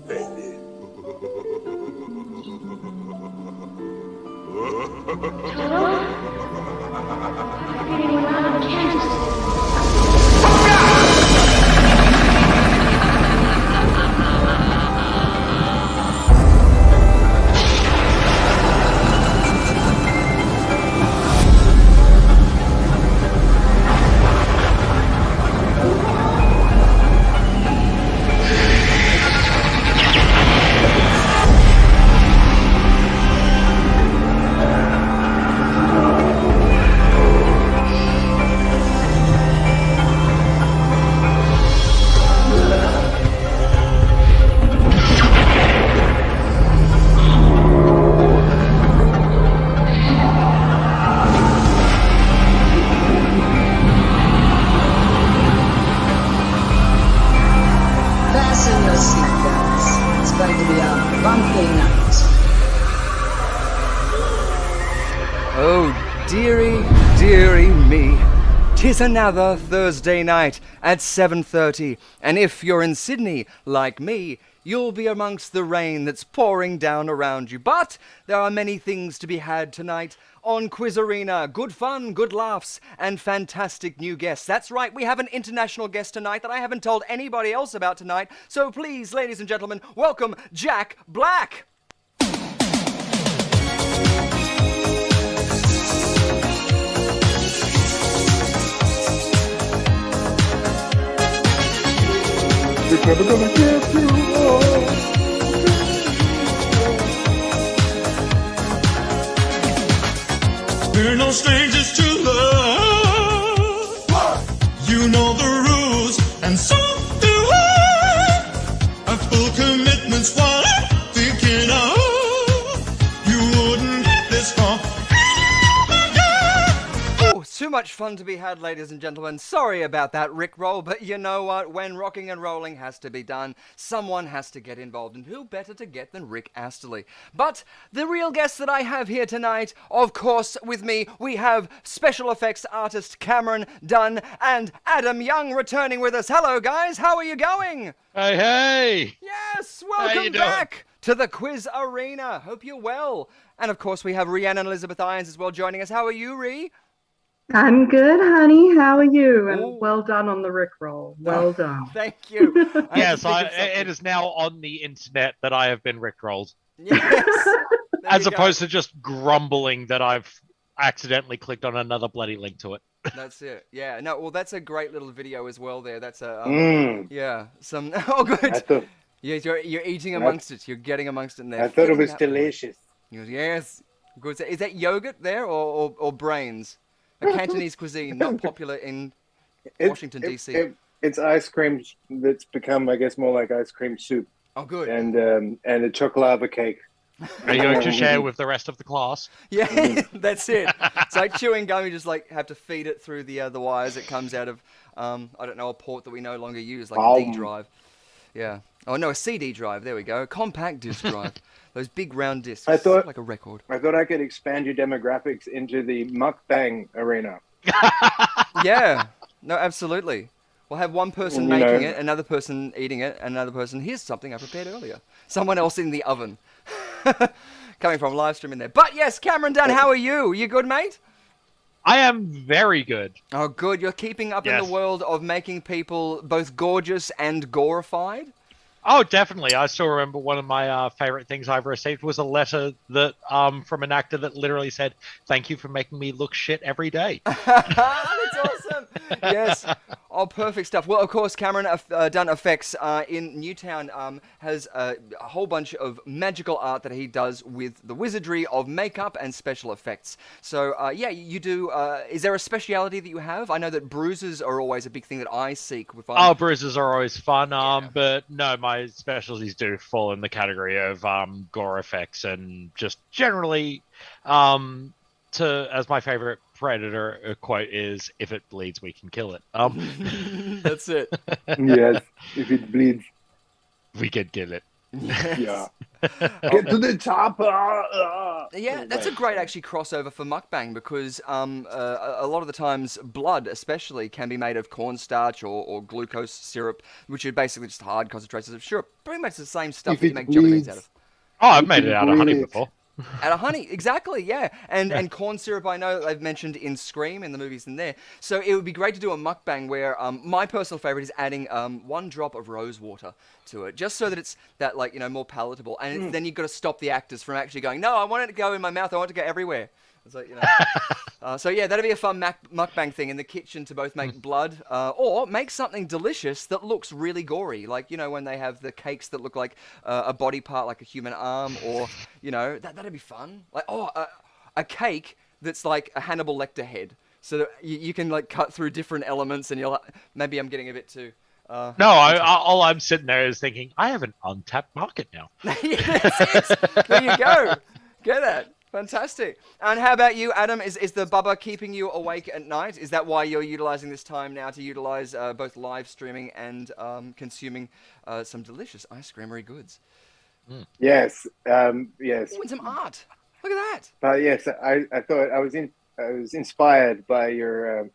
baby. Fasten your seatbelts. It's going to be a bumpy night. Oh, dearie, dearie me. 'Tis another Thursday night at 7:30, and if you're in Sydney, like me, you'll be amongst the rain that's pouring down around you. But there are many things to be had tonight on Quiz Arena. Good fun, good laughs, and fantastic new guests. That's right, we have an international guest tonight that I haven't told anybody else about tonight. So please, ladies and gentlemen, welcome Jack Black. It's never gonna get you all. We're no strangers to love. You know the rules, and so do I. A full commitment's what I'm thinking of. You wouldn't get this far. Oh, too much fun to be had, ladies and gentlemen. Sorry about that Rickroll, but you know what? When rocking and rolling has to be done, someone has to get involved, and who better to get than Rick Astley? But the real guest that I have here tonight, of course, with me, we have special effects artist Cameron Dunn and Adam Young returning with us. Hello, guys. How are you going? Hey, hey! Yes, How welcome you doing? back to the Quiz Arena. Hope you're well. And of course, we have Rhiannon Elizabeth Irons as well joining us. How are you, Rhi? I'm good, honey. How are you? And Ooh. well done on the Rickroll. Well done. Thank you. I had Yes, to think of it something. is now on the internet that I have been rickrolled, Yes. There as you go. opposed to just grumbling that I've accidentally clicked on another bloody link to it. That's it. Yeah. No. Well, that's a great little video as well. There. That's a. Yeah. Some. Oh, I good. thought Yeah. You're eating amongst it. You're getting amongst it in there. I thought it Feeling was that way. delicious. He goes, yes. Good. Is that yogurt there or brains? A Cantonese cuisine not popular in Washington, D.C. It's ice cream that's become, I guess, more like ice cream soup Oh, good. and a chocolava cake. Are you going to share with the rest of the class? Yeah, that's it. It's like chewing gum. You just like have to feed it through the wires. It comes out of I don't know, a port that we no longer use, like a D drive. Yeah. Oh no, a CD drive. There we go. A compact disc drive. Those big round discs. I thought- like a record. I thought I could expand your demographics into the mukbang arena. Yeah. No, absolutely. We'll have one person You making know. it, another person eating it, another person. Here's something I prepared earlier. Someone else in the oven. Coming from Livestream in there. But yes, Cameron Dunn, how are you? You good, mate? I am very good. Oh, good. You're keeping up in Yes. the world of making people both gorgeous and gorified? Oh, definitely. I still remember one of my favorite things I've received was a letter that from an actor that literally said, "Thank you for making me look shit every day." That's awesome. Yes. Oh, perfect stuff. Well, of course, Cameron Dunn Effects in Newtown has a whole bunch of magical art that he does with the wizardry of makeup and special effects. So, yeah, you do. Is there a speciality that you have? I know that bruises are always a big thing that I seek. If I'm... Oh, bruises are always fun, but no, my specialties do fall in the category of gore effects and just generally, as my favorite Predator quote is, "If it bleeds, we can kill it." That's it. Yes, if it bleeds. We can kill it. Yeah. Get to the top. Yeah, that's a great actually crossover for mukbang because a lot of the times blood especially can be made of cornstarch or glucose syrup, which are basically just hard concentrations of syrup. Pretty much the same stuff If that you it make jelly beans bleeds. out of. Oh, I've made it out of honey Bleed. before. Out of honey, exactly, yeah. And corn syrup, I know they've mentioned in Scream, in the movies in there. So it would be great to do a mukbang where my personal favorite is adding 1 drop of rose water to it, just so that it's that, like, more palatable. And then you've got to stop the actors from actually going, no, I want it to go in my mouth, I want it to go everywhere. It's like, so yeah, that'd be a fun mukbang thing in the kitchen to both make blood or make something delicious that looks really gory. Like, when they have the cakes that look like a body part, like a human arm, or, that'd be fun. Like, a cake that's like a Hannibal Lecter head. So that you can, like, cut through different elements and you're like, maybe I'm getting a bit too... No, all I'm sitting there is thinking, I have an untapped market now. Yes. There you go. Get that. Fantastic. And how about you, Adam? Is the bubba keeping you awake at night? Is that why you're utilizing this time now to utilize both live streaming and consuming some delicious ice creamery goods? Yes, yes. Ooh, and some art. Look at that. But yes, I thought I was inspired by your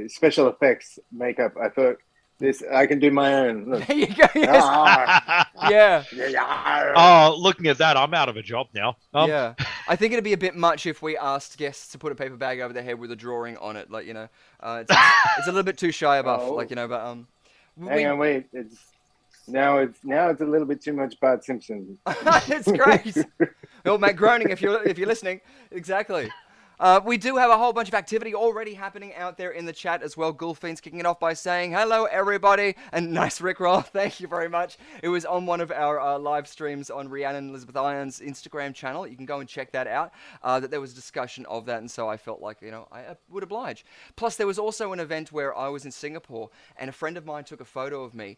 special effects makeup. I thought I can do my own. Look. There you go. Yes. Yeah. Oh, looking at that, I'm out of a job now. Yeah. I think it'd be a bit much if we asked guests to put a paper bag over their head with a drawing on it. Like, it's a little bit too shy buff. Oh. Like, but Hang on, wait. Now it's a little bit too much Bart Simpson. It's great. Well, Matt Groening, if you're listening, exactly. We do have a whole bunch of activity already happening out there in the chat as well. Gulfiend's kicking it off by saying, hello, everybody, and nice Rickroll. Thank you very much. It was on one of our live streams on Rhiannon Elizabeth Iron's Instagram channel. You can go and check that out, that there was a discussion of that, and so I felt like, I would oblige. Plus, there was also an event where I was in Singapore, and a friend of mine took a photo of me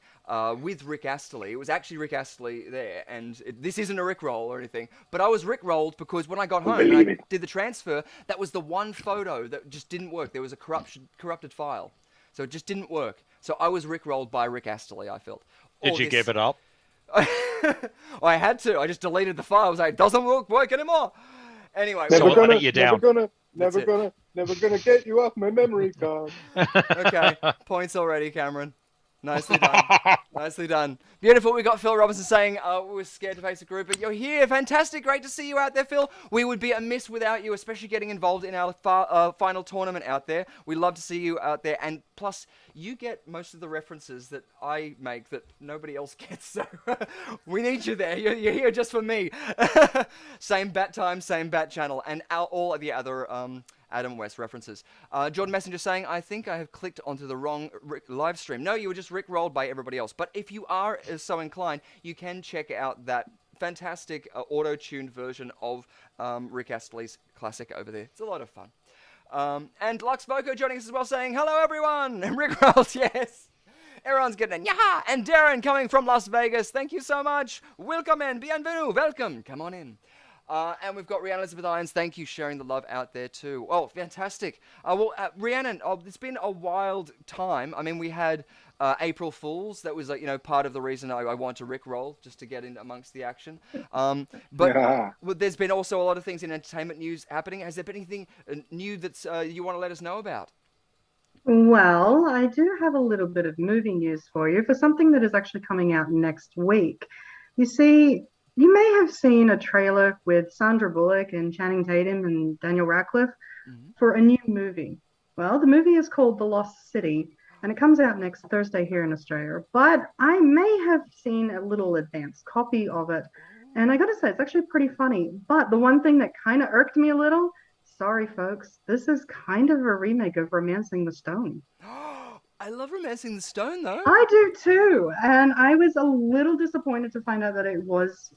with Rick Astley. It was actually Rick Astley there, and this isn't a Rickroll or anything, but I was Rickrolled because when I got home and I did the transfer, that was the one photo that just didn't work. There was a corrupted file. So it just didn't work. So I was rickrolled by Rick Astley, I felt. Did you give it up? I had to. I just deleted the file. I was like, it doesn't work anymore. Anyway. Never gonna get you off my memory card. Okay. Points already, Cameron. Nicely done. Nicely done. Beautiful. We got Phil Robinson saying, we were scared to face a group, but you're here. Fantastic. Great to see you out there, Phil. We would be amiss without you, especially getting involved in our final tournament out there. We love to see you out there. And plus, you get most of the references that I make that nobody else gets. So we need you there. You're here just for me. Same bat time, same bat channel, and all of the other... Adam West references. Jordan Messenger saying, I think I have clicked onto the wrong live stream. No, you were just rickrolled by everybody else. But if you are so inclined, you can check out that fantastic auto-tuned version of Rick Astley's classic over there. It's a lot of fun. And Lux Voco joining us as well saying, hello everyone! And Rickrolls, yes! Everyone's getting a yaha! And Darren coming from Las Vegas, thank you so much! Welcome in, bienvenue, welcome, come on in. And we've got Rhiannon Elizabeth Irons. Thank you, sharing the love out there too. Oh, fantastic. Rhiannon, it's been a wild time. I mean, we had April Fools. That was, part of the reason I want to rickroll, just to get in amongst the action. But there's been also a lot of things in entertainment news happening. Has there been anything new that's you want to let us know about? Well, I do have a little bit of movie news for you for something that is actually coming out next week. You see, you may have seen a trailer with Sandra Bullock and Channing Tatum and Daniel Radcliffe for a new movie. Well, the movie is called The Lost City, and it comes out next Thursday here in Australia. But I may have seen a little advanced copy of it, and I gotta say, it's actually pretty funny. But the one thing that kind of irked me a little, sorry folks, this is kind of a remake of Romancing the Stone. I love Romancing the Stone, though. I do too, and I was a little disappointed to find out that it was...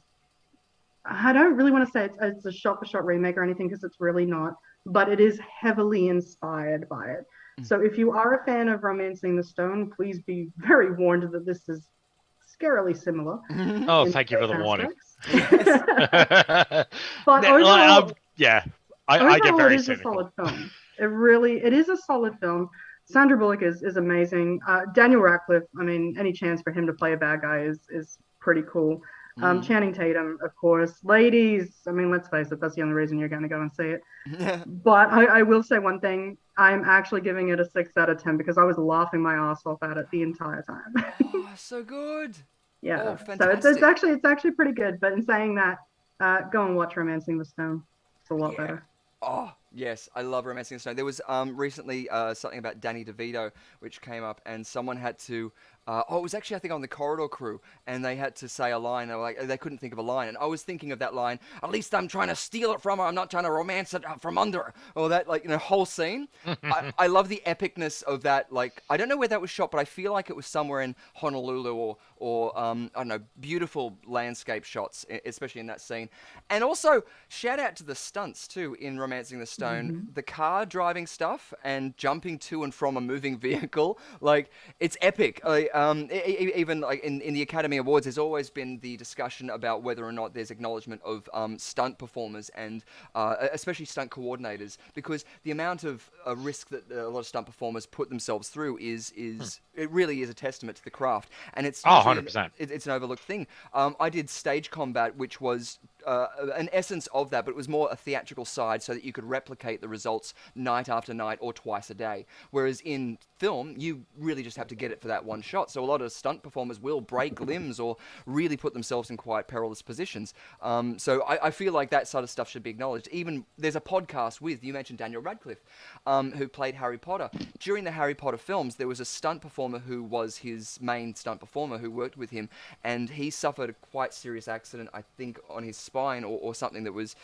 I don't really want to say it's a shot-for-shot remake or anything, because it's really not, but it is heavily inspired by it. So if you are a fan of Romancing the Stone, please be very warned that this is scarily similar. Oh, thank you for the warning. But overall, I get very it is cynical. a solid film. It is a solid film. Sandra Bullock is amazing. Daniel Radcliffe, I mean, any chance for him to play a bad guy is pretty cool. Channing Tatum, of course. Ladies, I mean, let's face it, that's the only reason you're going to go and see it. But I will say one thing. I'm actually giving it a 6 out of 10 because I was laughing my ass off at it the entire time. Oh, so good. Yeah. Oh, So fantastic. it's actually pretty good. But in saying that, go and watch Romancing the Stone. It's a lot better. Oh, yes, I love Romancing the Stone. There was recently something about Danny DeVito, which came up, and someone had to... it was actually, I think, on the Corridor Crew, and they had to say a line. They were like, they couldn't think of a line, and I was thinking of that line, at least I'm trying to steal it from her, I'm not trying to romance it from under her, or that, like, whole scene. I love the epicness of that, like, I don't know where that was shot, but I feel like it was somewhere in Honolulu or I don't know, beautiful landscape shots, especially in that scene. And also, shout out to the stunts, too, in Romancing the Stone. The car driving stuff and jumping to and from a moving vehicle, like, it's epic. Even like in the Academy Awards, there's always been the discussion about whether or not there's acknowledgement of stunt performers and especially stunt coordinators, because the amount of risk that a lot of stunt performers put themselves through is it really is a testament to the craft, and it's 100%. It's an overlooked thing. I did Stage Combat, which was an essence of that, but it was more a theatrical side so that you could replicate the results night after night or twice a day. Whereas in film, you really just have to get it for that one shot. So a lot of stunt performers will break limbs or really put themselves in quite perilous positions. So I feel like that sort of stuff should be acknowledged. Even there's a podcast with, you mentioned Daniel Radcliffe, who played Harry Potter. During the Harry Potter films, there was a stunt performer who was his main stunt performer who worked with him, and he suffered a quite serious accident, I think, on his spine or something that was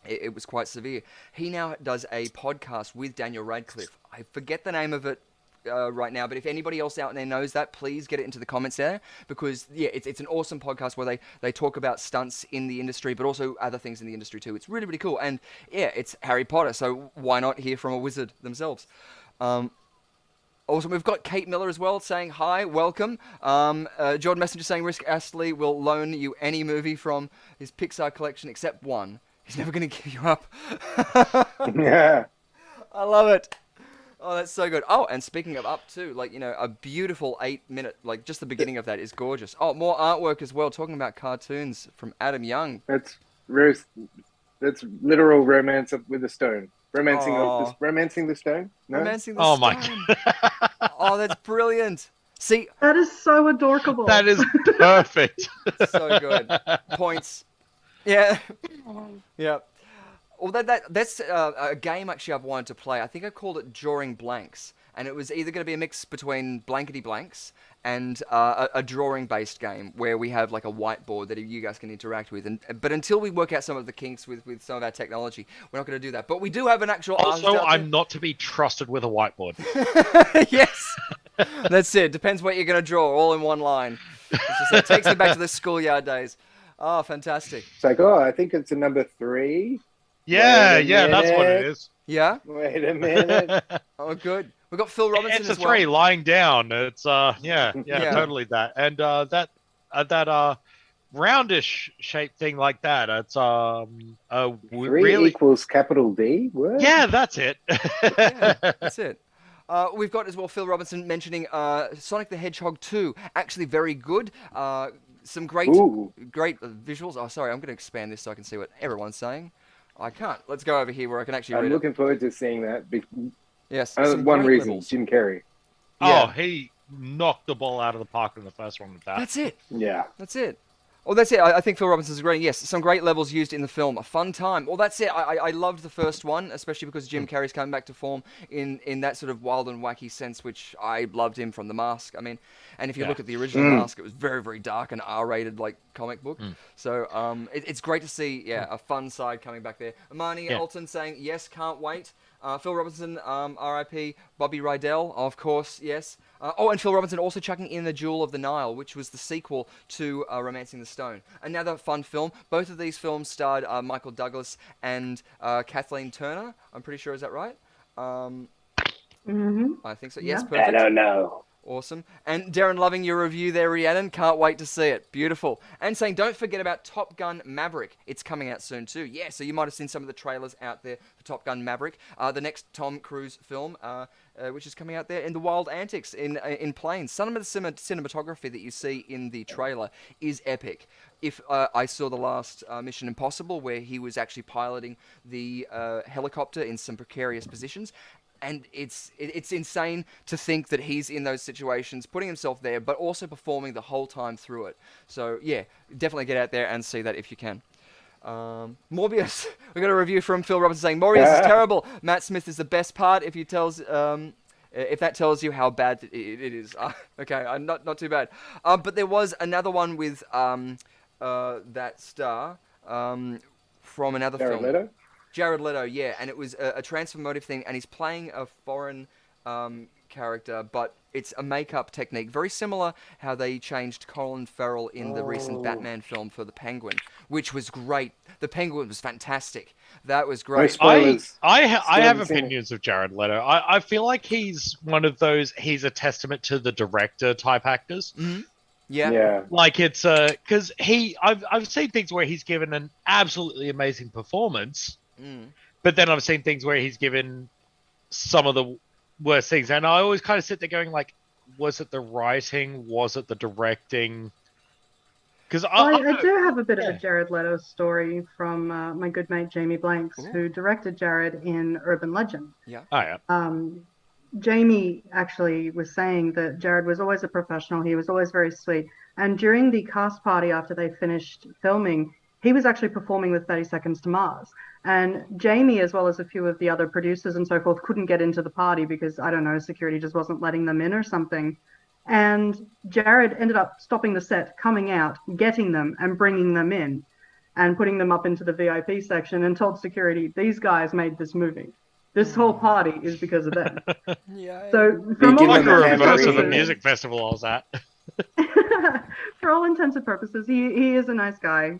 it was quite severe. He now does a podcast with Daniel Radcliffe. I forget the name of it right now, but if anybody else out there knows that, please get it into the comments there, because it's an awesome podcast where they talk about stunts in the industry, but also other things in the industry too. It's really, really cool, and it's Harry Potter, so why not hear from a wizard themselves? Also, we've got Kate Miller as well saying hi, welcome. Jordan Messenger saying Rick Astley will loan you any movie from his Pixar collection except one. He's never going to give you up. Yeah. I love it. Oh, that's so good. Oh, and speaking of up too, like, a beautiful 8-minute, like just the beginning of that is gorgeous. Oh, more artwork as well, talking about cartoons from Adam Young. That's literal romance with the stone. Romancing the Stone? No? Romancing the Oh Stone. my God. Oh, that's brilliant. See, That is so adorable. That is perfect. so good. Points. Yeah. Yeah. Well, that's a game actually I've wanted to play. I think I called it Drawing Blanks, and it was either going to be a mix between Blankety Blanks and a drawing-based game where we have like a whiteboard that you guys can interact with. But until we work out some of the kinks with some of our technology, we're not going to do that. But we do have an actual artist Also, out I'm there. not to be trusted with a whiteboard. Yes. That's it. Depends what you're going to draw, all in one line. It takes me back to the schoolyard days. Oh, fantastic. It's like, I think it's a number 3. Yeah, Wait a that's what it minute. is. Yeah? Wait a minute. Oh, good. We've got Phil Robinson It's as a well. 3 lying down. It's Yeah. totally that. And that roundish shaped thing like that. It's 3 really equals capital D? What? Yeah, that's it. Yeah, that's it. We've got as well Phil Robinson mentioning Sonic the Hedgehog 2. Actually very good. Some great visuals. Oh, sorry, I'm going to expand this so I can see what everyone's saying. I can't. Let's go over here where I can actually read I'm it. looking forward to seeing that. Yes. some One great reason, levels. Jim Carrey. Yeah. Oh, he knocked the ball out of the park in the first one with that. That's it. Yeah. That's it. Well, that's it. I think Phil Robinson's great. Yes, some great levels used in the film. A fun time. Well, that's it. I loved the first one, especially because Jim Carrey's coming back to form in that sort of wild and wacky sense, which I loved him from The Mask. I mean, and if you look at the original Mask, it was very, very dark and R-rated, like, comic book. So it's great to see, a fun side coming back there. Amani Alton saying, yes, can't wait. Phil Robinson, R.I.P. Bobby Rydell, of course, yes. And Phil Robinson also chucking in The Jewel of the Nile, which was the sequel to Romancing the Stone. Another fun film. Both of these films starred Michael Douglas and Kathleen Turner. I'm pretty sure, is that right? I think so. Yes, Yeah. perfect. I don't know. Awesome. And Darren, loving your review there, Rhiannon. Can't wait to see it. Beautiful. And saying, don't forget about Top Gun Maverick. It's coming out soon too. Yeah, so you might have seen some of the trailers out there for Top Gun Maverick, the next Tom Cruise film, which is coming out there in the wild antics in planes. Some of the cinematography that you see in the trailer is epic. If I saw the last Mission Impossible, where he was actually piloting the helicopter in some precarious positions. And it's insane to think that he's in those situations, putting himself there, but also performing the whole time through it. So, yeah, definitely get out there and see that if you can. Morbius. We got a review from Phil Robertson saying, Morbius is terrible. Matt Smith is the best part if that tells you how bad it is. Okay, not too bad. But there was another one with that star from another film. Leto? Jared Leto, yeah, and it was a transformative thing, and he's playing a foreign character, but it's a makeup technique, very similar how they changed Colin Farrell in the recent Batman film for the Penguin, which was great. The Penguin was fantastic. That was great. No spoilers. I have opinions of Jared Leto. I feel like he's one of those, he's a testament to the director type actors. Mm-hmm. Yeah. Like it's because I've seen things where he's given an absolutely amazing performance. But then I've seen things where he's given some of the worst things, and I always kind of sit there going, like, was it the writing? Was it the directing? Because I do have a bit of a Jared Leto story from my good mate Jamie Blanks, who directed Jared in Urban Legend. Yeah. Oh yeah. Jamie actually was saying that Jared was always a professional. He was always very sweet. And during the cast party after they finished filming, he was actually performing with 30 Seconds to Mars. And Jamie, as well as a few of the other producers and so forth, couldn't get into the party because, I don't know, security just wasn't letting them in or something. And Jared ended up stopping the set, coming out, getting them and bringing them in and putting them up into the VIP section and told security, these guys made this movie. This whole party is because of them. Yeah. So from all like the intents and reverse of the purposes, music festival I was at. for all intents and purposes, he is a nice guy.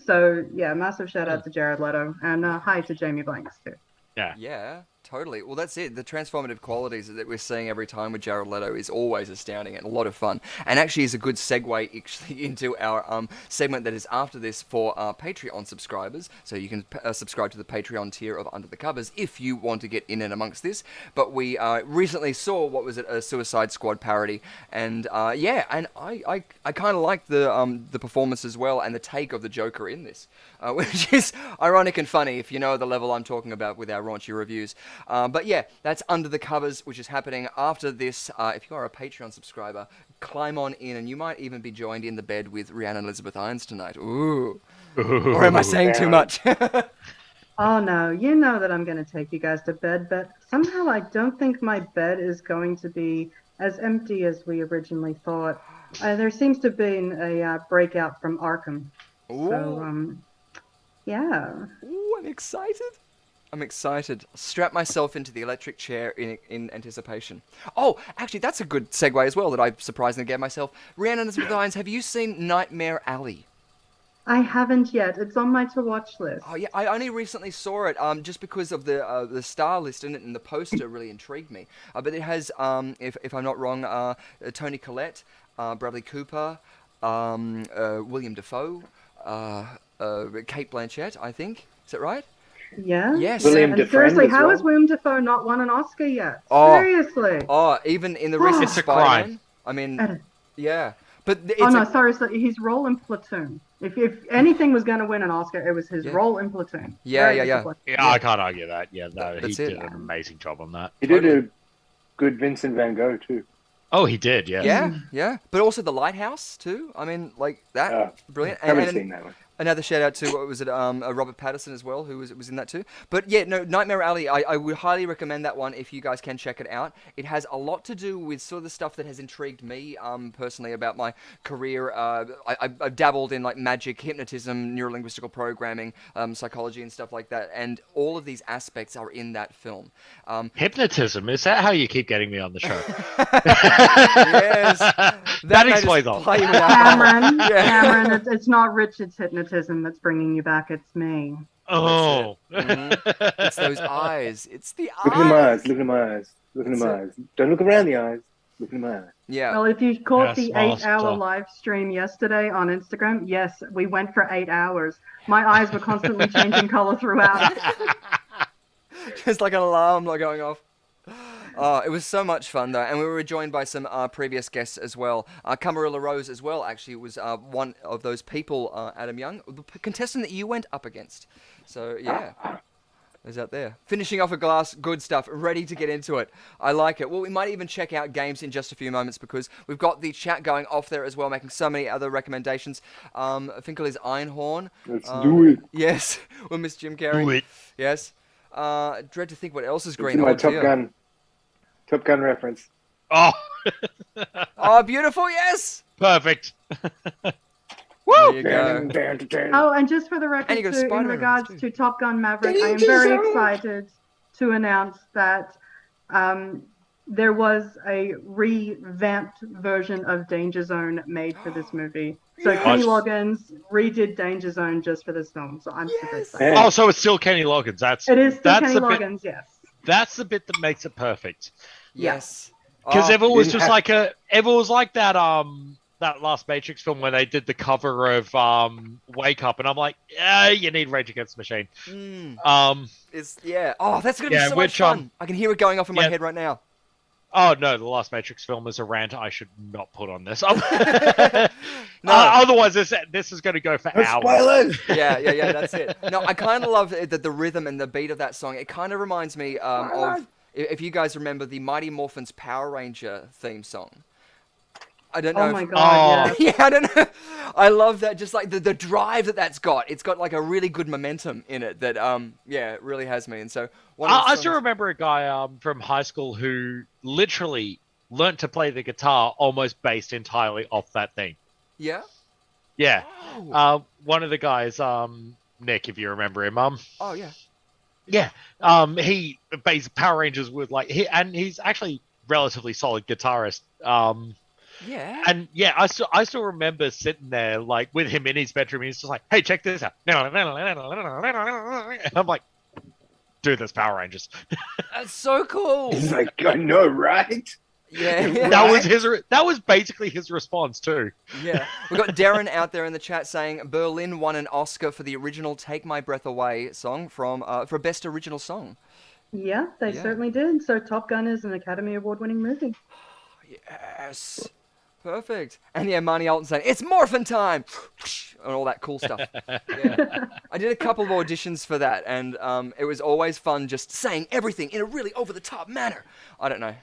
So, yeah, massive shout out to Jared Leto and hi to Jamie Blanks, too. Yeah, totally. Well, that's it. The transformative qualities that we're seeing every time with Jared Leto is always astounding and a lot of fun. And actually is a good segue actually into our segment that is after this for our Patreon subscribers. So you can subscribe to the Patreon tier of Under the Covers if you want to get in and amongst this. But we recently saw, a Suicide Squad parody. And and I kind of like the performance as well and the take of the Joker in this. Which is ironic and funny if you know the level I'm talking about with our raunchy reviews. But yeah, that's Under the Covers, which is happening after this. If you are a Patreon subscriber, climb on in, and you might even be joined in the bed with Rhiannon Elizabeth Irons tonight. Ooh. Or am I saying too much? Oh, no, you know that I'm going to take you guys to bed, but somehow I don't think my bed is going to be as empty as we originally thought. There seems to have been a breakout from Arkham. Ooh. So, yeah. Ooh, I'm excited. Strap myself into the electric chair in anticipation. Oh, actually, that's a good segue as well that I surprisingly gave myself. Rhiannon Elizabeth Irons, have you seen Nightmare Alley? I haven't yet. It's on my to-watch list. Oh yeah, I only recently saw it just because of the star list in it, and the poster really intrigued me. But it has, if I'm not wrong, Toni Collette, Bradley Cooper, William Dafoe, Cate Blanchett, I think. Is that right? Yeah. Yes. William And Dafoe seriously, as how well. has William Dafoe not won an Oscar yet? Oh. Seriously. Oh, even in the recent It's a Spider-Man. crime. I mean, yeah. But it's Oh no, sorry. So his role in Platoon. If anything was going to win an Oscar, it was his Yeah. role in Platoon. Yeah, Very yeah. disappointing. Yeah, I can't argue that. Yeah, no, he That's it. did an amazing job on that. He did a good Vincent Van Gogh too. Oh, he did, yeah. Yeah. But also The Lighthouse too. I mean, like that, brilliant. Haven't seen that one. Another shout out to Robert Pattinson as well, who was in that too. But yeah, no, Nightmare Alley. I would highly recommend that one if you guys can check it out. It has a lot to do with sort of the stuff that has intrigued me personally about my career. I've dabbled in like magic, hypnotism, neurolinguistical programming, psychology, and stuff like that. And all of these aspects are in that film. Hypnotism, is that how you keep getting me on the show? Yes, That explains all. Cameron, Yeah. Cameron, it's not Richard's hypnotism that's bringing you back. It's me. Oh. It's those eyes. It's the Look at my eyes. eyes. Look at my eyes. Look at my That's eyes. Don't look around the eyes. Look in my eye. Yeah. Well, if you caught the Smile 8-hour star. live stream yesterday on Instagram, yes, we went for 8 hours. My eyes were constantly changing color throughout. Just like an alarm like going off. Oh, it was so much fun though, and we were joined by some previous guests as well. Camarilla Rose as well actually was one of those people, Adam Young, the contestant that you went up against. So yeah, is out there. Finishing off a glass, good stuff, ready to get into it. I like it. Well, we might even check out games in just a few moments because we've got the chat going off there as well, making so many other recommendations. Finkel is Einhorn. Let's do it. Yes, we'll miss Jim Carrey. Do it. Yes. Dread to think what else is It's green. my Oh, Top dear. Gun reference. Oh, Oh, beautiful, yes! perfect. There you Dun, go. dun, dun, dun. Oh, and just for the And record, you got a too, in Spider-Man regards reference, to Top Gun Maverick, I am Danger very Zone. excited to announce that there was a revamped version of Danger Zone made for this movie. So Yes. Kenny Loggins redid Danger Zone just for this film. So I'm super Yes. excited. Man. Oh, so it's still Kenny Loggins. It is still that's Kenny the bit. Loggins, yes. That's the bit that makes it perfect. Yes. Because Oh, if it was didn't just have- like if it was like that that last Matrix film where they did the cover of Wake Up, and I'm like, yeah, you need Rage Against the Machine. It's, yeah. Oh, that's going to be Yeah, so much which, fun. I can hear it going off in my yeah. head right now. Oh no, the last Matrix film is a rant I should not put on this. No. Otherwise, this is going to go for No hours. spoilers. Yeah, that's it. No, I kind of love the rhythm and the beat of that song. It kind of reminds me of, if you guys remember, the Mighty Morphin's Power Ranger theme song. I don't know. Oh my if- god, Oh. yeah. Yeah, I don't know. I love that. Just like the drive that's got. It's got like a really good momentum in it that, yeah, it really has me. And so, one of the I still songs- remember a guy from high school who literally learnt to play the guitar almost based entirely off that thing. Yeah? Yeah. Oh. One of the guys, Nick, if you remember him, Oh, yeah. yeah, he based Power Rangers with he's actually relatively solid guitarist. Yeah. And yeah, I still remember sitting there like with him in his bedroom. He's just like, "Hey, check this out!" And I'm like, "Dude, that's Power Rangers." That's so cool. He's like, I know, right? Yeah. That was basically his response too. Yeah. We've got Darren out there in the chat saying Berlin won an Oscar for the original Take My Breath Away song for Best Original Song. Yeah, they Yeah. certainly did. So Top Gun is an Academy Award-winning movie. Yes. Perfect. And yeah, Marnie Alton saying, it's morphin' time! And all that cool stuff. Yeah. I did a couple of auditions for that, and it was always fun just saying everything in a really over-the-top manner. I don't know.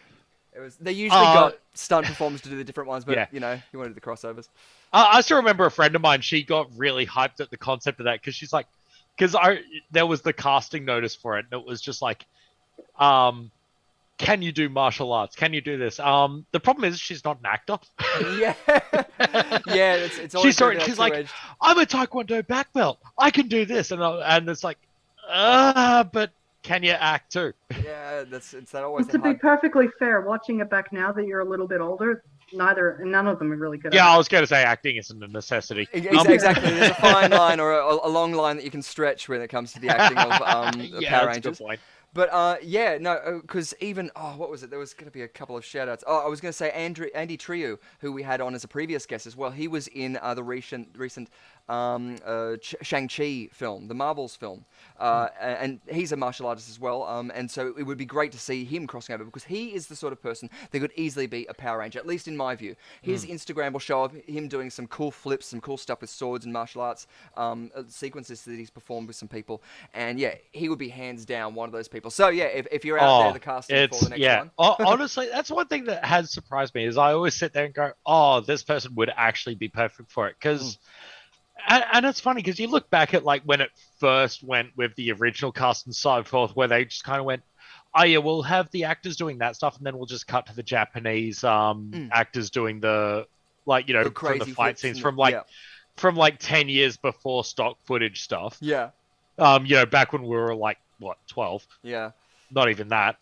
They usually got stunt performers to do the different ones, but, Yeah. you know, you wanted the crossovers. I still remember a friend of mine. She got really hyped at the concept of that because she's like, there was the casting notice for it, and it was just like, can you do martial arts? Can you do this? The problem is she's not an actor. Yeah. Yeah, it's always She's like, I'm a Taekwondo black belt. I can do this, and it's like, but can you act too? yeah, it's that always To the be hard... perfectly fair, watching it back now that you're a little bit older, none of them are really good Yeah, at I it. was going to say acting isn't a necessity. Exactly. There's a fine line or a long line that you can stretch when it comes to the acting of Yeah, Power that's a Rangers. good point. But yeah, no, because even what was it? There was going to be a couple of shout outs. Oh, I was going to say Andy Trieu, who we had on as a previous guest as well. He was in the recent Shang-Chi film, the Marvels film, and he's a martial artist as well. And so it would be great to see him crossing over because he is the sort of person that could easily be a Power Ranger, at least in my view. His Instagram will show him doing some cool flips, some cool stuff with swords and martial arts sequences that he's performed with some people. And yeah, he would be hands down one of those people. So yeah, if you're out there, the casting for the next one. Honestly, that's one thing that has surprised me is I always sit there and go, "Oh, this person would actually be perfect for it." Because, and it's funny because you look back at like when it first went with the original cast and so forth, where they just kind of went, "Oh yeah, we'll have the actors doing that stuff, and then we'll just cut to the Japanese actors doing the from the crazy fight flips scenes and from like 10 years before stock footage stuff." Yeah. Back when we were like, what, 12? Yeah. Not even that.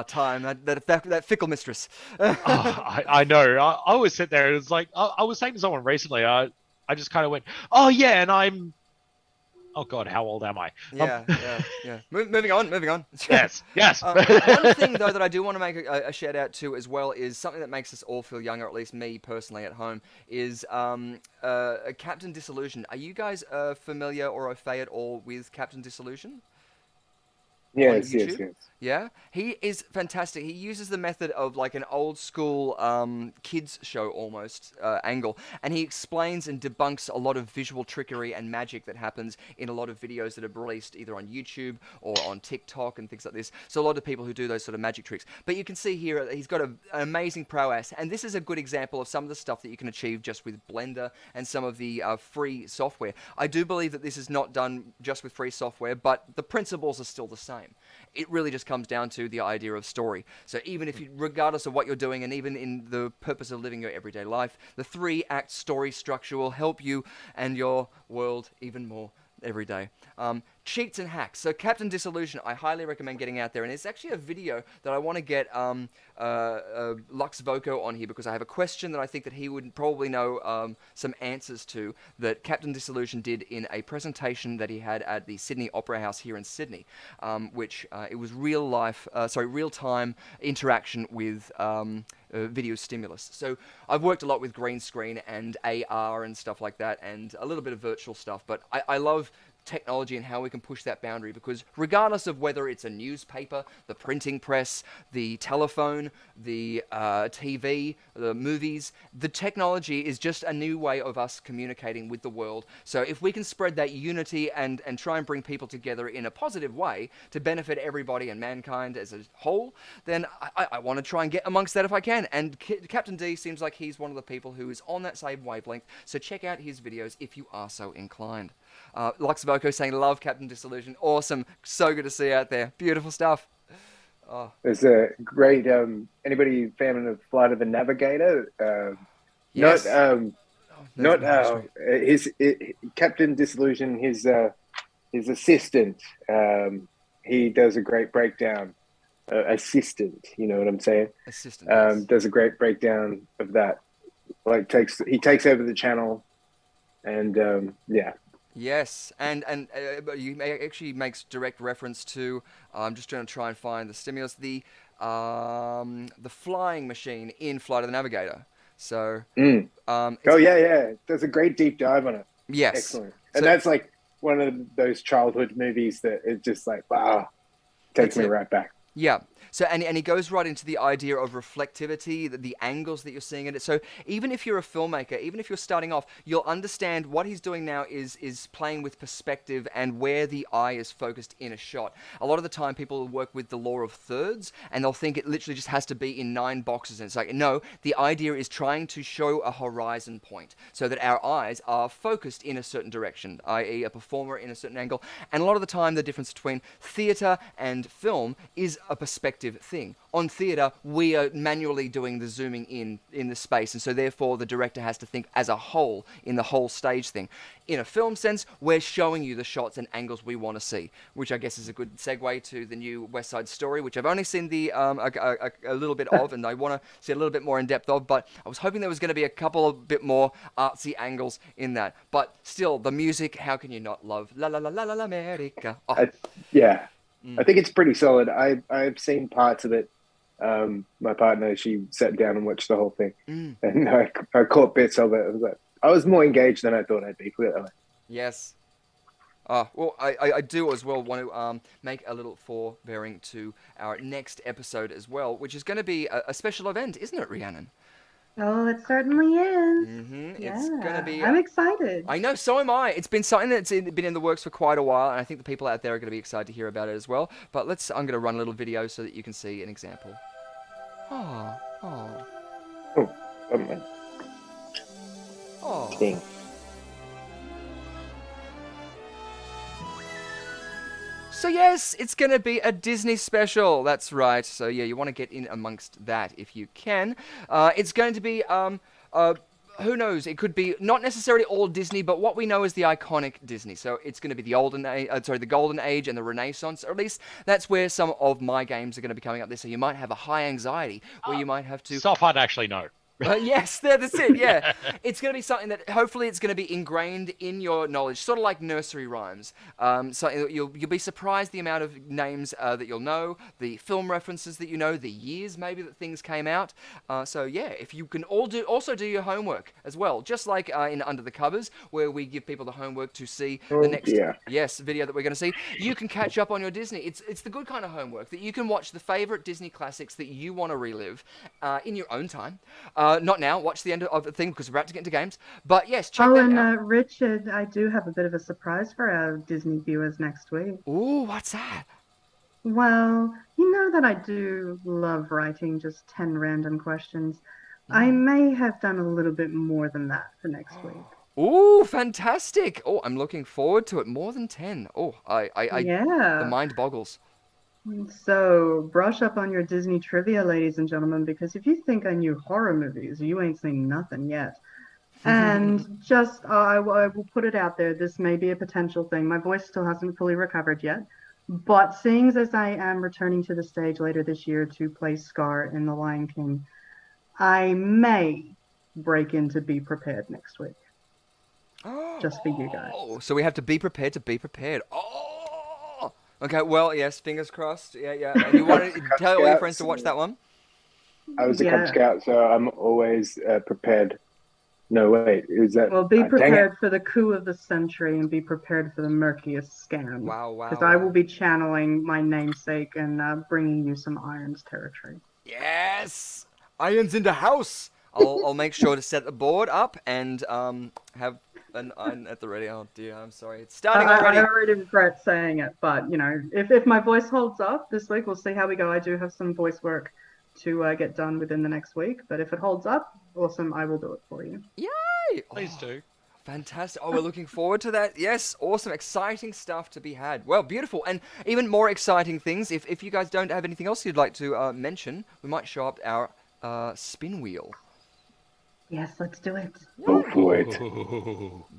Time, that fickle mistress. I know. I always sit there and it's like, I was saying to someone recently, I just kind of went, "Oh yeah, and I'm Oh God, how old am I? Yeah. Moving on. Yes. One thing though that I do want to make a shout out to as well is something that makes us all feel younger, at least me personally at home, is Captain Disillusion. Are you guys familiar or au fait at all with Captain Disillusion? Yes. Yeah, he is fantastic. He uses the method of like an old school kids show almost angle, and he explains and debunks a lot of visual trickery and magic that happens in a lot of videos that are released either on YouTube or on TikTok and things like this. So a lot of people who do those sort of magic tricks. But you can see here he's got an amazing prowess, and this is a good example of some of the stuff that you can achieve just with Blender and some of the free software. I do believe that this is not done just with free software, but the principles are still the same. It really just comes down to the idea of story. So even if you, regardless of what you're doing, and even in the purpose of living your everyday life, the 3-act story structure will help you and your world even more every day. Cheats and hacks. So Captain Disillusion, I highly recommend getting out there, and it's actually a video that I want to get Lux Voco on here, because I have a question that I think that he would probably know some answers to, that Captain Disillusion did in a presentation that he had at the Sydney Opera House here in Sydney, which it was real-time interaction with video stimulus. So I've worked a lot with green screen and AR and stuff like that, and a little bit of virtual stuff, but I love technology and how we can push that boundary, because regardless of whether it's a newspaper, the printing press, the telephone, the TV, the movies, the technology is just a new way of us communicating with the world. So if we can spread that unity and try and bring people together in a positive way to benefit everybody and mankind as a whole, then I want to try and get amongst that if I can. And Captain D seems like he's one of the people who is on that same wavelength, so check out his videos if you are so inclined. Lux Voco saying, love Captain Disillusion. Awesome. So good to see you out there. Beautiful stuff. Oh. There's a great, anybody fan of Flight of the Navigator? Yes. Captain Disillusion, his assistant, he does a great breakdown. Assistant, you know what I'm saying? Assistant. Yes. Does a great breakdown of that. Like he takes over the channel, and yeah. Yes, and you actually makes direct reference to. I'm just trying to find the stimulus, the flying machine in Flight of the Navigator. So, there's a great deep dive on it. Yes, excellent, and that's like one of those childhood movies that it's just like, wow, takes me right back. Yeah. So, and he goes right into the idea of reflectivity, the angles that you're seeing in it. So even if you're a filmmaker, even if you're starting off, you'll understand what he's doing now is playing with perspective and where the eye is focused in a shot. A lot of the time people work with the law of thirds, and they'll think it literally just has to be in 9 boxes. And it's like, no, the idea is trying to show a horizon point so that our eyes are focused in a certain direction, i.e. a performer in a certain angle. And a lot of the time the difference between theatre and film is a perspective thing. On theatre, we are manually doing the zooming in the space, and so therefore the director has to think as a whole in the whole stage thing. In a film sense, we're showing you the shots and angles we want to see, which I guess is a good segue to the new West Side Story, which I've only seen a little bit of, and I want to see a little bit more in depth of, but I was hoping there was going to be a couple of bit more artsy angles in that. But still, the music, how can you not love La La La La La America? Oh. Yeah. I think it's pretty solid. I've seen parts of it. My partner, she sat down and watched the whole thing, and I caught bits of it. I was more engaged than I thought I'd be. Clearly. Yes. Well, I do as well want to make a little forbearing to our next episode as well, which is going to be a special event, isn't it, Rhiannon? Oh, it certainly is. Yeah, it's going to be. I'm excited. I know, so am I. It's been something that's been in the works for quite a while, and I think the people out there are going to be excited to hear about it as well. But I'm going to run a little video so that you can see an example. Oh. Dang. So yes, it's going to be a Disney special. That's right. So yeah, you want to get in amongst that if you can. It's going to be, who knows? It could be not necessarily all Disney, but what we know is the iconic Disney. So it's going to be the the Golden Age and the Renaissance, or at least that's where some of my games are going to be coming up there. So you might have a high anxiety, or you might have to. Stuff I'd actually know. Yes, that's it. Yeah, it's going to be something that hopefully it's going to be ingrained in your knowledge, sort of like nursery rhymes. So you'll be surprised the amount of names that you'll know, the film references that you know, the years maybe that things came out. So yeah, if you can also do your homework as well, just like in Under the Covers, where we give people the homework to see the next video that we're going to see. You can catch up on your Disney. It's the good kind of homework that you can watch the favorite Disney classics that you want to relive in your own time. Not now. Watch the end of the thing because we're about to get into games. But yes, check that out. Richard, I do have a bit of a surprise for our Disney viewers next week. Ooh, what's that? Well, you know that I do love writing just 10 random questions. I may have done a little bit more than that for next week. Ooh, fantastic. Oh, I'm looking forward to it. More than 10. Oh, the mind boggles. So, brush up on your Disney trivia, ladies and gentlemen, because if you think I knew horror movies, you ain't seen nothing yet. And just, I will put it out there, this may be a potential thing. My voice still hasn't fully recovered yet. But seeing as I am returning to the stage later this year to play Scar in The Lion King, I may break into Be Prepared next week. Just for you guys. Oh, so we have to be prepared to be prepared. Oh! Okay, well, yes, fingers crossed. Yeah. And you want to tell all your friends to watch that one? I was a Cub Scout, so I'm always prepared. No, wait, is that... Well, be prepared for the coup of the century and be prepared for the murkiest scam. Wow. Because I will be channeling my namesake and bringing you some Irons territory. Yes! Irons in the house! I'll make sure to set the board up and have an iron at the ready. Oh dear, I'm sorry. It's starting already. I already regret saying it, but, you know, if my voice holds up this week, we'll see how we go. I do have some voice work to get done within the next week, but if it holds up, awesome, I will do it for you. Yay! Please do. Fantastic. Oh, we're looking forward to that. Yes, awesome, exciting stuff to be had. Well, beautiful. And even more exciting things, if you guys don't have anything else you'd like to mention, we might show up our spin wheel. Yes, let's do it. Go for it.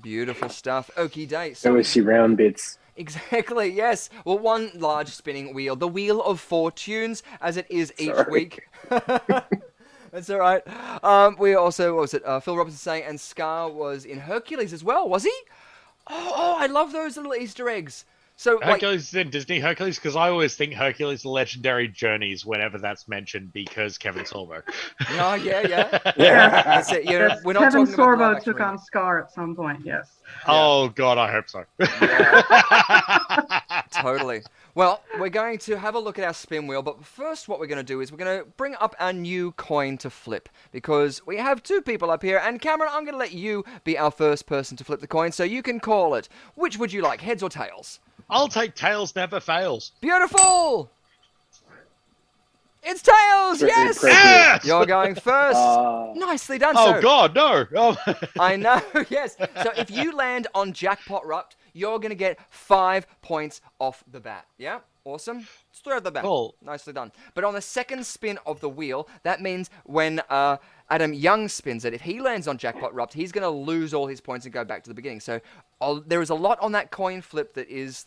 Beautiful stuff. Okie doke. So is she round bits. Exactly, yes. Well, one large spinning wheel. The Wheel of Fortunes, as it is each week. That's all right. We also, what was it? Phil Robinson saying, and Scar was in Hercules as well, was he? Oh, I love those little Easter eggs. So Hercules is in Disney Hercules, because I always think Hercules: The Legendary Journeys whenever that's mentioned, because Kevin Sorbo. Oh, yeah. That's it. We're not Kevin talking about Sorbo took on Scar at some point, yes. Oh, God, I hope so. Yeah. Totally. Well, we're going to have a look at our spin wheel, but first what we're going to do is we're going to bring up our new coin to flip, because we have two people up here, and Cameron, I'm going to let you be our first person to flip the coin, so you can call it. Which would you like, heads or tails? I'll take tails, never fails. Beautiful! It's tails! Yes! Yes! You're going first. Nicely done, Oh, God, no. Oh. I know, yes. So if you land on Jackpot Rupt, you're going to get 5 points off the bat. Yeah? Awesome. Straight off the bat. Cool. Nicely done. But on the second spin of the wheel, that means when Adam Young spins it, if he lands on Jackpot Rupt, he's going to lose all his points and go back to the beginning. So there is a lot on that coin flip that is,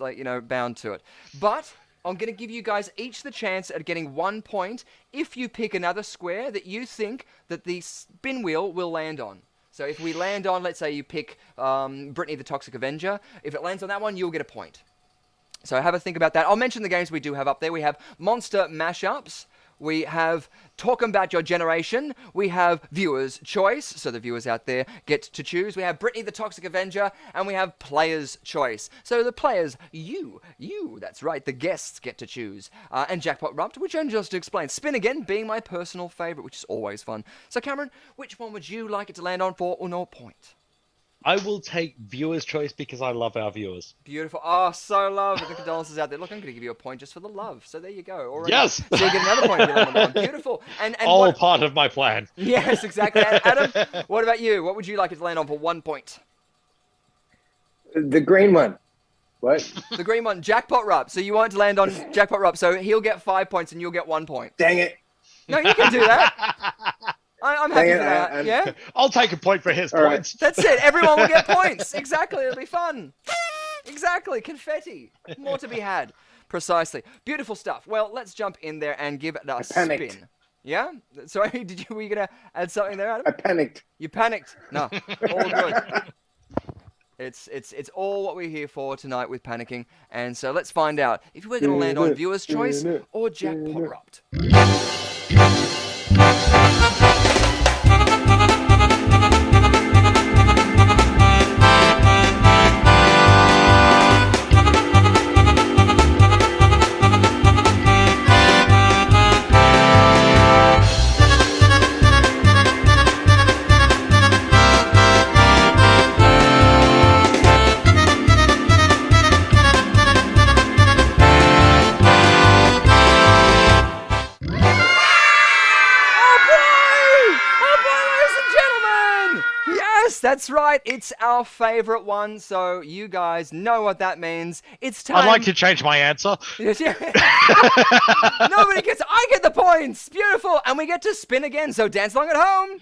bound to it. But I'm going to give you guys each the chance at getting 1 point if you pick another square that you think that the spin wheel will land on. So if we land on, let's say you pick Brittany the Toxic Avenger, if it lands on that one, you'll get a point. So have a think about that. I'll mention the games we do have up there. We have Monster Mashups. We have Talking About Your Generation. We have Viewer's Choice, so the viewers out there get to choose. We have Brittany the Toxic Avenger, and we have Player's Choice. So the players, you, that's right, the guests get to choose. And Jackpot Rupt, which I'm just to explain. Spin Again being my personal favourite, which is always fun. So Cameron, which one would you like it to land on for or no point? I will take Viewer's Choice because I love our viewers. Beautiful. Oh, so love. The condolences out there. Look, I'm going to give you a point just for the love. So there you go. All right. Yes. So you get another point. If you land on that one. Beautiful. And all part of my plan. Yes, exactly. Adam, what about you? What would you like it to land on for 1 point? The green one. What? The green one, Jackpot Rupt. So you want to land on Jackpot Rupt. So he'll get 5 points and you'll get 1 point. Dang it. No, you can do that. I'm happy for that, yeah? I'll take a point for his points. That's it. Everyone will get points. Exactly. It'll be fun. Exactly. Confetti. More to be had. Precisely. Beautiful stuff. Well, let's jump in there and give it a spin. Yeah? Sorry, were you going to add something there, Adam? I panicked. You panicked? No, all good. It's all what we're here for tonight with panicking. And so let's find out if we're going to land on viewer's choice or jackpot robbed. That's right, it's our favourite one, so you guys know what that means. It's time... I'd like to change my answer. Nobody gets... I get the points! Beautiful! And we get to spin again, so dance along at home!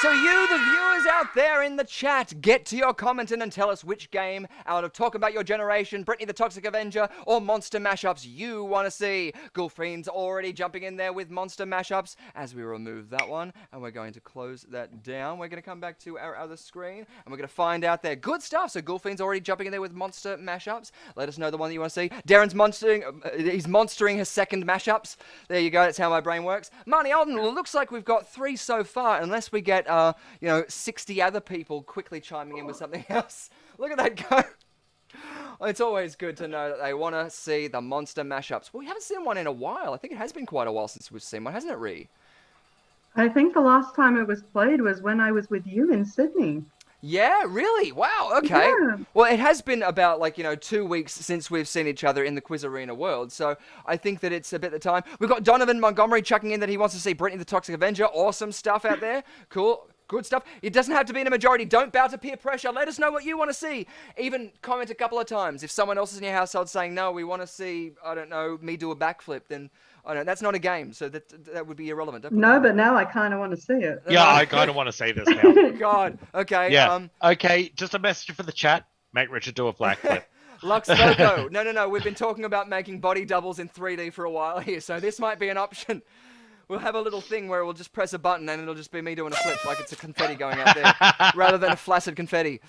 So you, the viewers out there in the chat, get to your commenting and tell us which game out of Talk About Your Generation, Britney the Toxic Avenger, or Monster Mashups you want to see. Gulfrien's already jumping in there with Monster Mashups as we remove that one, and we're going to close that down. We're going to come back to our other screen, and we're going to find out there. Good stuff. So Gulfrien's already jumping in there with Monster Mashups. Let us know the one that you want to see. Darren's he's monstering his second mashups. There you go. That's how my brain works. Marnie Alden, it looks like we've got 3 so far, unless we get 60 other people quickly chiming in with something else. Look at that go. It's always good to know that they want to see the monster mashups. Well, we haven't seen one in a while. I think it has been quite a while since we've seen one, hasn't it, Ree? I think the last time it was played was when I was with you in Sydney. Yeah, really? Wow, okay. Yeah. Well, it has been about, 2 weeks since we've seen each other in the Quiz Arena world, so I think that it's a bit the time. We've got Donovan Montgomery chucking in that he wants to see Britney the Toxic Avenger. Awesome stuff out there. Cool. Good stuff. It doesn't have to be in a majority. Don't bow to peer pressure. Let us know what you want to see. Even comment a couple of times. If someone else is in your household saying, no, we want to see, I don't know, me do a backflip, then, I don't know, that's not a game, so that would be irrelevant. No, but now I kind of want to see it. Yeah, I kind of want to see this now. God. Okay. Yeah. Okay, just a message for the chat. Make Richard do a backflip. Lux Loco. No. We've been talking about making body doubles in 3D for a while here, so this might be an option. We'll have a little thing where we'll just press a button and it'll just be me doing a flip like it's a confetti going out there, rather than a flaccid confetti.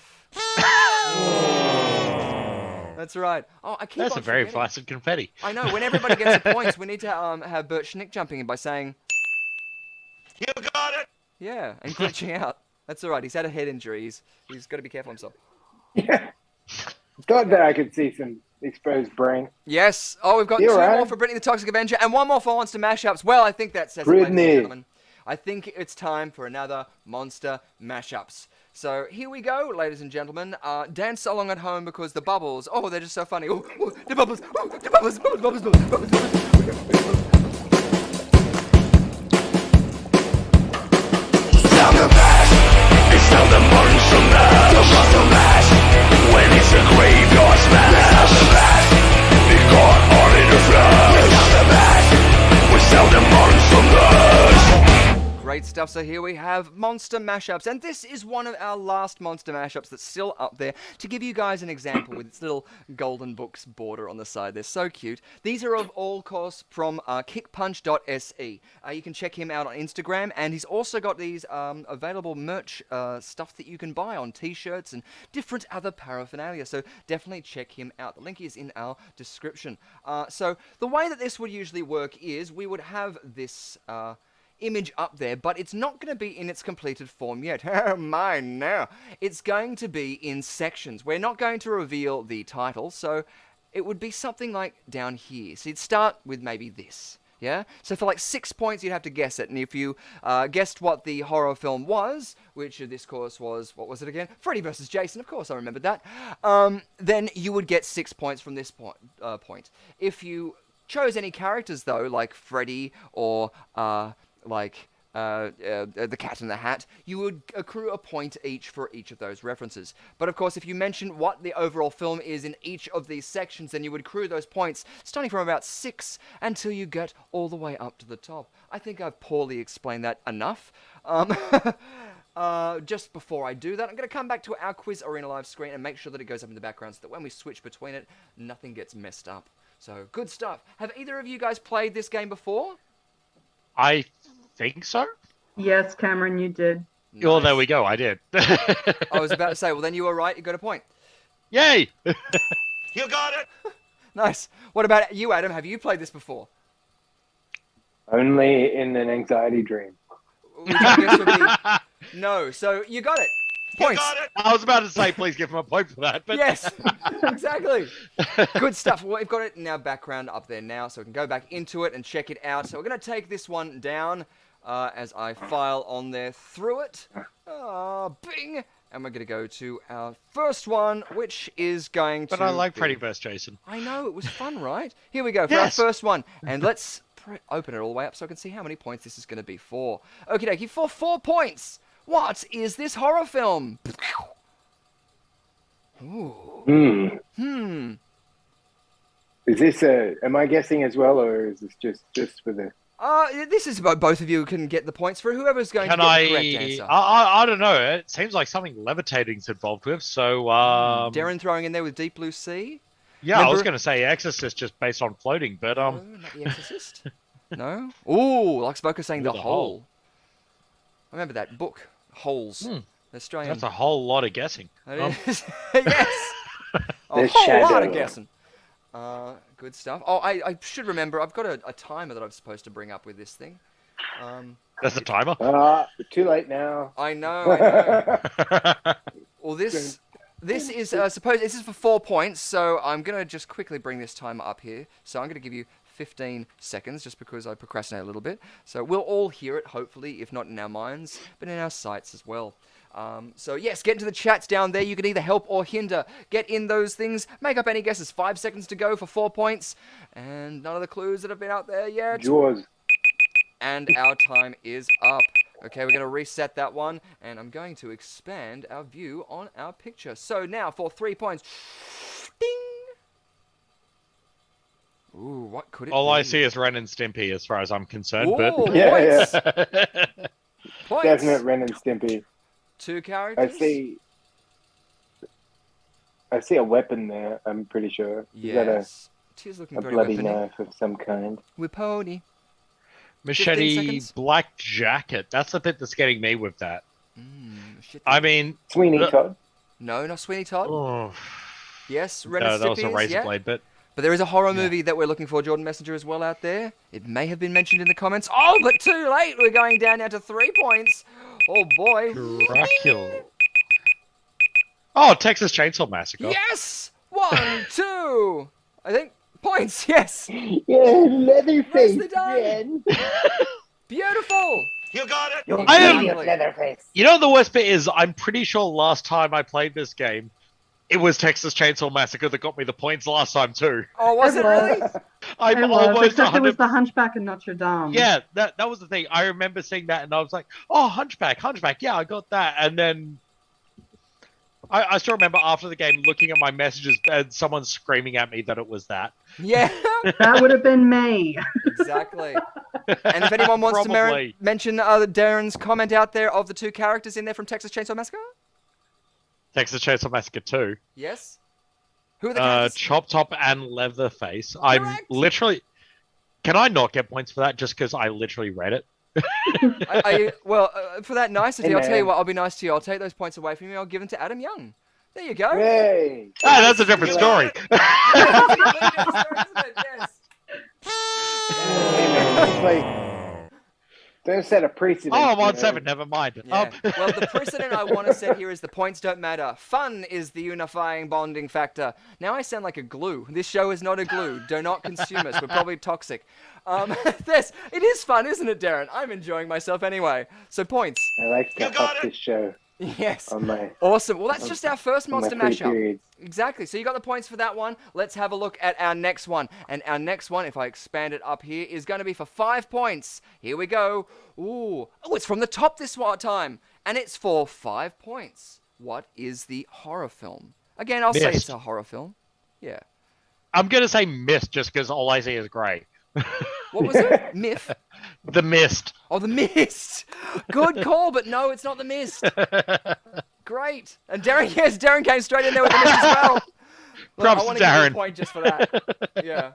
That's right. Oh, That's a very flaccid confetti. I know. When everybody gets the points, we need to have Bert Schnick jumping in by saying, You got it! Yeah, and glitching out. That's all right. He's had a head injury. He's got to be careful himself. Yeah. Thought that I could see some exposed brain. Yes. Oh, we've got 2 more for Britney the Toxic Avenger and 1 more for Monster Mashups. Well, I think that says it, ladies and gentlemen. I think it's time for another Monster Mashups. So here we go, ladies and gentlemen. Dance along at home because the bubbles, they're just so funny. Oh, the bubbles, the bubbles, bubbles. Sound the bash, it's now the monster mash. The monster mash, when it's a graveyard smash. Sound the bash, it got all in a flash. Sound the bash, we sound the monster mash. Great stuff. So here we have Monster Mashups, and this is one of our last Monster Mashups that's still up there to give you guys an example with its little golden books border on the side. They're so cute. These are of all course from kickpunch.se. You can check him out on Instagram, and he's also got these available merch stuff that you can buy on t-shirts and different other paraphernalia. So definitely check him out. The link is in our description. So the way that this would usually work is we would have this image up there, but it's not going to be in its completed form yet. Oh my, no. It's going to be in sections. We're not going to reveal the title, so it would be something like down here. So you'd start with maybe this. Yeah? So for like 6 points, you'd have to guess it. And if you guessed what the horror film was, which of this course was, what was it again? Freddy vs. Jason, of course I remembered that. Then you would get 6 points from this point. If you chose any characters, though, like Freddy or like The Cat in the Hat, you would accrue a point each for each of those references. But of course, if you mention what the overall film is in each of these sections, then you would accrue those points, starting from about 6 until you get all the way up to the top. I think I've poorly explained that enough. Just before I do that, I'm going to come back to our Quiz Arena Live screen and make sure that it goes up in the background so that when we switch between it, nothing gets messed up. So, good stuff. Have either of you guys played this game before? I think so. Yes, Cameron, you did. Nice. Oh, there we go. I did. I was about to say, well, then you were right. You got a point. Yay! You got it! Nice. What about you, Adam? Have you played this before? Only in an anxiety dream. Which I guess would be no. So you got it. Points. You got it! I was about to say, please give him a point for that. But Yes, exactly. Good stuff. Well, we've got it in our background up there now, so we can go back into it and check it out. So we're going to take this one down as I file on there through it. Bing. And we're going to go to our first one, which is going to... But I like be... Freddy vs. Jason. I know, it was fun, right? Here we go for Yes. our first one. And let's open it all the way up so I can see how many points this is going to be for. Okie dokie, for 4 points. What is this horror film? Ooh. Is this am I guessing as well, or is this just for the... This is about both of you can get the points for whoever's going Can to get the correct answer. I don't know. It seems like something levitating's involved with. So Darren throwing in there with Deep Blue Sea. yeah, I was going to say Exorcist just based on floating, but No, not The Exorcist. No. Ooh, like Spoker saying The The Hole. Hole. I remember that book, Holes. Australian. that's a whole lot of guessing. It is. Yes. A The whole lot of Shadow. guessing. Good stuff. Oh, I should remember. I've got a timer that I'm supposed to bring up with this thing. That's a timer. Too late now. I know. Well, this is this is for 4 points, so I'm gonna just quickly bring this timer up here. So I'm gonna give you 15 seconds, just because I procrastinate a little bit. So we'll all hear it, hopefully, if not in our minds, but in our sights as well. So yes, get into the chats down there. You can either help or hinder. Get in those things. Make up any guesses. 5 seconds to go for 4 points. And none of the clues that have been out there yet. Jaws. And our time is up. Okay, we're going to reset that one. And I'm going to expand our view on our picture. So now for 3 points. Ding! Ooh, what could it All be? I see is Ren and Stimpy as far as I'm concerned. Ooh, But Yeah, points! Points! Definite Ren and Stimpy. 2 I characters? see a weapon there, I'm pretty sure. Is that Yes. Tis looking a very bloody weapony. knife of some kind? Whippony. 15 Machete seconds. Black Jacket. That's the bit that's getting me with that. Shit. I mean, Sweeney Todd. No, not Sweeney Todd. oh, Yes, Ren no, and that was a Stimpy's, razor yeah. blade bit. But there is a horror movie that we're looking for, Jordan Messenger, as well out there. It may have been mentioned in the comments. Oh, but too late. We're going down now to 3 points. Oh, boy. Dracula. Oh, Texas Chainsaw Massacre. Yes! 1, 2. I think points, yes. Yeah, Leatherface. Nicely done. Beautiful. You got it! You're I am- idiot, Leatherface. You know the worst bit is, I'm pretty sure last time I played this game, it was Texas Chainsaw Massacre that got me the points last time too. Oh, was it really? I'm It was, almost except it 100. was the Hunchback of Notre Dame. Yeah, that was the thing. I remember seeing that and I was like, oh, Hunchback. Yeah, I got that. And then I still remember after the game looking at my messages and someone screaming at me that it was that. Yeah. That would have been me. Exactly. And if anyone wants to Probably. mention Darren's comment out there of the 2 characters in there from Texas Chainsaw Massacre? Texas Chainsaw Massacre 2. Yes. Who are the characters? Chop Top and Leatherface. I'm Correct. literally... Can I not get points for that just because I literally read it? For that nicety, Hey, I'll tell you man. what, I'll be nice to you. I'll take those points away from you. I'll give them to Adam Young. There you go. Hey. Ah, that's a different story. Yes. Hey, man, it's like, don't set a precedent. Oh, I'm you on know. 7. Never mind. Yeah. Well, the precedent I want to set here is the points don't matter. Fun is the unifying bonding factor. Now I sound like a glue. This show is not a glue. Do not consume us. We're probably toxic. It is fun, isn't it, Darren? I'm enjoying myself anyway. So points. I like to You got up it. this show. Yes. On my Awesome. Well, that's just our first on my monster free mashup. periods. Exactly. So you got the points for that one. Let's have a look at our next one. And our next one, if I expand it up here, is going to be for 5 points. Here we go. Ooh. Oh, it's from the top this time. And it's for 5 points. What is the horror film? Again, I'll say Mist. it's a horror film. Yeah. I'm gonna say Mist just because all I see is grey. What was it? Myth? The Mist. Oh, the Mist. Good call, but no, it's not the Mist. Great. And Darren came straight in there with the Mist as well. Look, Props I want to to give you a Darren. point just for that. Yeah.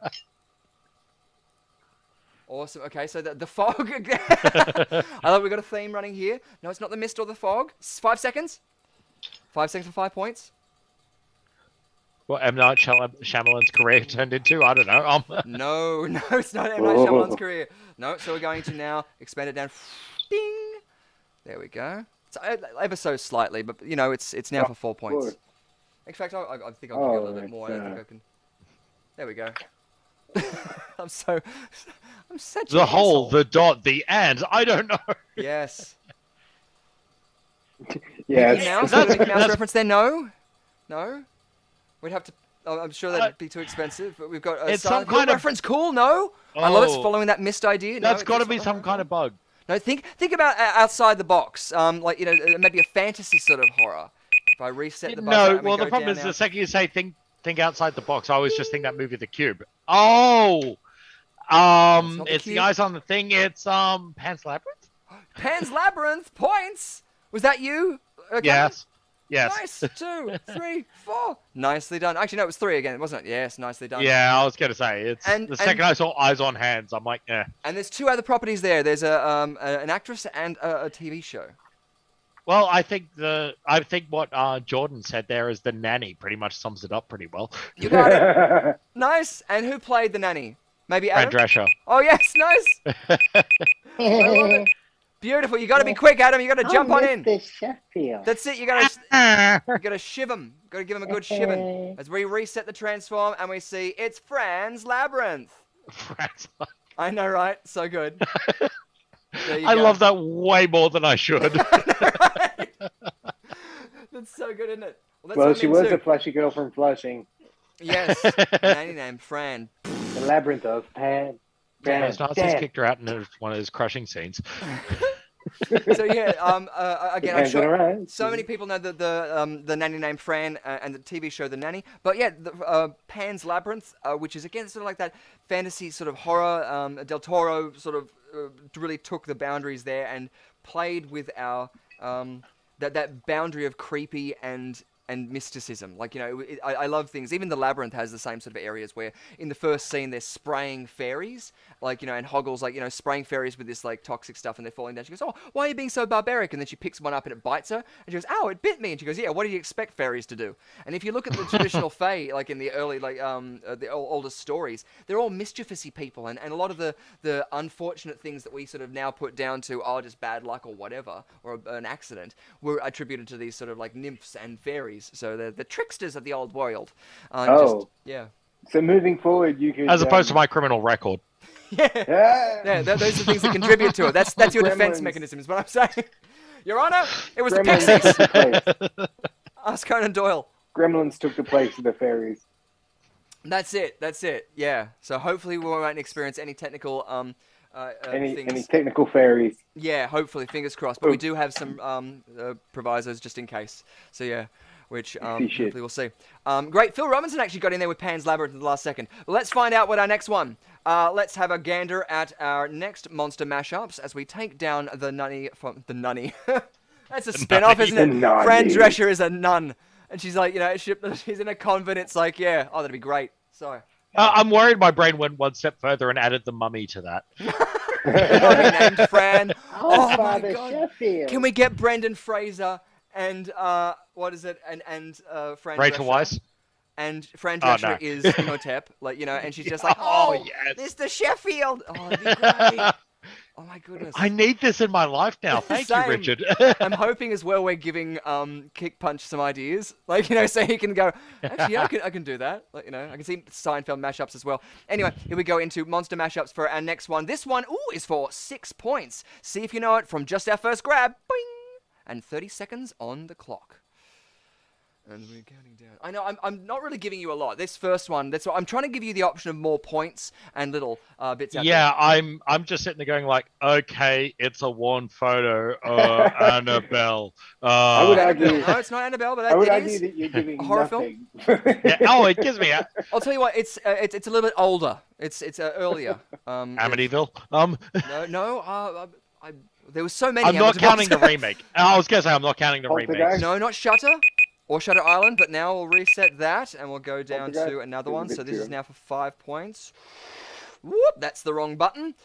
Awesome. Okay, so the fog. I love we got a theme running here. No, it's not the Mist or the fog. 5 seconds. 5 seconds for 5 points. What M. Night Shyamalan's career turned into? I don't know. No, it's not M. Night Shyamalan's career. No, so we're going to now expand it down. Ding. There we go. It's ever so slightly, but you know, it's now for 4 points. Good. In fact, I think I'll give you a little bit more. I don't think I can. There we go. I'm such The an hole, asshole. the dot, the and. I don't know. Yes. Yes. Mickey Mouse? Mickey Mouse reference there? No. We'd have to. I'm sure that'd be too expensive. But we've got a It's Silent some Hill kind of- reference. Cool. No. I love it's Oh. following that Mist idea. No, That's got to it's be not- some kind of bug. No, think about outside the box. Like maybe a fantasy sort of horror. If I reset the buzzer. No, and we well, the go problem down is now- the second you say think outside the box, I always just think that movie, The Cube. Oh, not The it's Cube. the eyes on the thing. It's Pan's Labyrinth. Pan's Labyrinth points. Was that you? Okay. Yes. Nice. 2, 3, 4. Nicely done. Actually, no, it was 3 again, wasn't it? Yes, nicely done. Yeah, I was gonna say it's And- the second I saw Eyes on Hands, I'm like, eh. And there's 2 other properties there. There's an actress and a TV show. Well, I think what Jordan said there is the nanny pretty much sums it up pretty well. You got it. Nice. And who played the nanny? Maybe Fran Adam? Drescher. Oh, yes. Nice. I love it. Beautiful. You got to be quick, Adam. You got to jump on in. Mr. Sheffield. That's it. You got to shiv him. Got to give him a good shivin. As we reset the transform and we see it's Fran's Labyrinth. Fran's I know, right? So good. There you I go. love that way more than I should. That's so good, isn't it? That's Well, what she I'm was into. a flashy girl from Flushing. Yes. A nanny named Fran. The labyrinth of Pan. Those Nazis kicked her out in one of his crushing scenes. So yeah, again, I'm Depends on sure her eyes. so many people know the nanny named Fran and the TV show The Nanny. But yeah, Pan's Labyrinth, which is again sort of like that fantasy sort of horror. Del Toro sort of really took the boundaries there and played with our that boundary of creepy and mysticism. Like, you know, I love things. Even the Labyrinth has the same sort of areas where in the first scene they're spraying fairies. Like, you know, and Hoggle's like, you know, spraying fairies with this like toxic stuff and they're falling down. She goes, oh, why are you being so barbaric? And then she picks one up and it bites her. And she goes, ow, it bit me. And she goes, yeah, what do you expect fairies to do? And if you look at the traditional fae, like in the early, like the oldest stories, they're all mischievous-y people. And a lot of the unfortunate things that we sort of now put down to, oh, just bad luck or whatever, or an accident, were attributed to these sort of like nymphs and fairies. So they're the tricksters of the old world. Yeah. So moving forward, you could... As opposed to my criminal record. Yeah, those are the things that contribute to it. That's your defense Gremlins. mechanism, is what I'm saying. Your Honor, it was the Gremlins Pixies. took the place. Ask Conan Doyle. Gremlins took the place of the fairies. That's it. Yeah. So hopefully we won't experience any technical Any things. technical fairies. Yeah, hopefully, fingers crossed. But we do have some provisos just in case. So yeah, which hopefully we'll see. Great. Phil Robinson actually got in there with Pan's Labyrinth in the last second. Let's find out what our next one. Let's have a gander at our next monster mashups as we take down the nunny from the nunny. That's a spin-off, isn't it? The Fran nunny. Drescher is a nun, and she's like, you know, she's in a convent. It's like, yeah, oh, that'd be great. Sorry. I'm worried my brain went one step further and added the mummy to that. Mummy named Fran. Oh my Father god. Sheffield. Can we get Brendan Fraser and what is it? And Fran Rachel Drescher? Weisz? And Fran Oh, Drescher no. is Imhotep, like, you know, and she's just like, oh, yes. Mr. Sheffield. Oh, it'd be great. Oh my goodness. I need this in my life now. Thank you, Same. Richard. I'm hoping as well we're giving Kick Punch some ideas, like, you know, so he can go, actually, yeah, I can do that. Like, you know, I can see Seinfeld mashups as well. Anyway, here we go into monster mashups for our next one. This one, is for 6 points. See if you know it from just our first grab. Boing. and 30 seconds on the clock. And we're counting down. I know I'm not really giving you a lot. This first one, that's what I'm trying to give you the option of more points and little bits out Yeah, there. I'm just sitting there going like, okay, it's a worn photo. Annabelle. I would argue. No, it's not Annabelle, but I would it argue is that you're giving a horror nothing. Yeah, oh, it gives me I'll tell you what, it's a little bit older. It's earlier. Amityville. There was so many. I'm not Amityvilles. counting the remake. I was gonna say I'm not counting the Poltergeist? remake. No, not Shutter or Shutter Island, but now we'll reset that and we'll go down to Poltergeist another is a one. bit So this is too- now for 5 points. Whoop, that's the wrong button.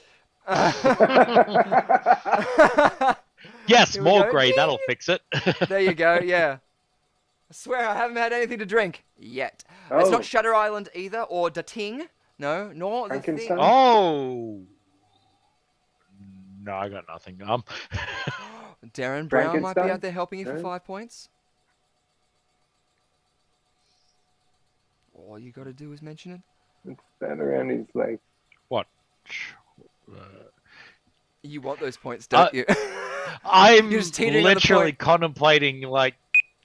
Yes, Here we more go. grey. That'll fix it. There you go, yeah. I swear I haven't had anything to drink yet. It's Oh. not Shutter Island either, or Da Ting. No, nor The Thing. Frankenstein? Oh. No, I got nothing. Darren Brown might be Frankenstein? out there helping you for No. 5 points. All you got to do is mention it. Stand around his like. What? You want those points, don't you? I'm You're just teetering on the literally point. contemplating like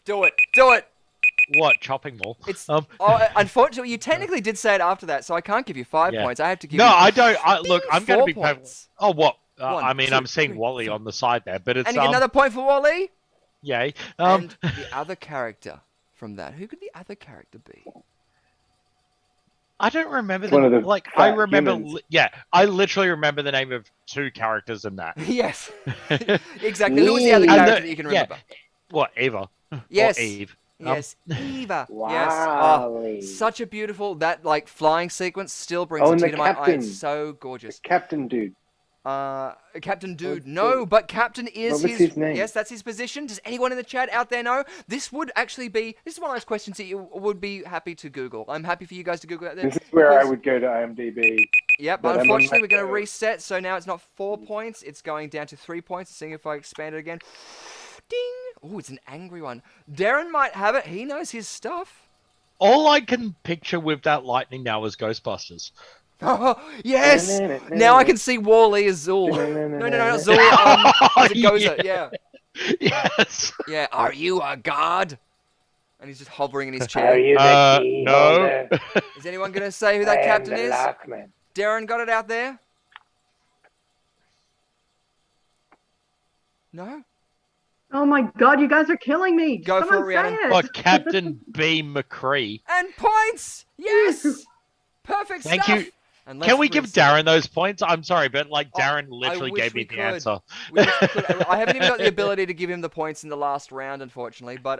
Do it. Do it. what chopping mall. It's unfortunately you technically did say it after that, so I can't give you 5 Yeah. points. I have to give No, you I don't. Look, I'm going to 4 be perfect. points. Oh, what? One, I mean, two, I'm seeing three, Wally four. on the side there, but it's And you get another point for Wally. yay. And the other character from that. Who could the other character be? I don't remember One of the like I fat remember. humans. Yeah, I literally remember the name of 2 characters in that. Yes. Exactly. Who was the other And character that you can remember? What, Eva? Yes. Or Eve? Yes, Eva. Wow. Yes. Oh, such a beautiful that like flying sequence still brings Oh, a and tear the to my eye. captain. It's so gorgeous. Captain dude. Captain Dude. What's No, the- but Captain is what was his name? Yes, that's his position. Does anyone in the chat out there know? This would actually be. This is one of those questions that you would be happy to Google. I'm happy for you guys to Google that. This is where I because- would go to IMDb. Yep, but but I'm on unfortunately we're going to Metro. reset, so now it's not 4 points, it's going down to 3 points. Seeing if I expand it again. Ding! Oh, it's an angry one. Darren might have it. He knows his stuff. All I can picture with that lightning now is Ghostbusters. Oh, yes! Now I can see Wall-E as Zool. No, not Zool. Is it Gozer? Yeah. Yes. Yeah. Are you a god? And he's just hovering in his Are chair. you the key no. holder? Is anyone going to say who that I am captain the is? Lockman. Darren got it out there? No? Oh my God, you guys are killing me. Go for Someone it, say Rhiannon. it. But Captain B. McCree. And points! Yes! Perfect Thank stuff! you. And Can let's we give reset. Darren those points? I'm sorry, but like Darren I literally wish gave me we the could. answer. We wish we could. I haven't even got the ability to give him the points in the last round, unfortunately. But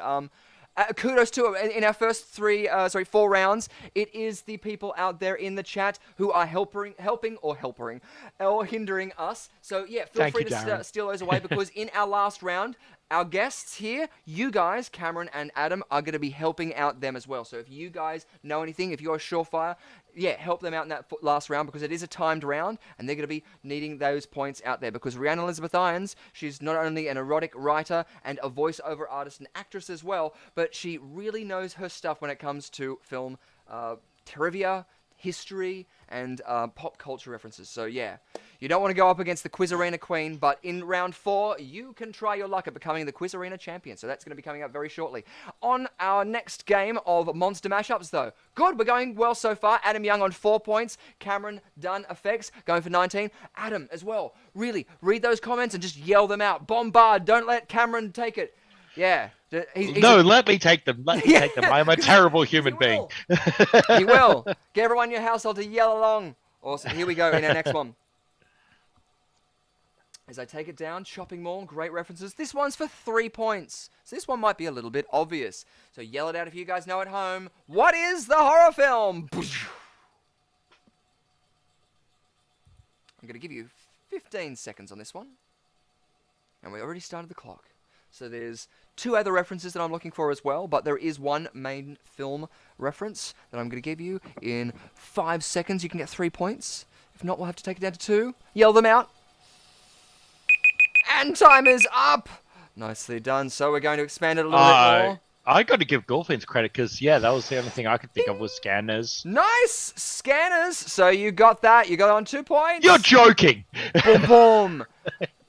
kudos to in our first 4 rounds. It is the people out there in the chat who are helping or hindering us. So yeah, feel Thank free you, to Darren. steal those away because in our last round, our guests here, you guys, Cameron and Adam, are going to be helping out them as well. So if you guys know anything, if you're a surefire, yeah, help them out in that last round because it is a timed round and they're going to be needing those points out there because Rhiannon Elizabeth Irons, she's not only an erotic writer and a voiceover artist and actress as well, but she really knows her stuff when it comes to film trivia, history, and pop culture references. So yeah, you don't want to go up against the Quiz Arena Queen, but in round 4, you can try your luck at becoming the Quiz Arena champion. So that's going to be coming up very shortly. On our next game of Monster Mashups, though. Good, we're going well so far. Adam Young on 4 points. Cameron Dunn Effects going for 19. Adam as well. Really, read those comments and just yell them out. Bombard, don't let Cameron take it. Yeah. Let me take them. Let me take them. I'm a terrible human being. He will. Get everyone in your household to yell along. Awesome. Here we go in our next one. As I take it down, shopping mall, great references. This one's for 3 points. So this one might be a little bit obvious. So yell it out if you guys know at home. What is the horror film? I'm going to give you 15 seconds on this one. And we already started the clock. So there's 2 other references that I'm looking for as well, but there is one main film reference that I'm going to give you in 5 seconds. You can get 3 points. If not, we'll have to take it down to 2. Yell them out. And time is up. Nicely done. So we're going to expand it a little bit more. I got to give Golfins credit because, yeah, that was the only thing I could think of was scanners. Nice! Scanners. So you got that. You got it on 2 points. You're joking! Boom, boom.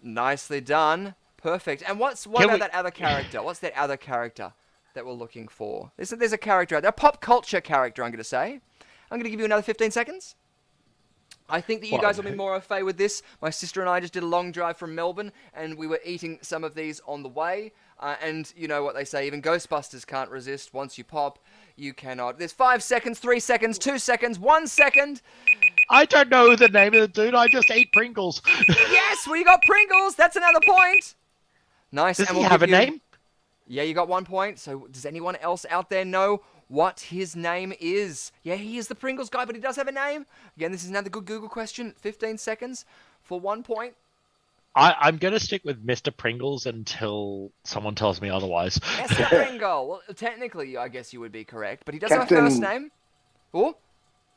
Nicely done. Perfect. And what about that other character? What's that other character that we're looking for? There's a character out there, a pop culture character, I'm going to say. I'm going to give you another 15 seconds. I think that you guys will be more au fait with this. My sister and I just did a long drive from Melbourne, and we were eating some of these on the way. And you know what they say, even Ghostbusters can't resist. Once you pop, you cannot. There's 5 seconds, 3 seconds, 2 seconds, 1 second. I don't know the name of the dude. I just ate Pringles. Yes, well, you got Pringles. That's another point. Nice. Does and he we'll have a give you... name? Yeah, you got 1 point. So does anyone else out there know what his name is? Yeah, he is the Pringles guy, but he does have a name. Again, this is another good Google question. 15 seconds for 1 point. I'm going to stick with Mr. Pringles until someone tells me otherwise. Mr. Pringle. Well, technically, I guess you would be correct, but he does have a first name. Oh?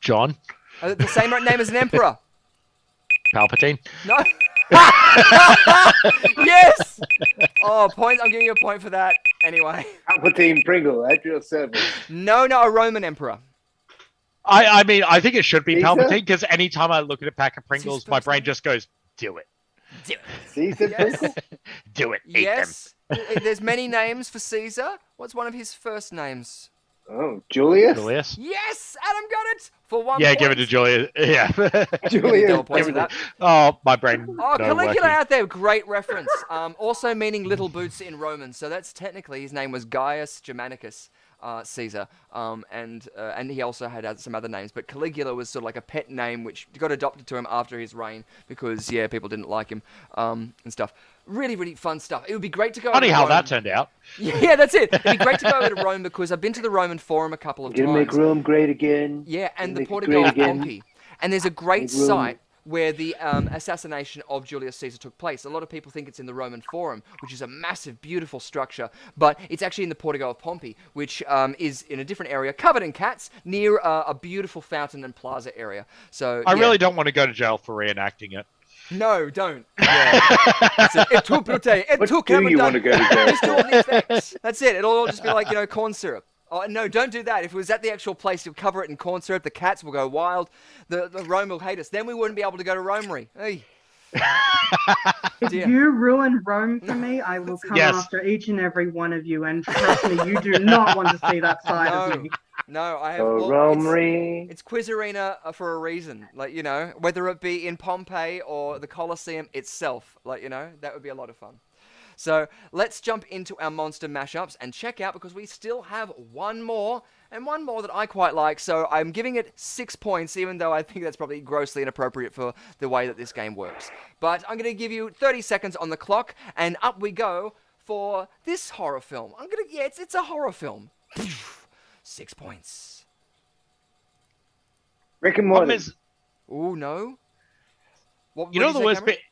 John? The same name as an emperor. Palpatine? No. Yes! Oh, point. I'm giving you a point for that. Anyway. Palpatine Pringle at your service. No, a Roman emperor. I mean, I think it should be Caesar? Palpatine, because anytime I look at a pack of Pringles, my brain name? just goes, do it. Do it. Caesar Yes. Pringle? Do it. Eat Yes. There's many names for Caesar. What's one of his first names? Oh, Julius? them. Julius? Yes, Adam got it for 1 Yeah, point. give it to Julius. Yeah. Julius. Double points for that. Oh, my brain. Oh, no Caligula working. out there, great reference. Also meaning little boots in Roman. So that's technically his name was Gaius Germanicus Caesar. And he also had some other names, but Caligula was sort of like a pet name which got adopted to him after his reign because people didn't like him and stuff. Really, really fun stuff. It would be great to go. Funny over to how Rome. that turned out. Yeah, that's it. It'd be great to go over to Rome because I've been to the Roman Forum a couple of Gonna times. make Rome great again. Yeah, and the Make it Portico great of again. Pompey. And there's a great Make Rome- site where the assassination of Julius Caesar took place. A lot of people think it's in the Roman Forum, which is a massive, beautiful structure, but it's actually in the Portico of Pompey, which is in a different area, covered in cats, near a beautiful fountain and plaza area. So I really don't want to go to jail for reenacting it. No, don't. Yeah. That's it. Et tu, Brute, et What tu, do you want to go to jail Just do all for? the effects. That's it. It'll all just be like, corn syrup. Oh, no, don't do that. If it was at the actual place, you'll cover it in corn syrup. The cats will go wild. The Rome will hate us. Then we wouldn't be able to go to Romery. Hey. If Dear. you ruin Rome for me, I will come Yes. after each and every one of you. And trust me, you do not want to see that side of me. No, I have. Oh, well, Romery. It's Quiz Arena for a reason. Like, whether it be in Pompeii or the Colosseum itself. Like, that would be a lot of fun. So let's jump into our monster mashups and check out because we still have one more and one more that I quite like. So I'm giving it 6 points, even though I think that's probably grossly inappropriate for the way that this game works. But I'm going to give you 30 seconds on the clock and up we go for this horror film. It's a horror film. 6 points. Rick and Problem Morty. is, Oh, no. What you know did the say, worst Cameron? bit?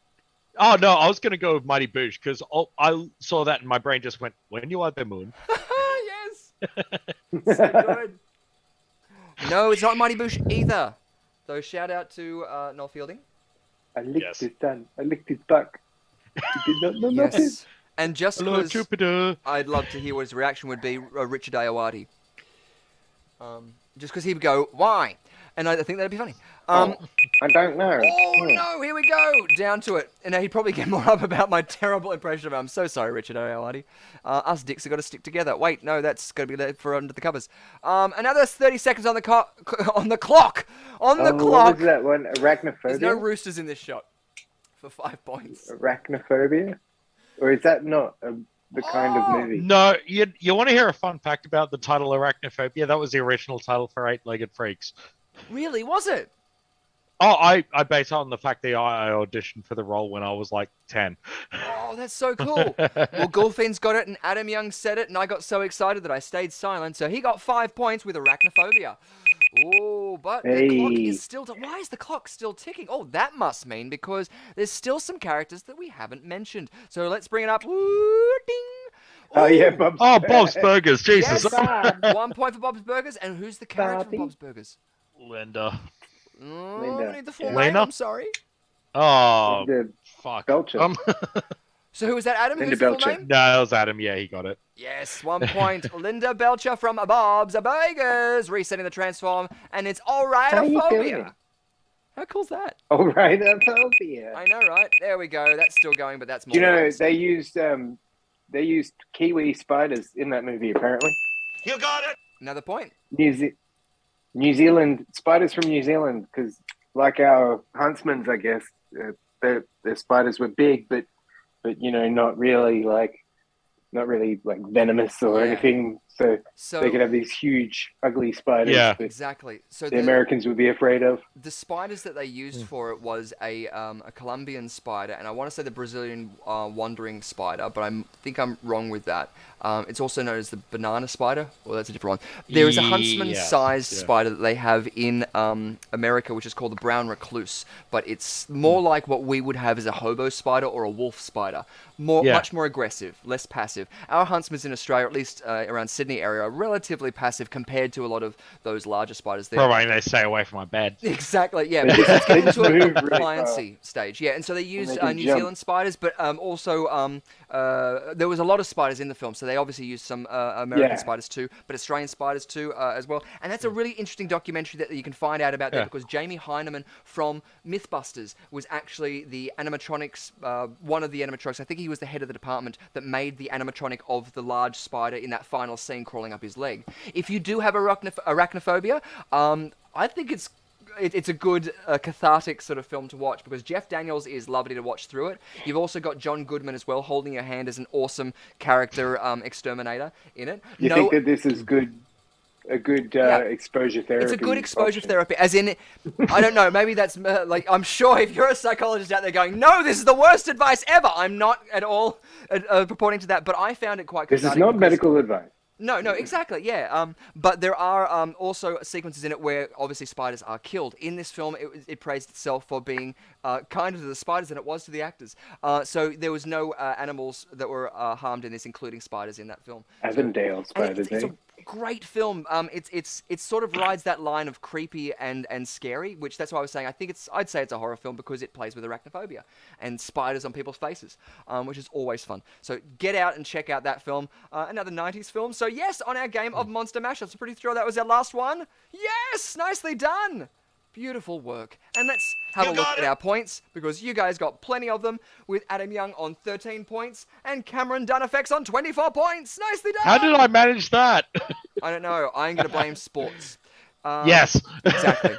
Oh, no, I was going to go with Mighty Boosh because I saw that and my brain just went, when you are the moon. Yes. So good. No, it's not Mighty Boosh either. So shout out to Noel Fielding. I licked Yes. his tongue. I licked his back. He did not know nothing. Yes. And just Hello, because Jupiter. I'd love to hear what his reaction would be, Richard Ayoade. Just because he would go, why? And I think that'd be funny. I don't know. Oh, Hmm. no, here we go. Down to it. And he'd probably get more up about my terrible impression of him. I'm so sorry, Richard Ayoade. Us dicks have got to stick together. Wait, no, that's going to be left for under the covers. Another 30 seconds on the clock. On the clock. What was that one? Arachnophobia? There's no roosters in this shot. For 5 points. Arachnophobia? Or is that not the kind of movie? No, you want to hear a fun fact about the title Arachnophobia? That was the original title for Eight-Legged Freaks. Really, was it? Oh, I base it on the fact that I auditioned for the role when I was like 10. Oh, that's so cool. Well, Gulfin's got it and Adam Young said it and I got so excited that I stayed silent. So he got 5 points with Arachnophobia. Oh, but the clock is still... Why is the clock still ticking? Oh, that must mean because there's still some characters that we haven't mentioned. So let's bring it up. Woo, ding. Oh, yeah, Ooh, Bob's Oh, Bob's Burgers, Jesus. Yes. 1 point for Bob's Burgers. And who's the character Bobby. from Bob's Burgers? Linda. Oh, Linda. I need the full Yeah. name. Lena? I'm sorry. Oh, The fuck. Belcher. So who was that, Adam? Linda Who's the full Belcher. name? No, that was Adam. Yeah, he got it. Yes, 1 point. Linda Belcher from Bob's Burgers, resetting the transform, and it's How you alrightophobia. doing? How cool's that? Oh, right, Philadelphia. I know, right? There we go. That's still going, but that's more. Do you know nice. they used kiwi spiders in that movie? Apparently, You got it! Another point. New Zealand spiders from New Zealand, because like our huntsmans, I guess the spiders were big, but not really like venomous or anything. So they could have these huge, ugly spiders. Yeah, that exactly. So the Americans would be afraid of. The spiders that they used for it was a Colombian spider, and I want to say the Brazilian wandering spider, but I think I'm wrong with that. It's also known as the banana spider. Well, that's a different one. There is a huntsman-sized spider that they have in America, which is called the brown recluse, but it's more like what we would have as a hobo spider or a wolf spider. Much more aggressive, less passive. Our huntsmen in Australia, at least around Sydney area, are relatively passive compared to a lot of those larger spiders there. Probably they stay away from my bed. Exactly, yeah. But it's getting to a really compliancy stage. Yeah, and so they use New Zealand spiders, but also there was a lot of spiders in the film, so they obviously used some American spiders too, but Australian spiders too as well. And that's a really interesting documentary that you can find out about there, because Jamie Hyneman from Mythbusters was actually the animatronics, one of the animatronics. I think he was the head of the department that made the animatronic of the large spider in that final scene crawling up his leg. If you do have arachnophobia, I think it's a good cathartic sort of film to watch, because Jeff Daniels is lovely to watch through it. You've also got John Goodman as well, holding your hand as an awesome character exterminator in it. You think that this is a good exposure therapy? It's a good exposure therapy, as in, I don't know, maybe that's I'm sure if you're a psychologist out there going, no, this is the worst advice ever, I'm not at all purporting to that, but I found it quite cathartic. This is not medical advice. No, exactly, yeah. But there are also sequences in it where obviously spiders are killed. In this film, it praised itself for being kinder to the spiders than it was to the actors. So there was no animals that were harmed in this, including spiders in that film. Avondale spiders, it's a great film. It sort of rides that line of creepy and scary, which that's why I was saying I'd say it's a horror film, because it plays with arachnophobia and spiders on people's faces, which is always fun. So get out and check out that film. Another 90s film. So yes, on our game of Monster Mashups, I'm pretty thrilled that was our last one. Yes, nicely done. Beautiful work. And let's have a look at our points, because you guys got plenty of them, with Adam Young on 13 points and Cameron Dunn-Effects on 24 points. Nicely done. How did I manage that? I don't know. I'm going to blame sports. Yes. Exactly.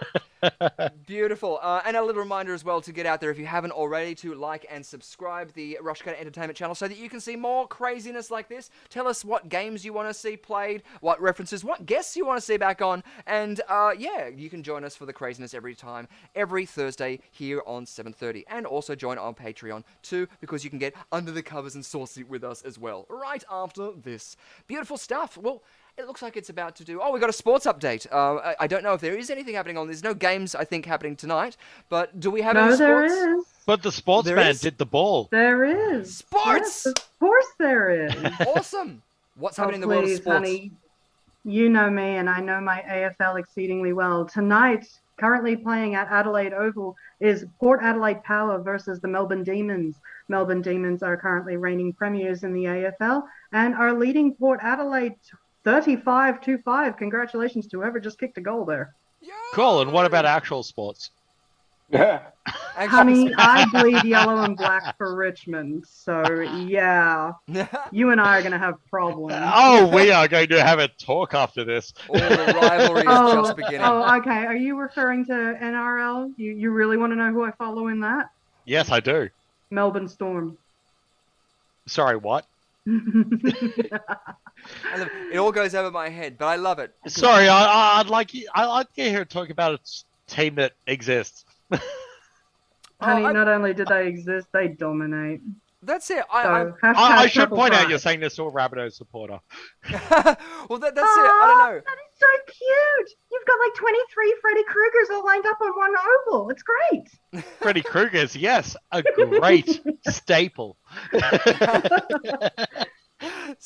Beautiful. And a little reminder as well to get out there, if you haven't already, to like and subscribe the Rushcutter Entertainment channel so that you can see more craziness like this. Tell us what games you want to see played, what references, what guests you want to see back on. And you can join us for the craziness every Thursday here on 7:30. And also join on Patreon too, because you can get under the covers and saucy with us as well, right after this. Beautiful stuff. Well, it looks like it's about to do... Oh, we got a sports update. I don't know if there is anything happening on... There's no games, I think, happening tonight. But do we have any sports? No, there is. But the sportsman did the ball. There is. Sports! Yes, of course there is. Awesome. What's happening in the world of sports? Honey. You know me, and I know my AFL exceedingly well. Tonight, currently playing at Adelaide Oval, is Port Adelaide Power versus the Melbourne Demons. Melbourne Demons are currently reigning premiers in the AFL and are leading Port Adelaide 35-5. Congratulations to whoever just kicked a goal there. Cool. And what about actual sports? Honey, I bleed yellow and black for Richmond. So, yeah, you and I are going to have problems. Oh, we are going to have a talk after this. All the rivalry is just beginning. Oh, okay. Are you referring to NRL? You really want to know who I follow in that? Yes, I do. Melbourne Storm. Sorry, what? It all goes over my head, but I love it. Sorry, I'd like to hear talk about a team that exists. Honey, not only do they exist, they dominate. That's it. I should point out you're saying this to a Rabbitohs supporter. Well, that's it. I don't know. That is so cute. You've got like 23 Freddy Kruegers all lined up on one oval. It's great. Freddy Kruegers, yes, a great staple.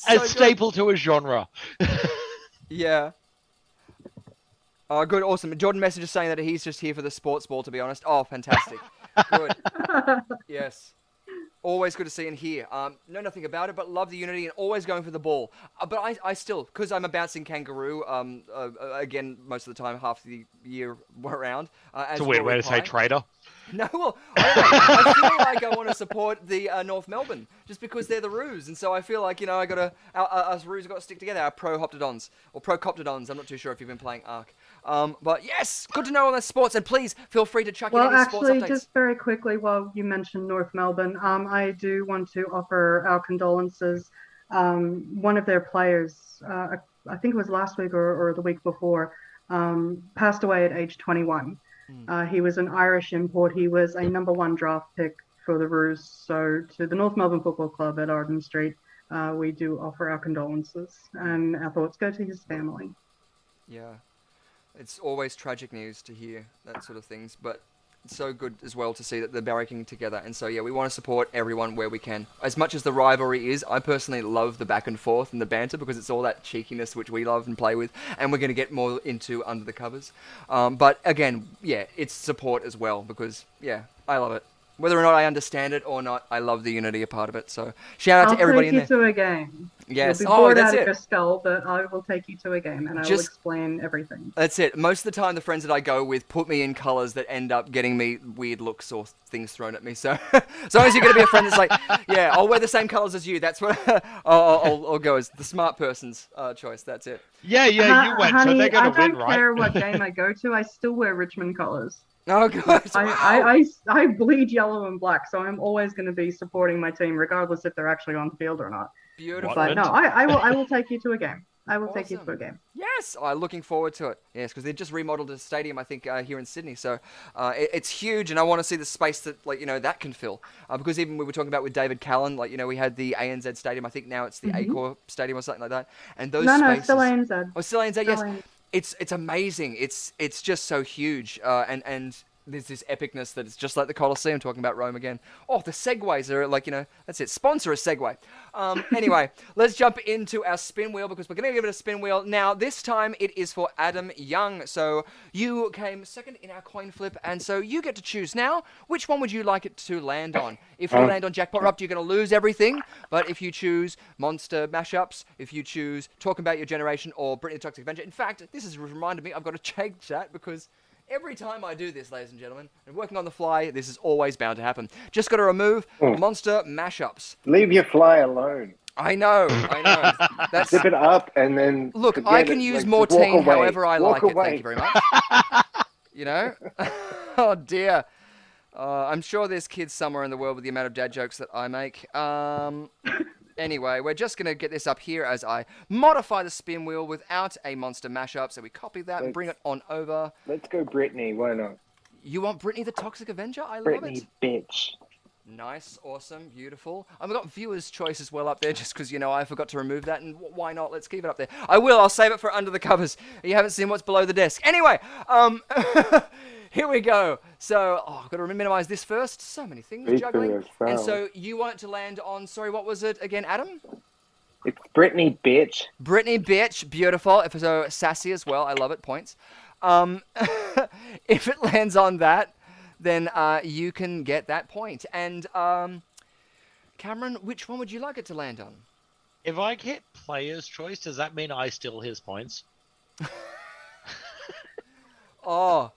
A staple to a genre. Yeah. Oh, good, awesome. Jordan Messenger saying that he's just here for the sports ball, to be honest. Oh, fantastic. Good. Yes. Always good to see and hear. Know nothing about it, but love the unity and always going for the ball. But I still, because I'm a bouncing kangaroo, again, most of the time, half the year around. It's a weird way to say traitor. No, well, I feel like I want to support the North Melbourne just because they're the Roos, and so I feel like I got to us Roos got to stick together. Our pro Hoptodons or pro Coptodons. I'm not too sure if you've been playing Ark, but yes, good to know on the sports, and please feel free to chuck in any sports updates. Well, actually, just very quickly, while you mentioned North Melbourne, I do want to offer our condolences. One of their players, I think it was last week or the week before, passed away at age 21. He was an Irish import. He was a #1 draft pick for the Roos. So to the North Melbourne Football Club at Arden Street, we do offer our condolences, and our thoughts go to his family. Yeah, it's always tragic news to hear that sort of things, but it's so good as well to see that they're barracking together. And so, yeah, we want to support everyone where we can. As much as the rivalry is, I personally love the back and forth and the banter because it's all that cheekiness which we love and play with, and we're going to get more into under the covers. But again, yeah, it's support as well because, yeah, I love it. Whether or not I understand it or not, I love the unity a part of it. So shout out to everybody in there. I'll take you to a game. Yes. You'll be bored out of your skull, but I will take you to a game and I will explain everything. That's it. Most of the time, the friends that I go with put me in colours that end up getting me weird looks or things thrown at me. So as long as you're going to be a friend that's like, yeah, I'll wear the same colours as you. That's what I'll go as the smart person's choice. That's it. Yeah, you went, honey, so they're going to win, right? I don't care what game I go to. I still wear Richmond colours. Oh, God. I bleed yellow and black, so I'm always going to be supporting my team, regardless if they're actually on the field or not. Beautiful. But no, I will take you to a game. I will take you to a game. Yes, I'm looking forward to it. Yes, because they just remodeled a stadium, I think, here in Sydney. So it's huge, and I want to see the space that, that can fill. Because even we were talking about with David Callan, we had the ANZ Stadium. I think now it's the Accor Stadium or something like that. And those spaces... No, still ANZ. Oh, still ANZ, yes. It's amazing. It's just so huge, and there's this epicness that it's just like the Colosseum, talking about Rome again. Oh, the segues are that's it. Sponsor a segue. Anyway, let's jump into our spin wheel because we're going to give it a spin wheel. Now, this time it is for Adam Young. So you came second in our coin flip, and so you get to choose now. Which one would you like it to land on? If you land on Jackpot Rupt, you're going to lose everything. But if you choose Monster Mashups, if you choose Talking About Your Generation or Britney the Toxic Avenger. In fact, this has reminded me, I've got to change that because... every time I do this, ladies and gentlemen, and working on the fly, this is always bound to happen. Just got to remove Monster Mashups. Leave your fly alone. I know. That's... Zip it up and then... Look, I can use Mortine however I like it. Thank you very much. Oh, dear. I'm sure there's kids somewhere in the world with the amount of dad jokes that I make. Anyway, we're just going to get this up here as I modify the spin wheel without a Monster Mashup. So we copy that and bring it on over. Let's go Britney. Why not? You want Britney the Toxic Avenger? I love Britney, it. bitch. Nice, awesome, beautiful. I've got viewer's choice as well up there just because, I forgot to remove that. And why not? Let's keep it up there. I'll save it for under the covers. You haven't seen what's below the desk. Anyway, here we go. So, I've got to minimize this first. So many things juggling. And so you want it to land on, sorry, what was it again, Adam? It's Britney, bitch. Britney, bitch. Beautiful. If so sassy as well. I love it. Points. If it lands on that, then you can get that point. And Cameron, which one would you like it to land on? If I get player's choice, does that mean I steal his points? Oh,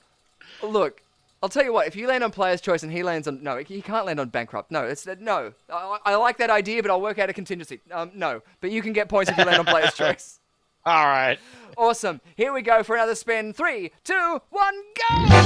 look. I'll tell you what, if you land on player's choice and he lands on... No, he can't land on bankrupt. No, no. I like that idea, but I'll work out a contingency. No, but you can get points if you land on player's choice. All right. Awesome. Here we go for another spin. 3, 2, 1, go!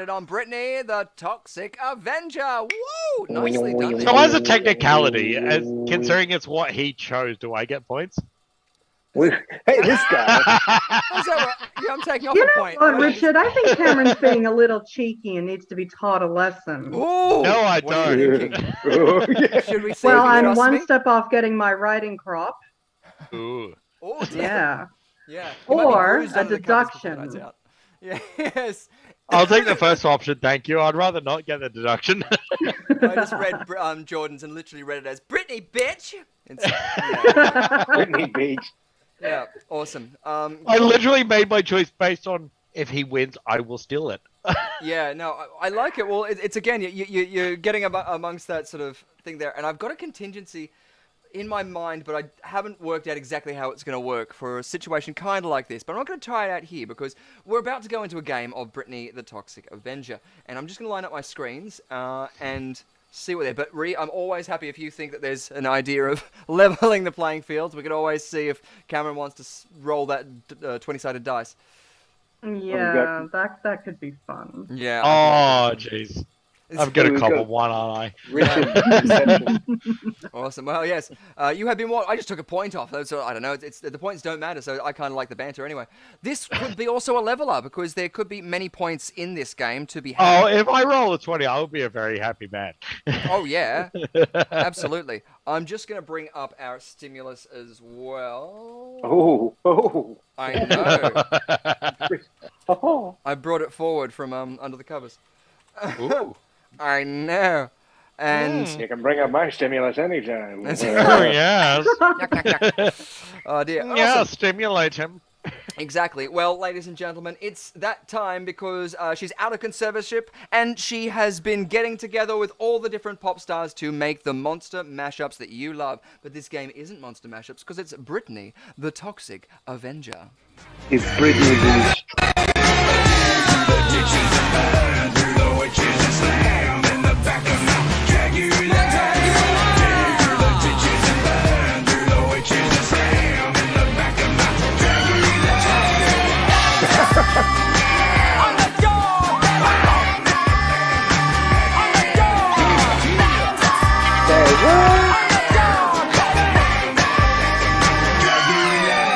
On Britney, the Toxic Avenger. Woo! Nicely done. So as a technicality, considering it's what he chose, do I get points? Hey, this guy. How's that work? Yeah, I'm taking off You a know point. what, Richard? I think Cameron's being a little cheeky and needs to be taught a lesson. Ooh, No, I what are you don't. thinking? Oh, yeah. Should we see Well, if you I'm trust one me? step off getting my writing crop. Ooh. Oh, dear. Yeah. Yeah. You might be Or bruised a under the covers before the night's deduction. out. Yeah, yes. I'll take the first option, thank you. I'd rather not get the deduction. I just read Jordan's and literally read it as Brittany, bitch. Yeah, Brittany Beach. yeah, awesome. I literally made my choice based on if he wins, I will steal it. Yeah, no, I like it. Well, it's again, you're getting amongst that sort of thing there, and I've got a contingency in my mind, but I haven't worked out exactly how it's going to work for a situation kind of like this. But I'm not going to try it out here because we're about to go into a game of Brittany the Toxic Avenger, and I'm just going to line up my screens and see what they're. But I'm always happy if you think that there's an idea of leveling the playing fields. We can always see if Cameron wants to roll that 20-sided dice. Yeah, that could be fun. Yeah. Oh, jeez. I'm going to We've cobble got- one, aren't I? Richard Deception. Awesome. Well, yes. You have been what? I just took a point off. So I don't know. It's the points don't matter. So I kind of like the banter anyway. This could be also a leveler because there could be many points in this game to be had. Oh, if I roll a 20, I'll be a very happy man. Oh yeah, absolutely. I'm just gonna bring up our stimulus as well. Oh. I know. Oh. I brought it forward from under the covers. Ooh. I know. And You can bring up my stimulus anytime. That's- Oh, yes. oh dear. Yeah, Awesome. stimulate him. Exactly. Well, ladies and gentlemen, it's that time because she's out of conservatorship and she has been getting together with all the different pop stars to make the monster mashups that you love. But this game isn't monster mashups because it's Brittany, the Toxic Avenger. It's Brittany Beach.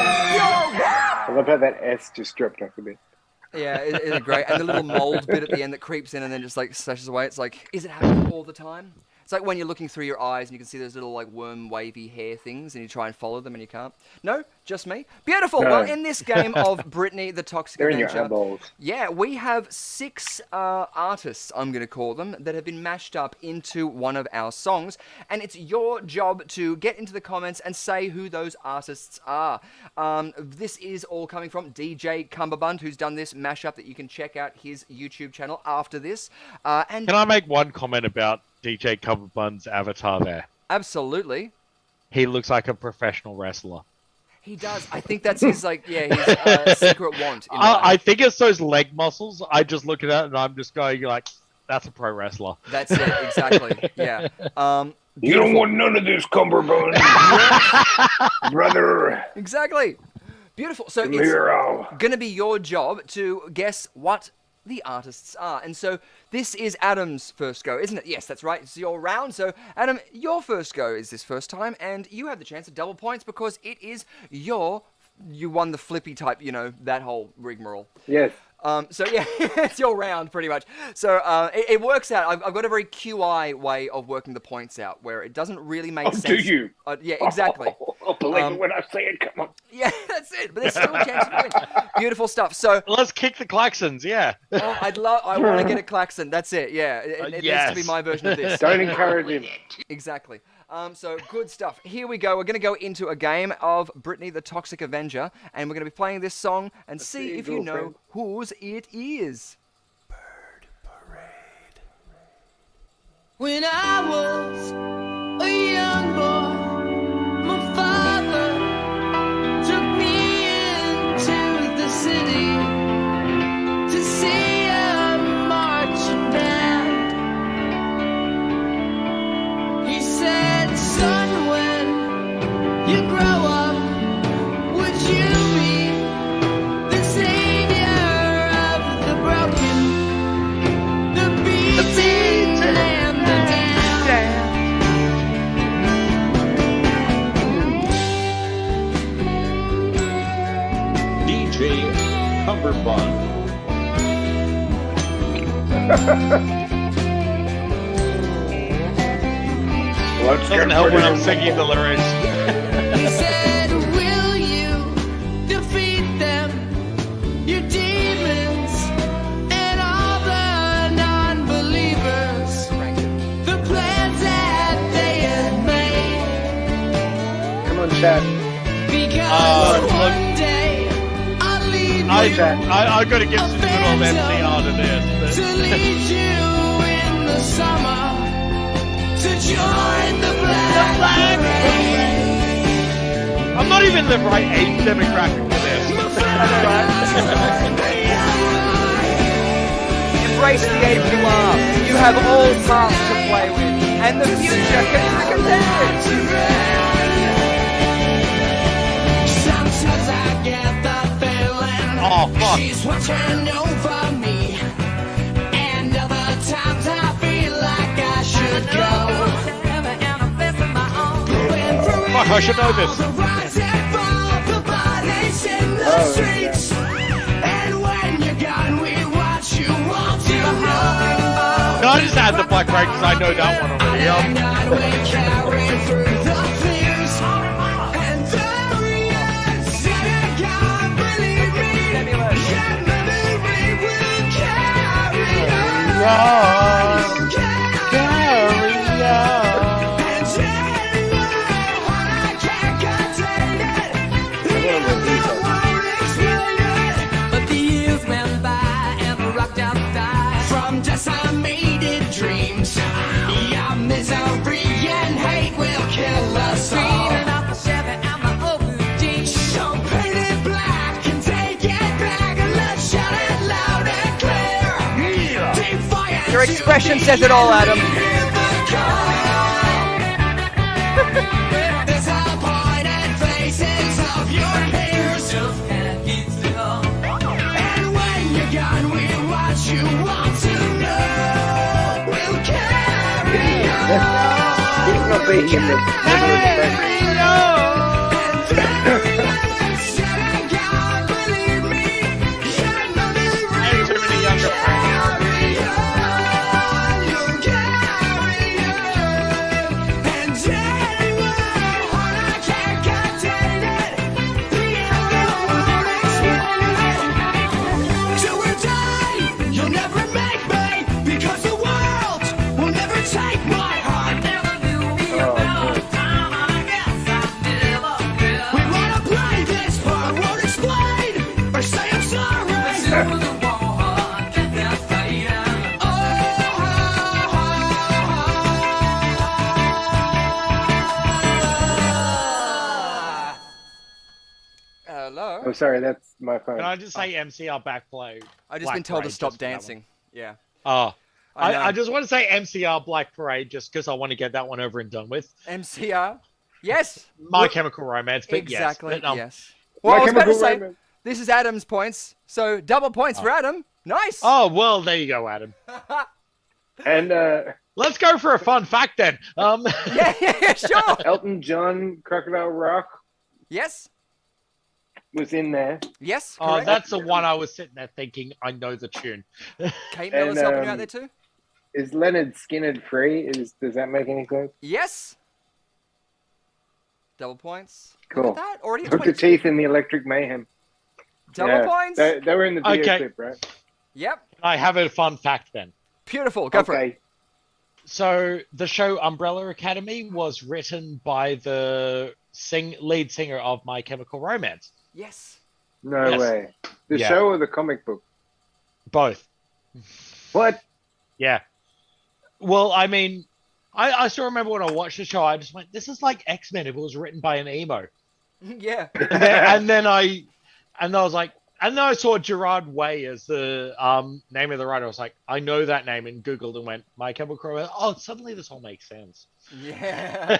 I love how that S just dropped off a bit. Yeah, it's great. And the little mold bit at the end that creeps in and then just like slashes away. It's like, is it happening all the time? It's like when you're looking through your eyes and you can see those little like worm wavy hair things and you try and follow them and you can't. No, just me. Beautiful. No. Well, in this game of Brittany the Toxic They're in your Avenger, eyeballs. yeah, we have 6 artists, I'm going to call them, that have been mashed up into one of our songs. And it's your job to get into the comments and say who those artists are. This is all coming from DJ Cumberbund, who's done this mashup that you can check out his YouTube channel after this. And Can I make one comment about DJ Cumberbund's avatar there? absolutely. He looks like a professional wrestler. He does. I think that's his, like, yeah, his secret want. In life. I think it's those leg muscles. I just look at it and I'm just going like, that's a pro wrestler. That's it, exactly. Yeah. You don't want none of this, Cumberbund. Brother. Exactly. Beautiful. So it's Hero. going to be your job to guess what the artists are. And so this is Adam's first go, isn't it? Yes, that's right. It's your round. So, Adam, your first go is this first time, and you have the chance of double points because it is you won the flippy type, that whole rigmarole. Yes. So yeah, it's your round pretty much. So it works out. I've got a very QI way of working the points out where it doesn't really make sense. Do you? Yeah, exactly. I'll believe it when I say it. Come on. Yeah, that's it. But there's still a chance to win. Beautiful stuff. So Let's kick the klaxons, yeah. I want to get a klaxon. That's it. Yeah, it needs yes. to be my version of this. Don't encourage him. Exactly. So good stuff. Here we go. We're going to go into a game of Brittany the Toxic Avenger, and we're going to be playing this song and see if you know whose it is. When I was a young boy, my father took me into the city to see a marching band. He said, son, when you grow up, would you be the savior of the broken, the beaten and the damned? Doesn't help when I'm singing the lyrics. He said, will you defeat them, your demons, and all the non-believers, the plans that they had made? Come on, chat. Because look. one day I'll leave you I got to give some good old MCR to this. to lead you in the summer to join the Black Parade. I'm not even the right age demographic for this. Embrace the age you are. You have all paths to play with, and the future can be contended. Sometimes I get the feeling Oh, fuck. she's watching over me, and other times I feel like I should go. Fuck, I should know this. The rise and fall, the bodies in the streets, and when you're gone, we watch you walk to know. Can I just add the Black Parade because I know that one already? And night we carry through the fears, and Darius said, I can't believe me, your memory will carry on. Carry on. And in my heart I can't contain it, and I won't explain it. But the years went by and the rock down died from decimated dreams. Your misery and hate will kill us all. Speeding up the Chevy and the open jeans. So paint it black and take it back and let's shout it loud and clear. Defiance Your expression says it all, Adam. There's all pointed faces of your peers. And when you're gone, we watch you want to know. We'll carry on. He's not being in the middle of the band. Ain't too many younger friends. Hello. Oh, sorry, that's my phone. Can I just say MCR backplay? I've just Black been told to Parade stop just for that one? dancing. Yeah. Oh. I know. I just want to say MCR Black Parade just because I want to get that one over and done with. MCR. Yes. My Chemical Romance, but Exactly. yes. But, Yes. Well, I was about to Chemical say, Romance. this is Adam's points, so double points for Adam. Nice. Oh, well, there you go, Adam. And Let's go for a fun fact then. Yeah, sure. Elton John, Crocodile Rock Yes. was in there. Yes. Oh, Correct. that's the one I was sitting there thinking, I know the tune. Kate Miller's and, helping you out there too. Is Leonard Skinner free? Does that make any sense? Yes. Double points. Cool. Look at that. Already Dr. 22. Teeth in the Electric Mayhem. Double Yeah, points. They were in the video Okay. clip, right? Yep. I have a fun fact then. Beautiful. Go for it. Okay. So the show Umbrella Academy was written by the lead singer of My Chemical Romance. Yes. No Yes. way. The Yeah. show or the comic book? Both. What? Yeah. Well, I mean, I still remember when I watched the show, I just went, this is like X-Men if it was written by an emo. Yeah. And then I was like, and then I saw Gerard Way as the name of the writer. I was like, I know that name, and Googled and went, My Chemical Romance. Oh, suddenly this all makes sense. Yeah.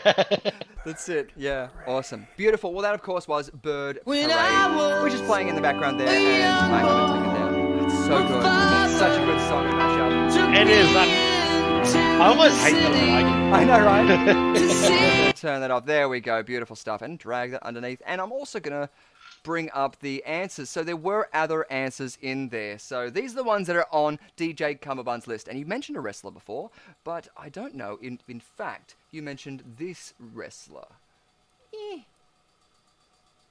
That's it. Yeah. Awesome. Beautiful. Well, that of course was Bird When Parade, I was which is playing in the background there, and I'm gonna take it down. It's so good. It's such a good song to mash up. It is. I almost hate that I like it. I know, right? I'm gonna turn that off. There we go. Beautiful stuff. And drag that underneath. And I'm also gonna bring up the answers. So there were other answers in there. So these are the ones that are on DJ Cummerbund's list. And you mentioned a wrestler before, but I don't know. In fact, you mentioned this wrestler.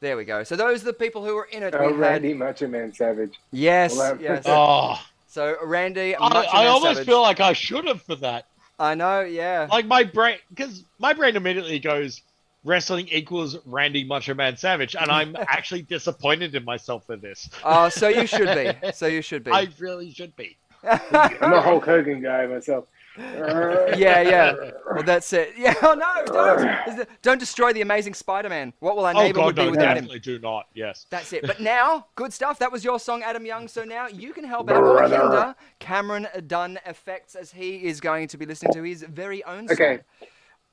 There we go. So those are the people who were in it. Oh, We Randy had... Macho Man Savage. Yes, Well, yes. Oh, So Randy, I almost feel like I should have for that. I know, yeah. Like my brain, because my brain immediately goes, wrestling equals Randy Macho Man Savage, and I'm actually disappointed in myself for this. Oh, so you should be. So you should be. I really should be. I'm a Hulk Hogan guy myself. Yeah. Well, that's it. Yeah. Oh no! Don't destroy the Amazing Spider-Man. What will our Oh neighbor God, be no, without him? definitely do not. Yes. That's it. But now, good stuff. That was your song, Adam Young. So now you can help out or hinder Cameron Dunn Effects as he is going to be listening to his very own song. Okay.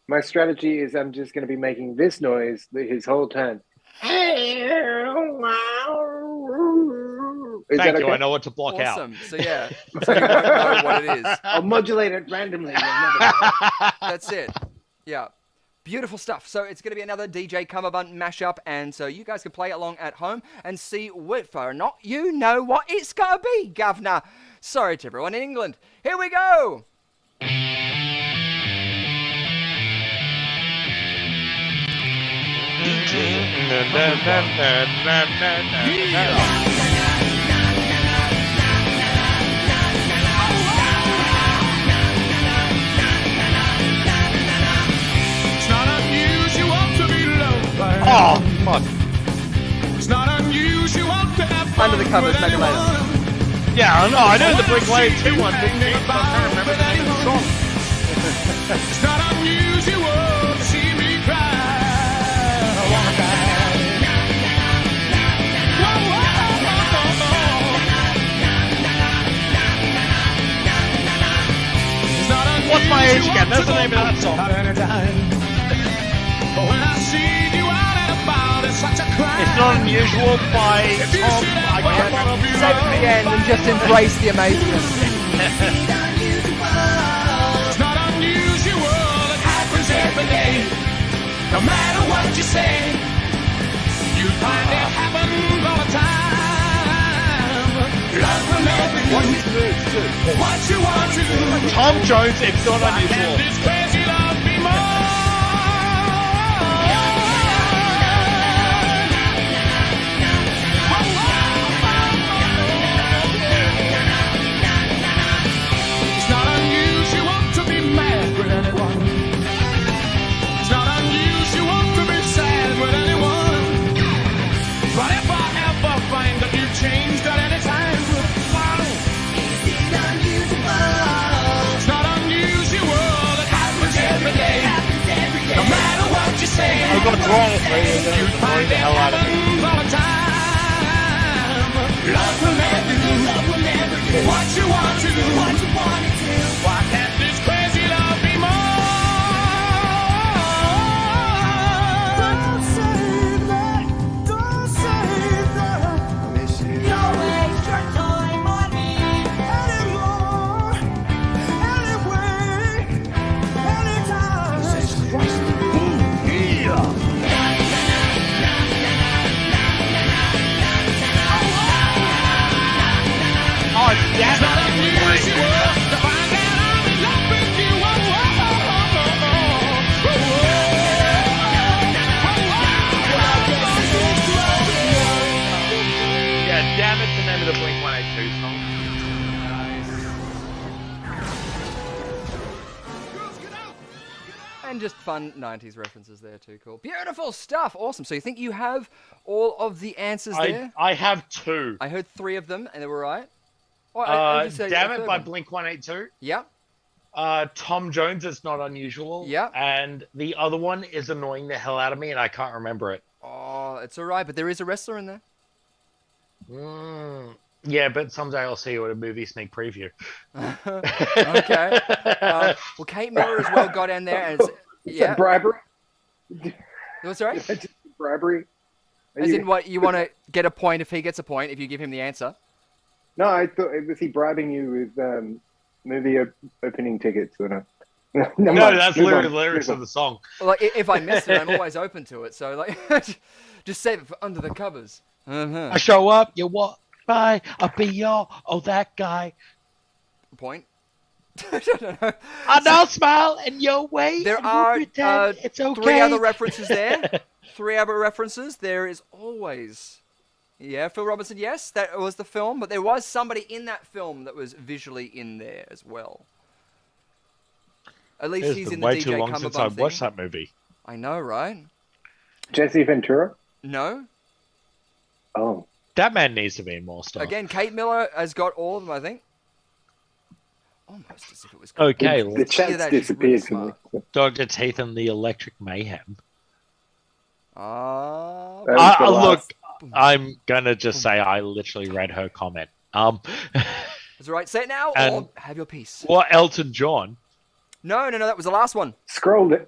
My strategy is I'm just going to be making this noise his whole time. Is Thank that you. okay? I know what to block out. Awesome. So yeah, so you won't know what it is. I'll modulate it randomly. That's it. Yeah. Beautiful stuff. So it's going to be another DJ Cummerbund mashup, and so you guys can play along at home and see whether or not you know what it's going to be, Governor. Sorry to everyone in England. Here we go. It's not unusual to be loved by Oh, fuck. It's not unusual to have fun Under the covers, with maybe later. anyone. Yeah, I know the Blink-182 one, but I can't remember the name of the song. It's not unusual to see me cry. I wanna die. Whoa, whoa, whoa. It's not unusual. What's my age again? That's the name of that song. At any time. But when I see you out and about, it's such a crime. It's Not Unusual by Tom. I can't remember. Save it to the end and just embrace the amazingness. It's not unusual, it happens every day. No matter what you say, you find it happens all the time. Love will never do what you want to do. Tom Jones, It's Not Unusual. And this crazy love be more. It's not unusual to be mad with anyone. It's not unusual to be sad with anyone. But if I ever find that you've changed at any time, it's not unusual. It happens every day. No matter what you say, I got wrong for you. you find the it hell out of me. happens all the time. Love will never do what you want to do. Why can't this crazy love be more? Don't say that. Don't say that. Don't waste your time on me anymore. Anyway, anytime. Oh, damn It's not it. unusual to find that I'm in love with you. Yeah, damn it's the name of the Blink-182 song. And just fun 90s references there too. Cool. Beautiful stuff. Awesome. So you think you have all of the answers there? I have two. I heard 3 of them and they were right. Oh, I just said Damn a It third by one. Blink-182. Yeah. Tom Jones, It's Not Unusual. Yeah. And the other one is annoying the hell out of me, and I can't remember it. Oh, it's all right, but there is a wrestler in there. Yeah, but someday I'll see you at a movie sneak preview. Okay. Well, Kate Miller as well got in there. And it's, Is yeah. that bribery? What's right? Is that just bribery? Are As you- in what, you want to get a point if he gets a point, if you give him the answer? No, I thought, was he bribing you with movie opening tickets or not? No, No, that's literally the lyrics of the song. Well, like, if I miss it, I'm always open to it. So, like, just save it for under the covers. I show up, you walk by, I'll be your, that guy. Point. I don't know. And I'll smile in your way. There and we'll are pretend it's okay. 3 other references there. 3 other references. There is always... Yeah, Phil Robinson, yes, that was the film, but there was somebody in that film that was visually in there as well. At least he's in the way DJ too long Cumberbund since I've thing. watched that movie. I know, right? Jesse Ventura? No. Oh. That man needs to be in more stuff. Again, Kate Miller has got all of them, I think. Almost as if it was... Okay, The chat's disappeared from me. Dr. Teeth and the Electric Mayhem. That was the Look, last- I'm gonna just say I literally read her comment. Is it right? Say it now, And- or have your piece. Well, Elton John. No, that was the last one. Scroll down.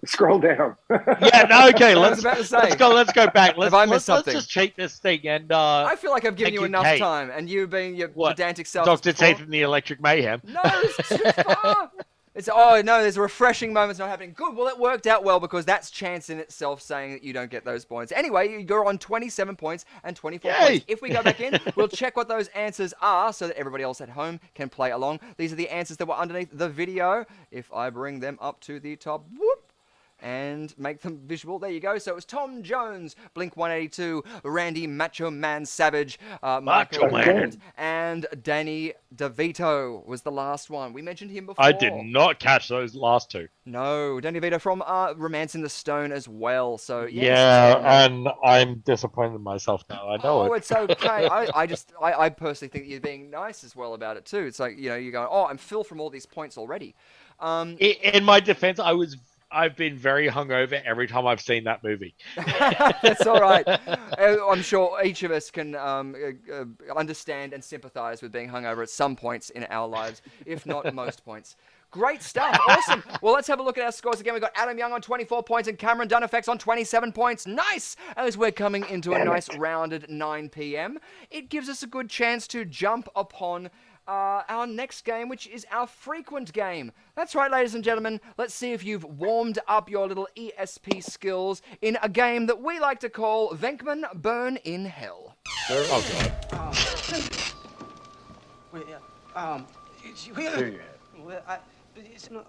Yeah, no, okay, I was about to say. let's go back. Have I missed Let's something? just cheat this thing and I feel like I've given thank you you, enough Kate. time, and you being your What? pedantic self. Dr. before- Teeth and the Electric Mayhem. No, it's too far. It's oh no, there's refreshing moments not happening. Good, well it worked out well because that's chance in itself saying that you don't get those points. Anyway, you're on 27 points and 24 Yay! points. If we go back in, we'll check what those answers are so that everybody else at home can play along. These are the answers that were underneath the video. If I bring them up to the top, whoop, and make them visual. There you go. So it was Tom Jones, Blink-182, Randy Macho Man Savage, Michael Man. Grant, and Danny DeVito was the last one. We mentioned him before. I did not catch those last two. No, Danny DeVito from Romance in the Stone as well. So yes. Yeah, and I'm disappointed in myself now. I know Oh, it. it's okay. I personally think you're being nice as well about it too. It's like, you know, you're going, oh, I'm filled from all these points already. In my defense, I've been very hungover every time I've seen that movie. That's all right. I'm sure each of us can understand and sympathize with being hungover at some points in our lives, if not most points. Great stuff. Awesome. Well, let's have a look at our scores again. We've got Adam Young on 24 points and Cameron Dunn-Effects on 27 points. Nice! As we're coming into a nice rounded 9 p.m., it gives us a good chance to jump upon our next game, which is our frequent game. That's right, ladies and gentlemen. Let's see if you've warmed up your little ESP skills in a game that we like to call Venkman Burn in Hell. Oh, God. Wait, it's not.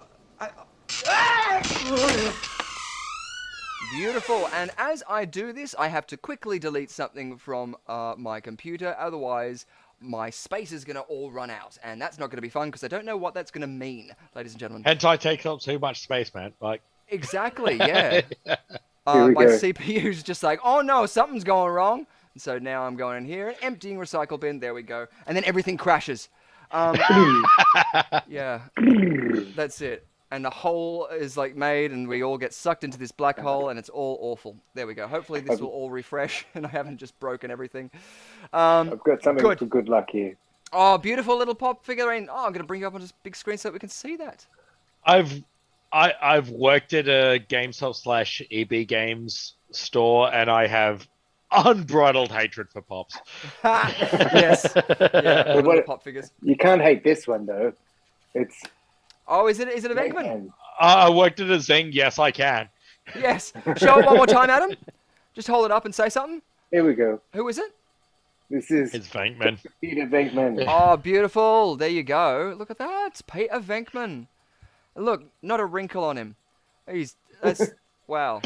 Beautiful. And as I do this, I have to quickly delete something from my computer. Otherwise, my space is going to all run out. And that's not going to be fun because I don't know what that's going to mean, ladies and gentlemen. Hentai takes up too much space, man. Like, Exactly, yeah. Here My we go. CPU's just like, oh no, something's going wrong. And so now I'm going in here and emptying recycle bin. There we go. And then everything crashes. Yeah, that's it. And the hole is like made and we all get sucked into this black hole and it's all awful. There we go. Hopefully this will all refresh and I haven't just broken everything. I've got something good. for good luck here. Oh, beautiful little pop figurine. Oh, I'm going to bring you up on this big screen so that we can see that. I've worked at a GameStop/EB Games store and I have unbridled hatred for pops. Yes. Yeah, all the little pop figures. You can't hate this one though. It's Oh, is it a Venkman? I worked at a Zing. Yes, I can. Yes. Show it one more time, Adam. Just hold it up and say something. Here we go. Who is it? This is It's Venkman. Peter Venkman. Oh, beautiful. There you go. Look at that. It's Peter Venkman. Look, not a wrinkle on him. That's wow.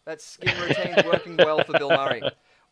That skin routine's working well for Bill Murray.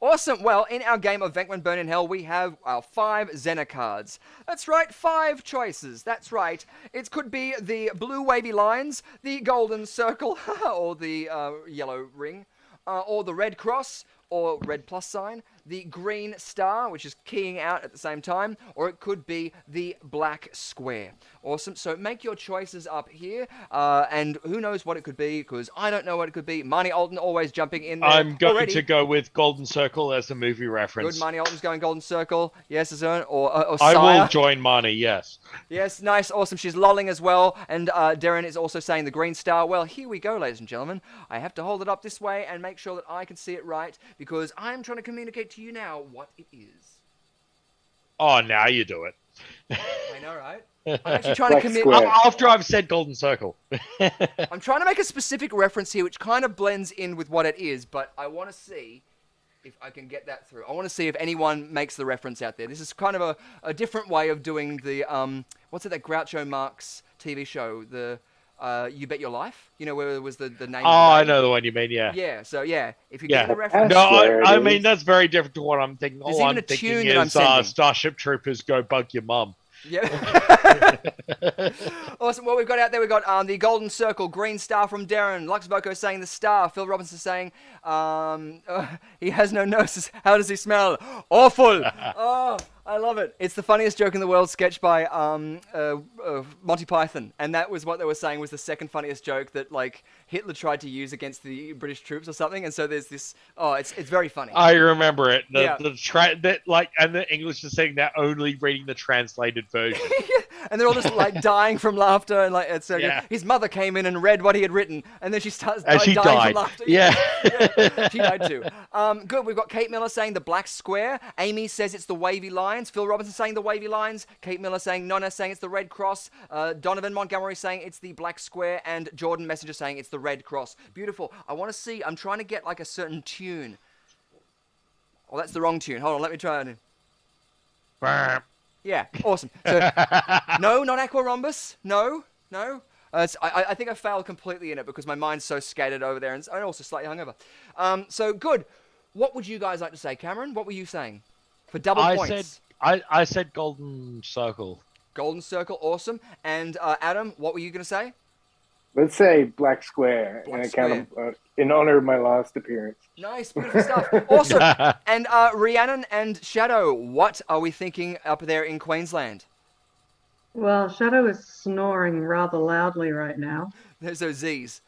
Awesome. Well, in our game of Venkman Burn in Hell, we have our 5 Xena cards. That's right, 5 choices. That's right. It could be the blue wavy lines, the golden circle, or the yellow ring, or the red cross, or red plus sign, the green star, which is keying out at the same time, or it could be the black square. Awesome. So make your choices up here, and who knows what it could be, because I don't know what it could be. Marnie Alton always jumping in there. I'm going already. to go with Golden Circle as a movie reference. Good, Marnie Alton's going Golden Circle. Yes, Azern, or I Sire. will join Marnie, yes. Yes, nice, awesome. She's lolling as well, and Darren is also saying the green star. Well, here we go, ladies and gentlemen. I have to hold it up this way and make sure that I can see it right, because I'm trying to communicate to you now what it is. Oh, now you do it. I know, right? I'm actually trying to Black commit. square. After I've said Golden Circle. I'm trying to make a specific reference here, which kind of blends in with what it is, but I want to see if I can get that through. I want to see if anyone makes the reference out there. This is kind of a different way of doing the, what's it, that Groucho Marx TV show, the You Bet Your Life? You know, where it was the name Oh, of I the know the one you mean, yeah. Yeah, so yeah, if you Yeah. get the reference. No, swear I it mean, is. that's very different to what I'm thinking. There's All even I'm a tune thinking that I'm is sending. Starship Troopers Go Bug Your Mum. Yeah. Awesome. What we've got out there, we've got the Golden Circle, Green Star from Darren, Lux Boko saying the star, Phil Robinson saying he has no nose. How does he smell? Awful. Oh, I love it. It's the funniest joke in the world, sketched by Monty Python, and that was what they were saying was the second funniest joke that like Hitler tried to use against the British troops or something. And so there's this. Oh, it's very funny. I remember it. Yeah. And the English is saying they're only reading the translated version. And they're all just like dying from laughter, and like it's so Yeah. good. His mother came in and read what he had written, and then she starts And she dying died. from laughter. Yeah. Yeah, she died too. Good. We've got Kate Miller saying the black square. Amy says it's the wavy lines. Phil Robinson saying the wavy lines. Kate Miller saying Nonna saying it's the red cross. Donovan Montgomery saying it's the black square, and Jordan Messenger saying it's the red cross. Beautiful. I want to see. I'm trying to get like a certain tune. Oh, that's the wrong tune. Hold on. Let me try it. Yeah, awesome. So, no, not Aquarhombus. No. I think I failed completely in it because my mind's so scattered over there, and I'm also slightly hungover. So good. What would you guys like to say, Cameron? What were you saying for double points? I said Golden Circle. Golden Circle, awesome. And Adam, what were you going to say? Let's say Black Square, Black kind of, in honor of my last appearance. Nice, beautiful stuff. Awesome. And Rhiannon and Shadow, what are we thinking up there in Queensland? Well, Shadow is snoring rather loudly right now. There's those Z's.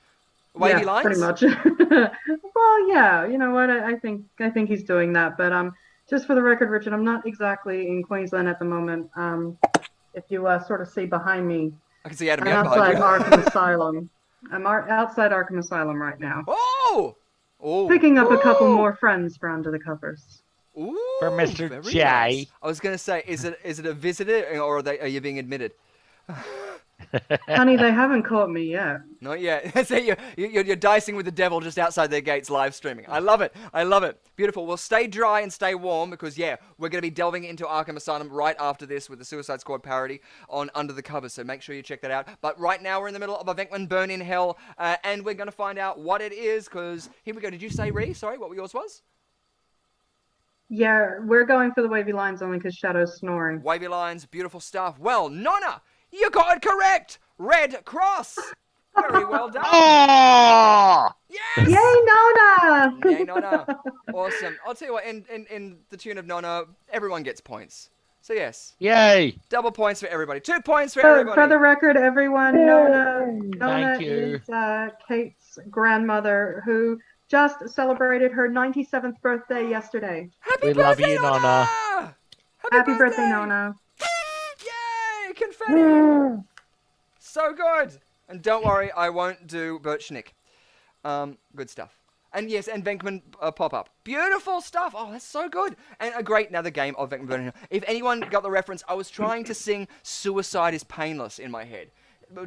Wavy Yeah, lines? pretty much. Well, yeah, you know what? I think he's doing that. But just for the record, Richard, I'm not exactly in Queensland at the moment. If you sort of see behind me, I can see Adam I'm Young outside behind you. Arkham Asylum. I'm outside Arkham Asylum right now, Oh! picking up a couple more friends for Under the Covers. Ooh, For Mr. very J. nice. I was going to say, is it a visitor, or are you being admitted? Honey, they haven't caught me yet. Not yet. So you're dicing with the devil just outside their gates, live streaming. I love it. I love it. Beautiful. Well, stay dry and stay warm because, yeah, we're going to be delving into Arkham Asylum right after this with the Suicide Squad parody on Under the Covers. So make sure you check that out. But right now we're in the middle of a Venkman Burn in Hell, and we're going to find out what it is because here we go. Did you say, Ree? Sorry, what yours was? Yeah, we're going for the wavy lines only because Shadow's snoring. Wavy lines, beautiful stuff. Well, Nonna, you got it correct. Red Cross. Very well done. Oh! Yes. Yay, Nona! Yay, Nonna. Awesome. I'll tell you what, in the tune of Nonna, everyone gets points. So yes, Yay! double points for everybody. 2 points for everybody. For the record, everyone, Nona Thank you. is Kate's grandmother who just celebrated her 97th birthday yesterday. Happy We love birthday, you, Nonna. Happy birthday, Nona. Yay, confetti. So good. And don't worry, I won't do Birchnick. Good stuff. And yes, and Venkman pop-up. Beautiful stuff. Oh, that's so good. And a great another game of Venkman Burning. If anyone got the reference, I was trying to sing Suicide is Painless in my head.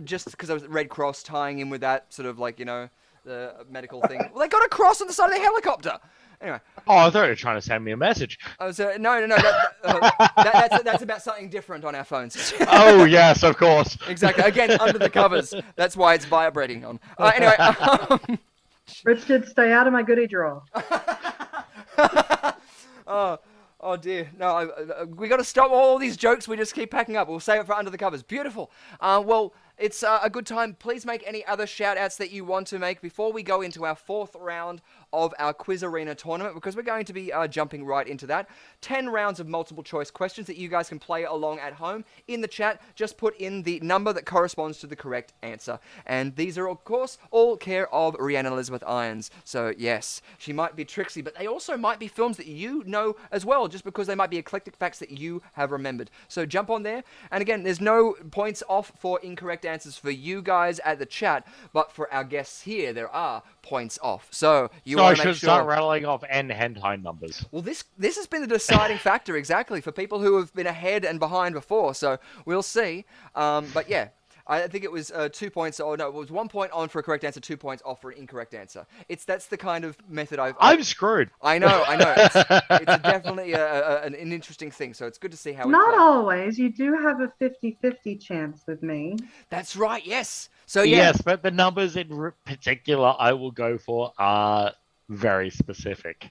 Just because I was Red Cross tying in with that sort of like, you know, the medical thing. Well, they got a cross on the side of the helicopter. Anyway. Oh, I thought you were trying to send me a message. No. That's about something different on our phones. Oh, yes, of course. Exactly. Again, under the covers. That's why it's vibrating on. Anyway. Richard, stay out of my goodie drawer. Oh dear. No, we got to stop all these jokes we just keep packing up. We'll save it for under the covers. Beautiful. Well, it's a good time. Please make any other shout-outs that you want to make before we go into our fourth round of our Quiz Arena tournament, because we're going to be jumping right into that. 10 rounds of multiple choice questions that you guys can play along at home. In the chat, just put in the number that corresponds to the correct answer. And these are, of course, all care of Rhiannon Elizabeth Irons. So, yes, she might be tricksy, but they also might be films that you know as well, just because they might be eclectic facts that you have remembered. So jump on there. And again, there's no points off for incorrect answers for you guys at the chat, but for our guests here, there are points off. So you I want to should make sure. start rattling off N hentai numbers. Well, this has been the deciding factor exactly for people who have been ahead and behind before. So we'll see. But yeah. I think it was 2 points. Oh no, it was 1 point on for a correct answer, 2 points off for an incorrect answer. That's the kind of method I'm screwed. I know. It's definitely an interesting thing. So it's good to see how. Not always. You do have a 50-50 chance with me. That's right. Yes. So yeah. Yes, but the numbers in particular I will go for are very specific.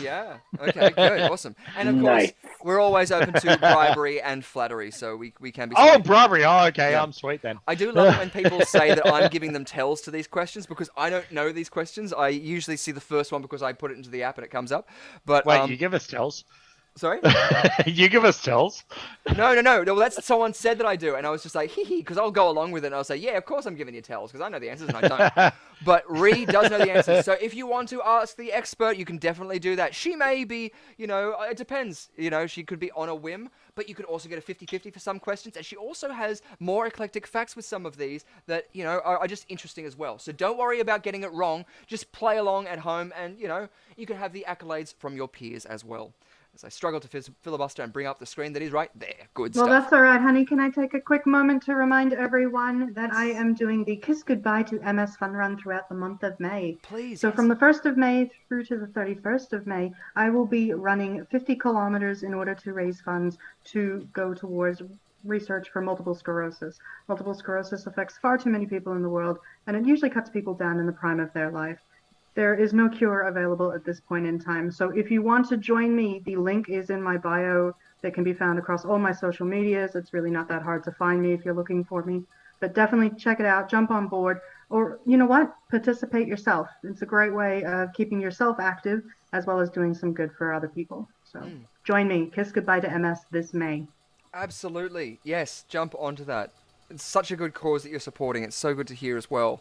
Yeah. Okay. Good. Awesome. And of course, we're always open to bribery and flattery, so we can be. Oh, sweet. bribery! Oh, okay. Yeah. I'm sweet then. I do love it when people say that I'm giving them tells to these questions because I don't know these questions. I usually see the first one because I put it into the app and it comes up. But wait, you give us tells? Sorry? You give us tells? No. Well, that's someone said that I do, and I was just like, hee, because I'll go along with it, and I'll say, yeah, of course I'm giving you tells, because I know the answers, and I don't. But Ree does know the answers, so if you want to ask the expert, you can definitely do that. She may be, it depends, she could be on a whim, but you could also get a 50-50 for some questions, and she also has more eclectic facts with some of these that, are just interesting as well. So don't worry about getting it wrong, just play along at home, and, you can have the accolades from your peers as well. As I struggle to filibuster and bring up the screen that is right there. Good stuff. Well, that's all right, honey. Can I take a quick moment to remind everyone that I am doing the Kiss Goodbye to MS Fun Run throughout the month of May. Please. So from the 1st of May through to the 31st of May, I will be running 50 kilometers in order to raise funds to go towards research for multiple sclerosis. Multiple sclerosis affects far too many people in the world, and it usually cuts people down in the prime of their life. There is no cure available at this point in time. So if you want to join me, the link is in my bio that can be found across all my social medias. It's really not that hard to find me if you're looking for me. But definitely check it out, jump on board, or you know what? Participate yourself. It's a great way of keeping yourself active as well as doing some good for other people. So join me. Kiss Goodbye to MS this May. Absolutely. Yes, jump onto that. It's such a good cause that you're supporting. It's so good to hear as well.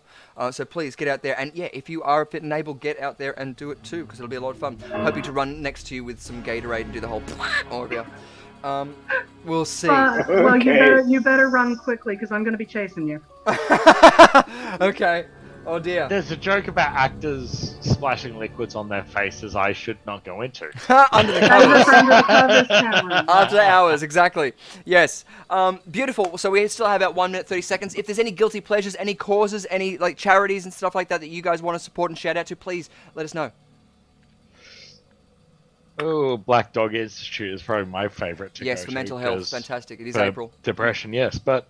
So please get out there. And yeah, if you are fit and able, get out there and do it too, because it'll be a lot of fun. Hoping to run next to you with some Gatorade and do the whole over. We'll see. Well, you better run quickly, because I'm going to be chasing you. Okay. Oh dear. There's a joke about actors splashing liquids on their faces I should not go into. Under the covers. Under the covers, Cameron. After hours, exactly. Yes. Beautiful. So we still have about 1 minute 30 seconds. If there's any guilty pleasures, any causes, any charities and stuff like that you guys want to support and shout out to, please let us know. Oh, Black Dog Institute is probably my favorite to go to. Yes, for mental health. Fantastic. It is April. Depression, yes, but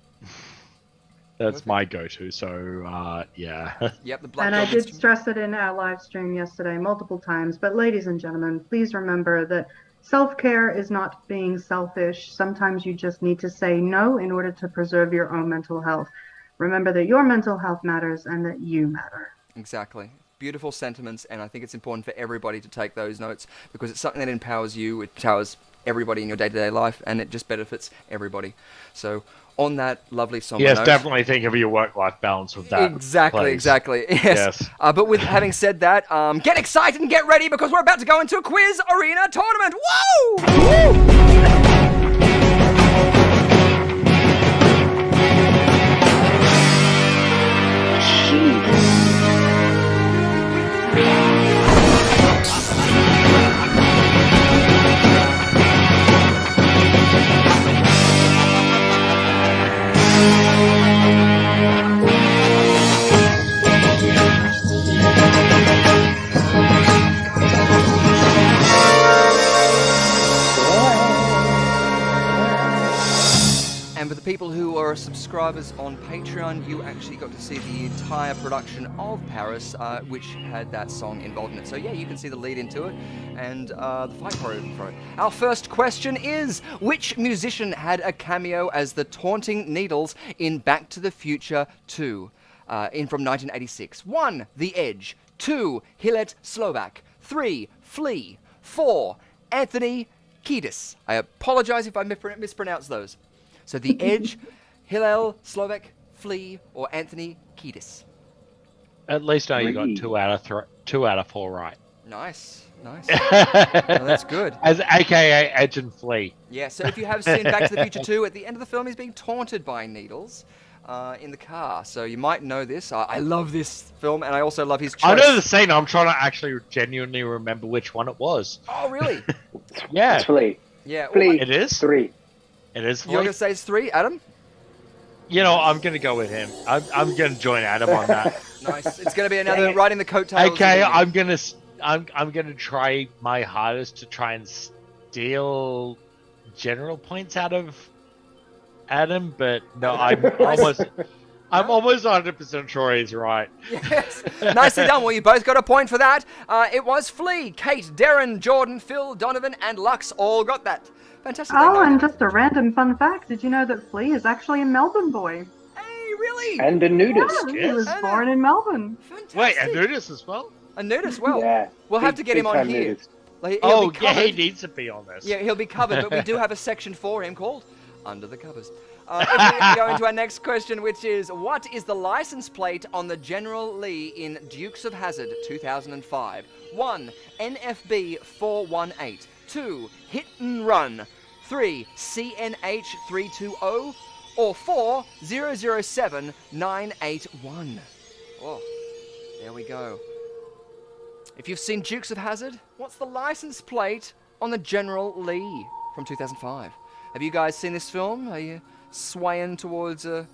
that's my go-to, so yeah. Yep, the Black And Dog I did stress it in our live stream yesterday multiple times, but ladies and gentlemen, please remember that self-care is not being selfish. Sometimes you just need to say no in order to preserve your own mental health. Remember that your mental health matters and that you matter. Exactly. Beautiful sentiments, and I think it's important for everybody to take those notes because it's something that empowers you, it empowers everybody in your day-to-day life, and it just benefits everybody. So on that lovely somber yes, note, definitely think of your work-life balance with that. Exactly. Yes. But with having said that, get excited and get ready because we're about to go into a quiz arena tournament. Woo! And for the people who are subscribers on Patreon, you actually got to see the entire production of Paris, which had that song involved in it. So yeah, you can see the lead into it and the fight choreography for it. Our first question is, which musician had a cameo as the Taunting Needles in Back to the Future 2 from 1986? 1. The Edge. 2. Hillet Slovak. 3. Flea. 4. Anthony Kiedis. I apologize if I mispronounced those. So The Edge, Hillel Slovak, Flea, or Anthony Kiedis. At least now you got 2 out of 4 right. Nice. Well, that's good. As AKA Edge and Flea. Yeah, so if you have seen Back to the Future 2, at the end of the film he's being taunted by needles in the car. So you might know this. I love this film, and I also love his choice. I know the scene. I'm trying to actually genuinely remember which one it was. Oh, really? Yeah. It's Flea. Yeah. It is? 3. It is Flea? You're going to say it's 3, Adam? You know, I'm gonna go with him. I'm gonna join Adam on that. Nice. It's going to be another riding the coattails. Okay, of the- I'm gonna try my hardest to try and steal general points out of Adam, but no, I'm almost 100% sure he's right. Yes. Nicely done. Well, you both got a point for that. It was Flea, Kate, Darren, Jordan, Phil, Donovan, and Lux all got that. Fantastic. Oh, and just a random fun fact. Did you know that Flea is actually a Melbourne boy? Hey, really? And a nudist. Yeah, he was born in Melbourne. Fantastic. Wait, and nudist as well? A nudist, well. Yeah. We'll have to get him on big-time here. nudist. Like, Oh, he'll be yeah, he covered. needs to be on this. Yeah, he'll be covered, but we do have a section for him called Under the Covers. If we go into our next question, which is, what is the license plate on the General Lee in Dukes of Hazzard 2005? 1. NFB 418. 2. Hit and Run. 3. CNH 320. Or 4. 007 981. Oh, there we go. If you've seen Dukes of Hazzard, what's the license plate on the General Lee from 2005? Have you guys seen this film? Are you swaying towards a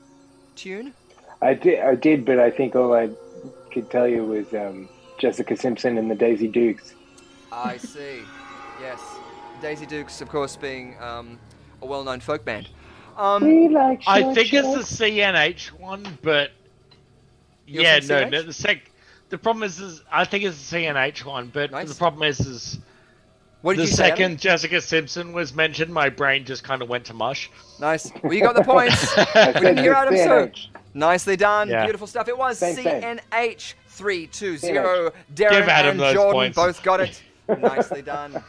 tune? I did, but I think all I could tell you was Jessica Simpson and the Daisy Dukes. I see. Yes. Daisy Dukes, of course, being a well-known folk band. We like I short think shorts. it's the CNH one, but You're yeah, from no, CNH? the problem is I think it's the CNH one, but Nice. the problem is What did the you say, Adam? second Jessica Simpson was mentioned, my brain just kind of went to mush. Nice. Well, you got the points. I We said didn't hear the Adam, so CNH. nicely done. Yeah. Beautiful stuff. It was Same. CNH 320. CNH. Darren Give Adam and those Jordan points. both got it. Nicely done.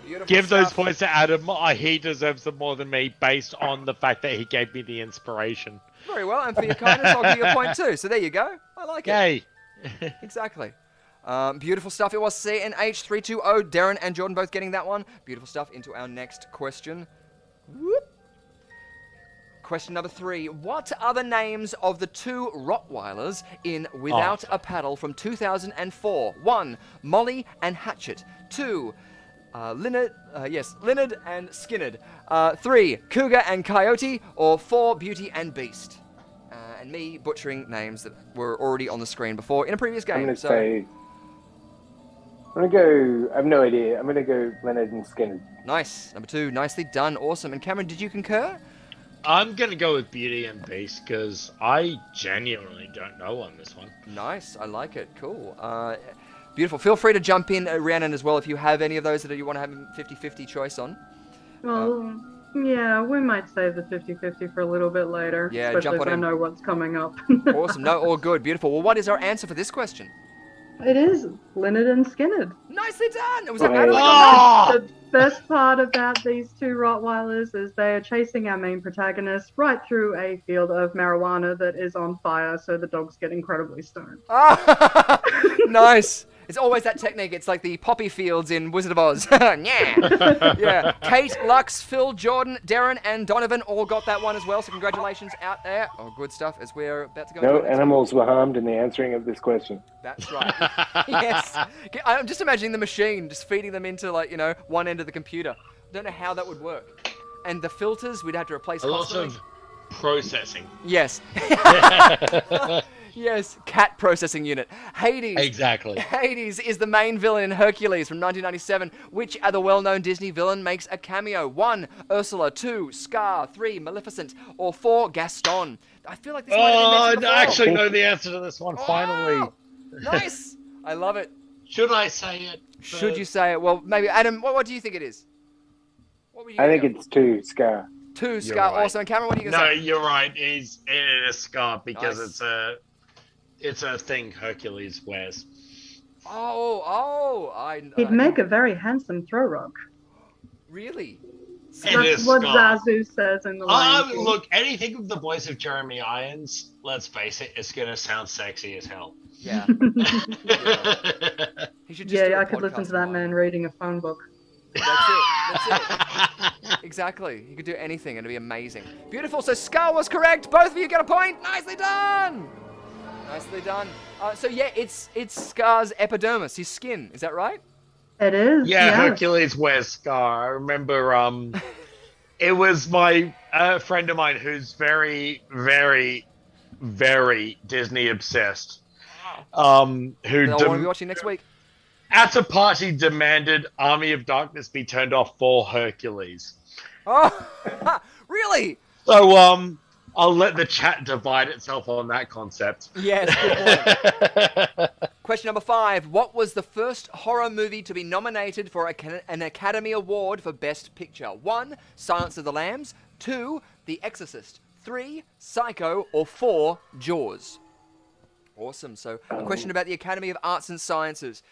Beautiful Give those stuff. points to Adam. He deserves them more than me based on the fact that he gave me the inspiration. Very well, and for your kindness, I'll give you a point too. So there you go. I like it. Yay. Exactly. Beautiful stuff. It was CNH320. Darren and Jordan both getting that one. Beautiful stuff. Into our next question. Whoop. Question number 3. What are the names of the 2 Rottweilers in Without a Paddle from 2004? 1. Molly and Hatchet. 2. Leonard and Skinnerd. 3. Cougar and Coyote. Or 4. Beauty and Beast. And me butchering names that were already on the screen before in a previous game. I'm going to say... I'm going to go... I have no idea. I'm going to go Leonard and Skinner. Nice. Number 2. Nicely done. Awesome. And Cameron, did you concur? I'm going to go with Beauty and Beast because I genuinely don't know on this one. Nice. I like it. Cool. Beautiful. Feel free to jump in, Rhiannon, as well, if you have any of those that you want to have a 50-50 choice on. Well, yeah, we might save the 50-50 for a little bit later. Yeah, especially jump on if I in. know what's coming up. Awesome. No, all good. Beautiful. Well, what is our answer for this question? It is Leonard and Skinnerd. Nicely done. It was that Hey. Adam. Oh! The best part about these 2 Rottweilers is they are chasing our main protagonist right through a field of marijuana that is on fire, so the dogs get incredibly stoned. Ah, nice. It's always that technique. It's like the poppy fields in Wizard of Oz. Yeah. Yeah. Kate, Lux, Phil, Jordan, Darren, and Donovan all got that one as well. So congratulations out there. Oh, good stuff as we're about to go. No into the next animals were harmed in the answering of this question. That's right. Yes. I'm just imagining the machine just feeding them into, like, one end of the computer. I don't know how that would work. And the filters, we'd have to replace A lot constantly. of processing. Yes. Yes. Cat processing unit. Hades. Exactly. Hades is the main villain in Hercules from 1997. Which other well-known Disney villain makes a cameo? 1. Ursula. 2. Scar. 3. Maleficent. Or 4. Gaston. I feel like this might have been Oh, mentioned I before. actually know the answer to this one, finally. Oh, nice. I love it. Should I say it? Should you say it? Well, maybe. Adam, what do you think it is? What would you I think go? it's 2 Scar. 2 Scar. right. Awesome. And Cameron, what are you No, going to say? you're right. It is Scar because Nice. it's a thing Hercules wears. He'd make a very handsome throw rock. Really? It That's is what Scar. Zazu says in the Lion King. Look, anything with the voice of Jeremy Irons, let's face it, it's gonna sound sexy as hell. Yeah. He should just do Yeah, a I could listen podcast to that about man it. reading a phone book. That's it. Exactly. You could do anything and it'd be amazing. Beautiful. So Scar was correct. Both of you get a point. Nicely done. Nicely done. So yeah, it's Scar's epidermis, his skin. Is that right? It is. Yeah, yes. Hercules wears Scar. I remember it was my a friend of mine who's very, very, very Disney obsessed. Who I'll want to be watching next week. at a party demanded Army of Darkness be turned off for Hercules. Oh, really? So I'll let the chat divide itself on that concept. Yes, good point. Question number 5. What was the first horror movie to be nominated for an Academy Award for Best Picture? 1. Silence of the Lambs. 2. The Exorcist. 3. Psycho. Or 4. Jaws. Awesome. So a question about the Academy of Arts and Sciences,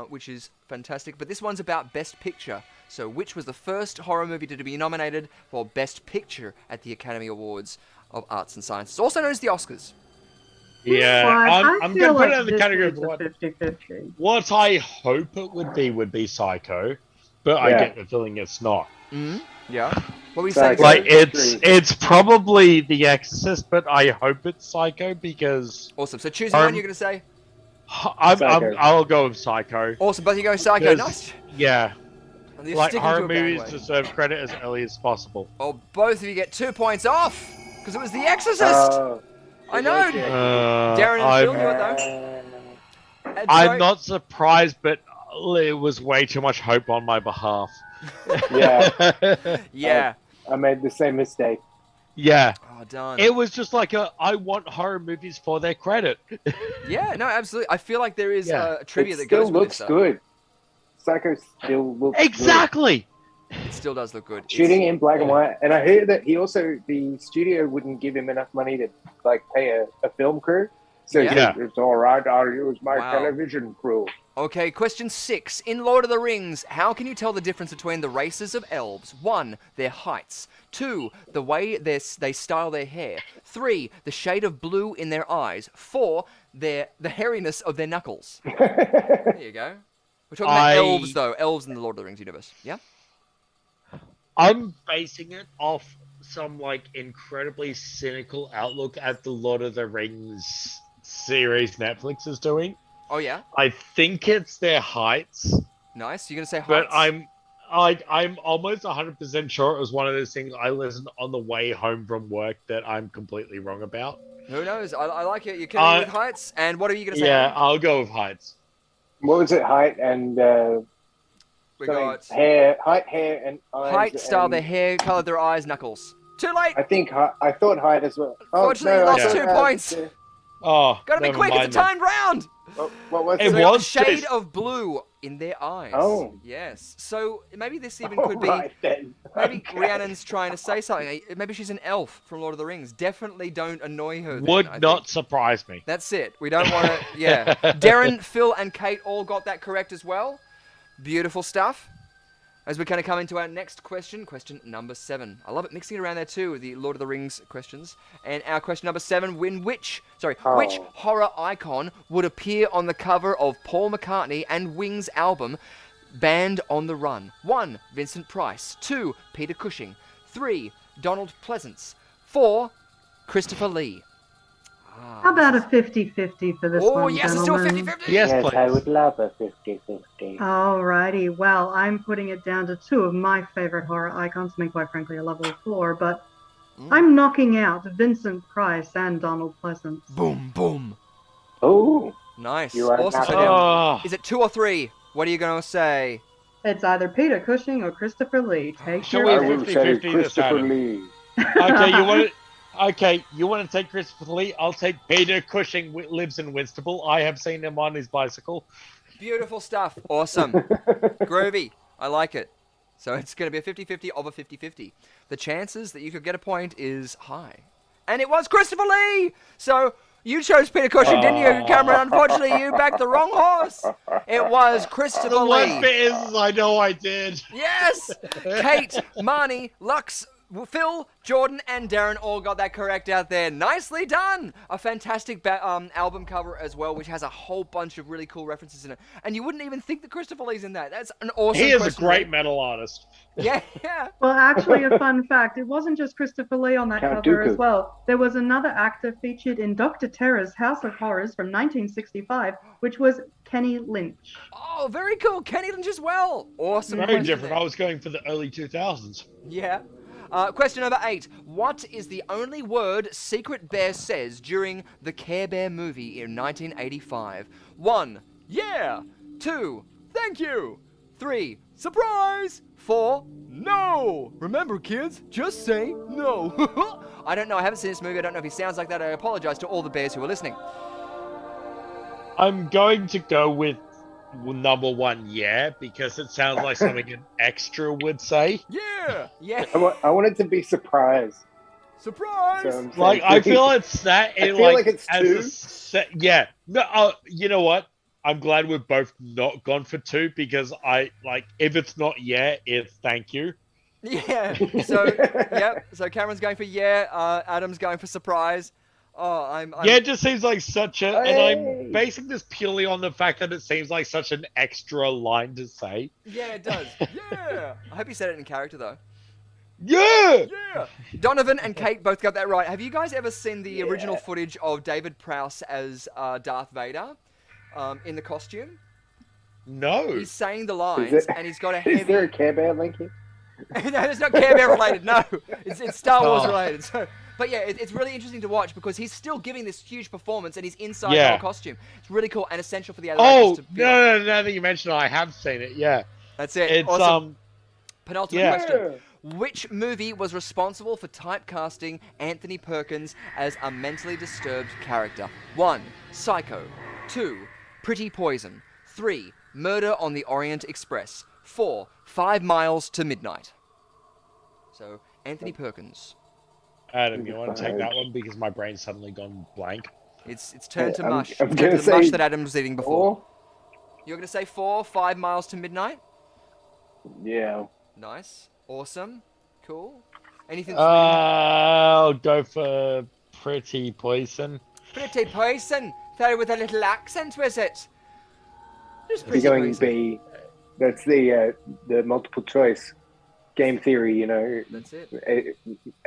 which is fantastic. But this one's about Best Picture. So which was the first horror movie to be nominated for Best Picture at the Academy Awards of Arts and Sciences, also known as the Oscars? Yeah, Well, I'm going to put it in the this category is of a 50-50. what I hope it would be Psycho, but I get the feeling it's not. Yeah. What were you saying? Psycho. Like it's probably The Exorcist, but I hope it's Psycho because Awesome. So choosing one, you're going to say? Psycho. I'll go with Psycho. Awesome. Both of you going Psycho. Because- Nice. Yeah, And you're like sticking horror to a movies bandwagon. deserve credit as early as possible. Oh, both of you get 2 points off because it was The Exorcist. Oh, I know. Darren and I'm, Phil knew it though. And I'm so- not surprised, but it was way too much hope on my behalf. yeah. Yeah. I made the same mistake. Yeah. Oh, darn. It was just like I want horror movies for their credit. Yeah, no, absolutely. I feel like there is Yeah. a trivia It that still goes with looks this. good. Psycho still looks Exactly. It still does look good. good. Shooting in black and white. And I heard that the studio wouldn't give him enough money to pay a film crew. So he Yeah. said, it's all right, I'll use my Wow. television crew. Okay, question 6. In Lord of the Rings, how can you tell the difference between the races of elves? 1. Their heights. 2. The way they style their hair. 3. The shade of blue in their eyes. 4. The hairiness of their knuckles. There you go. We're talking about elves, though. Elves in the Lord of the Rings universe. Yeah? I'm basing it off some incredibly cynical outlook at the Lord of the Rings series Netflix is doing. Oh, yeah? I think it's their heights, Nice. You're going to say heights? but I'm almost 100% sure it was one of those things I listened on the way home from work that I'm completely wrong about. Who knows? I like it. You're coming with heights. And what are you going to say? Yeah, I'll go with heights. What was it? Height and We got hair, hair, and eyes. height, style, and their hair, color, their eyes, knuckles. Too late. I thought height as well. Fortunately, you I lost thought, 2 points. Oh, Gotta be never quick. mind It's a timed round. What was It it? So we got was a shade just- of blue in their eyes. Oh. Yes. So maybe this even All could be. right, then. Maybe Okay. Rhiannon's trying to say something. Maybe she's an elf from Lord of the Rings. Definitely don't annoy her. then, Would I not think. surprise me. That's it. We don't want to. Yeah. Darren, Phil, and Kate all got that correct as well. Beautiful stuff. As we're going to come into our next question, question number 7. I love it, mixing it around there too with the Lord of the Rings questions. And our question number 7: which horror icon would appear on the cover of Paul McCartney and Wings' album Band on the Run? 1. Vincent Price. 2. Peter Cushing. 3. Donald Pleasance. 4. Christopher Lee. How about a 50-50 for this Oh, one, yes, it's still gentlemen? 50-50. Yes, Yes, please. I would love a 50-50. Alrighty, well, I'm putting it down to 2 of my favorite horror icons. I mean, quite frankly, I love all 4, but I'm knocking out Vincent Price and Donald Pleasance. Boom, boom. Oh, Nice. You are Awesome. not- So now, Oh, is it 2 or 3? What are you going to say? It's either Peter Cushing or Christopher Lee. Take Shall your we I pick. will 50-50 say this Christopher time. Lee. you want to take Christopher Lee? I'll take Peter Cushing. Lives in Winstable. I have seen him on his bicycle. Beautiful stuff. Awesome. Groovy. I like it. So it's going to be a 50-50 of a 50-50. The chances that you could get a point is high. And it was Christopher Lee! So you chose Peter Cushing, didn't you, Cameron? Unfortunately, you backed the wrong horse. It was Christopher The worst Lee. bit is I know I did. Yes! Kate, Marnie, Lux, Phil, Jordan, and Darren all got that correct out there. Nicely done! A fantastic album cover as well, which has a whole bunch of really cool references in it. And you wouldn't even think that Christopher Lee's in that. That's an awesome He is a question. great metal artist. Yeah, yeah. Well, actually, a fun fact, it wasn't just Christopher Lee on that Count cover as Dooku. well. There was another actor featured in Dr. Terror's House of Horrors from 1965, which was Kenny Lynch. Oh, very cool. Kenny Lynch as well. Awesome. Very question different. there. I was going for the early 2000s. Yeah. Question number 8. What is the only word Secret Bear says during the Care Bear movie in 1985? 1. Yeah. 2. Thank you. 3. Surprise. 4. No. Remember, kids, just say no. I don't know. I haven't seen this movie. I don't know if he sounds like that. I apologize to all the bears who are listening. I'm going to go with number 1, yeah, because it sounds like something an extra would say. Yeah. Yeah. I want it to be surprise. Surprise. So I'm Like, saying I three. feel it's that. I feel like it's two. Yeah. No, you know what? I'm glad we've both not gone for 2 because if it's not yeah, it's thank you. Yeah. So, yep. So Cameron's going for yeah. Adam's going for surprise. Oh, I'm Yeah, it just seems like such a, and I'm basing this purely on the fact that it seems like such an extra line to say. Yeah, it does. Yeah. I hope you said it in character though. Yeah. Yeah. Donovan and Kate both got that right. Have you guys ever seen the original footage of David Prowse as Darth Vader in the costume? No. He's saying the lines and he's got a heavy... Is there a Care Bear link here? No, it's not Care Bear related, no. It's Star Wars related. So, but yeah, it's really interesting to watch because he's still giving this huge performance and he's inside the whole costume. It's really cool and essential for the other actors to feel. No, now that you mention it, I have seen it, yeah. That's it. It's, awesome. Penultimate question. Which movie was responsible for typecasting Anthony Perkins as a mentally disturbed character? 1. Psycho. 2. Pretty Poison. 3. Murder on the Orient Express. 4. 5 Miles to Midnight. So, Anthony Perkins. Adam, you want to take that one because my brain's suddenly gone blank? It's turned to mush. I'm It's gonna turned to the mush say that Adam was eating before. 4. You're going to say 4, 5 Miles to Midnight? Yeah. Nice. Awesome. Cool. Anything? I'll go for Pretty Poison. Pretty Poison. Sorry, with a little accent, was it? Just You're Pretty going Poison. B. That's the multiple choice game theory. You know, That's it.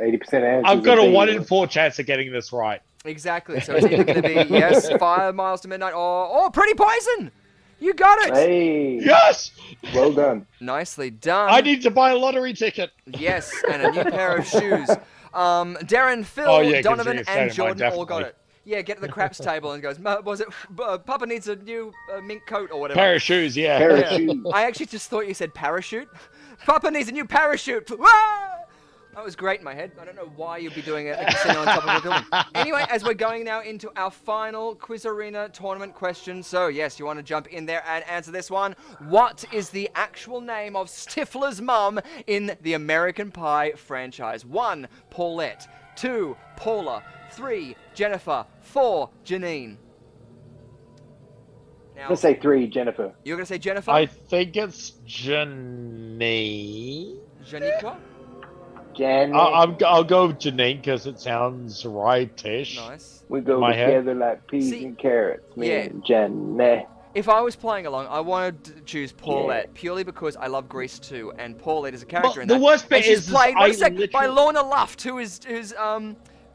80% answers. I've got are a B. 1 in 4 chance of getting this right. Exactly. So it's either going to be yes, 5 Miles to Midnight, or Pretty Poison. You got it. Hey. Yes! Well done. Nicely done. I need to buy a lottery ticket. Yes, and a new pair of shoes. Darren, Phil, Oh, yeah, Donovan, considering and it's Saturday, Jordan all got definitely. it. Yeah, get to the craps table and goes, was it, Papa needs a new mink coat or whatever. Pair of shoes, yeah. Pair of Yeah. shoes. I actually just thought you said parachute. Papa needs a new parachute. Wah! That was great in my head. I don't know why you'd be doing a casino on top of a building. Anyway, as we're going now into our final Quiz Arena tournament question. So, yes, you want to jump in there and answer this one. What is the actual name of Stifler's mum in the American Pie franchise? 1. Paulette. 2. Paula. 3. Jennifer. 4. Janine. Now, I'm gonna say 3, Jennifer. you're going to say Jennifer? I think it's Janine. Janiqua? Jan. I'll go with Janine because it sounds right-ish. Nice. We go my head. together like peas See, and carrots. Me yeah. and Jan. If I was playing along, I wanted to choose Paulette purely because I love Grease too, and Paulette is a character But in the that. worst bit and she's is played I wait a sec, by literally- Lorna Luft, who's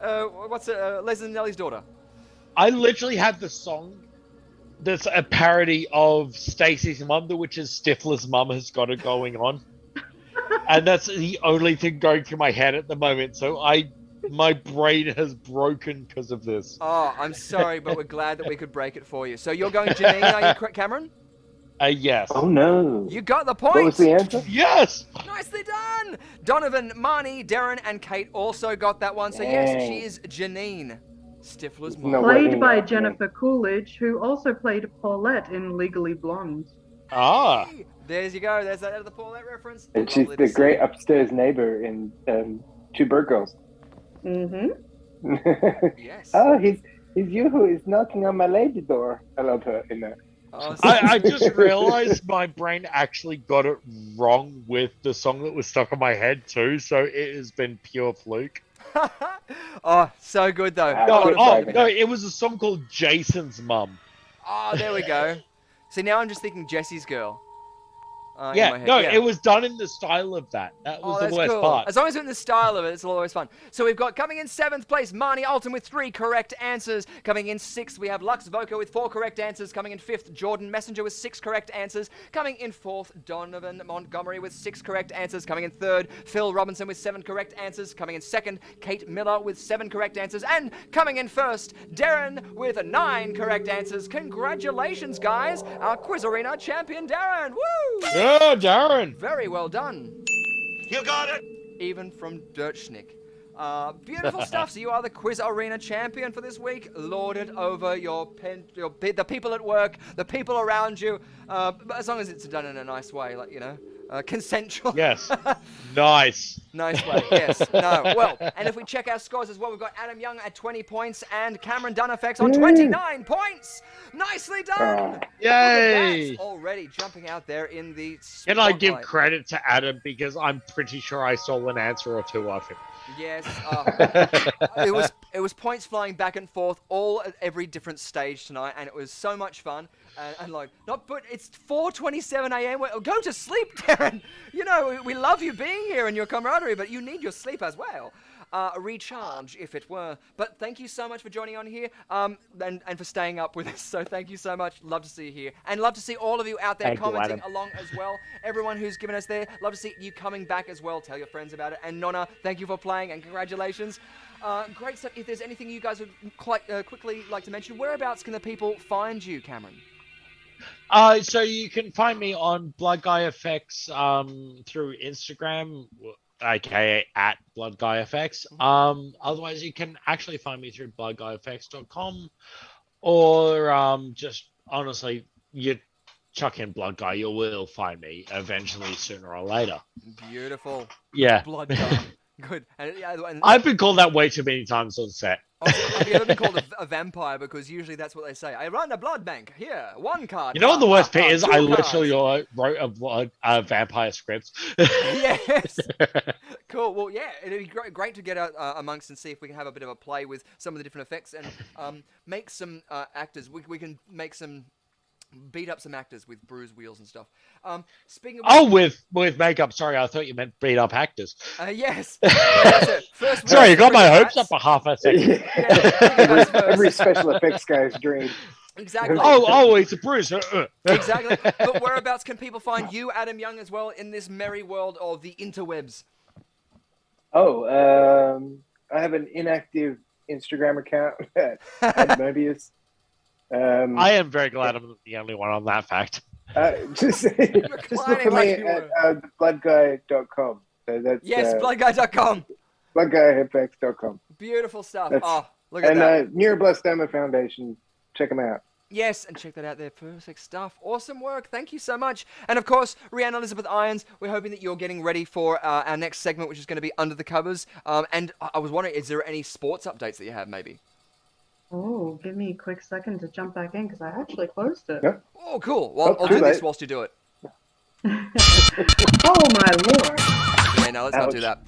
Leslie Nelly's daughter. I literally have the song that's a parody of Stacey's mum, which is Stifler's mum has got it going on. And that's the only thing going through my head at the moment. So my brain has broken because of this. Oh, I'm sorry, but we're glad that we could break it for you. So you're going Janine, are you correct, Cameron? Yes. Oh no. You got the point. What was the answer? Yes! Nicely done. Donovan, Marnie, Darren, and Kate also got that one. So yes, Yay. she is Janine, Stifler's mom. No Played way. by Jennifer Coolidge, who also played Paulette in Legally Blonde. Ah. There's you go. There's that the Paulette reference. And she's Lovely the to see. great upstairs neighbor in Two Bird Girls. Mm-hmm. Yes. Oh, he's you who is knocking on my lady door. I love her in that. Oh, I just realized my brain actually got it wrong with the song that was stuck in my head too, so it has been pure fluke. Oh, so good though. No, A lot of fun. No, it was a song called Jason's Mum. Oh, there we go. See, now I'm just thinking Jesse's girl. in my head. It was done in the style of that. That was the worst part. As long as it's in the style of it, it's always fun. So we've got coming in 7th place, Marnie Alton with 3 correct answers. Coming in 6th, we have Lux Voka with 4 correct answers. Coming in 5th, Jordan Messenger with 6 correct answers. Coming in 4th, Donovan Montgomery with 6 correct answers. Coming in 3rd, Phil Robinson with 7 correct answers. Coming in 2nd, Kate Miller with 7 correct answers. And coming in 1st, Darren with 9 correct answers. Congratulations, guys. Our Quiz Arena champion, Darren. Woo! Yeah, Darren. Very well done. You got it. Even from Dirtschnick. Beautiful stuff. So you are the Quiz Arena champion for this week. Lord it over the people at work, the people around you. But as long as it's done in a nice way, like, consensual. Yes. Nice. Nice way, yes. No, well, and if we check our scores as well, we've got Adam Young at 20 points and Cameron Dunafex on 29 points. Nicely done. Yay. Already jumping out there in the Can I spotlight. give credit to Adam because I'm pretty sure I stole an answer or two off him. Yes, it was points flying back and forth all at every different stage tonight, and it was so much fun. And like, but it's 4:27 a.m. Go to sleep, Darren. We love you being here and your camaraderie, but you need your sleep as well. A recharge, if it were. But thank you so much for joining on here, and for staying up with us. So thank you so much. Love to see you here, and love to see all of you out there commenting along as well. Everyone who's given us there, love to see you coming back as well. Tell your friends about it. And Nonna, thank you for playing, and congratulations. Great stuff. If there's anything you guys would quite quickly like to mention, whereabouts can the people find you, Cameron? So you can find me on Blood Guy Effects through Instagram, aka at Blood Guy Effects. Otherwise, you can actually find me through bloodguyeffects.com, or just honestly, you chuck in Blood Guy, you will find me eventually, sooner or later. Beautiful. Yeah. Blood Guy. Good. And I've been called that way too many times on set. Have you ever been called a vampire? Because usually that's what they say. I run a blood bank. Here, 1 card. You know what the worst bit is? 2 I cards. literally wrote a vampire script. Yes. Cool. Well, yeah, it'd be great to get out amongst and see if we can have a bit of a play with some of the different effects and make some actors. We can make some beat up some actors with bruise wheels and stuff. Speaking of with makeup. Sorry, I thought you meant beat up actors. yes. First, sorry, you got my hopes up for half a second. Every special effects guy's dream. Exactly. Oh, it's a bruise. Exactly. But whereabouts can people find you, Adam Young, as well, in this merry world of the interwebs? I have an inactive Instagram account at Mobius. I am very glad I'm the only one on that fact. Just look for me at bloodguy.com. So that's, bloodguy.com. Bloodguyeffects.com. Beautiful stuff. That's, look at that. Neuroblastoma Foundation. Check them out. Yes, and check that out there. Perfect stuff. Awesome work. Thank you so much. And of course, Rhiannon Elizabeth Irons, we're hoping that you're getting ready for our next segment, which is going to be Under the Covers. And I was wondering, is there any sports updates that you have, maybe? Oh, give me a quick second to jump back in because I actually closed it. Yeah. Oh, cool. Well, I'll do this whilst you do it. Oh, my Lord. Yeah, no, let's not do that.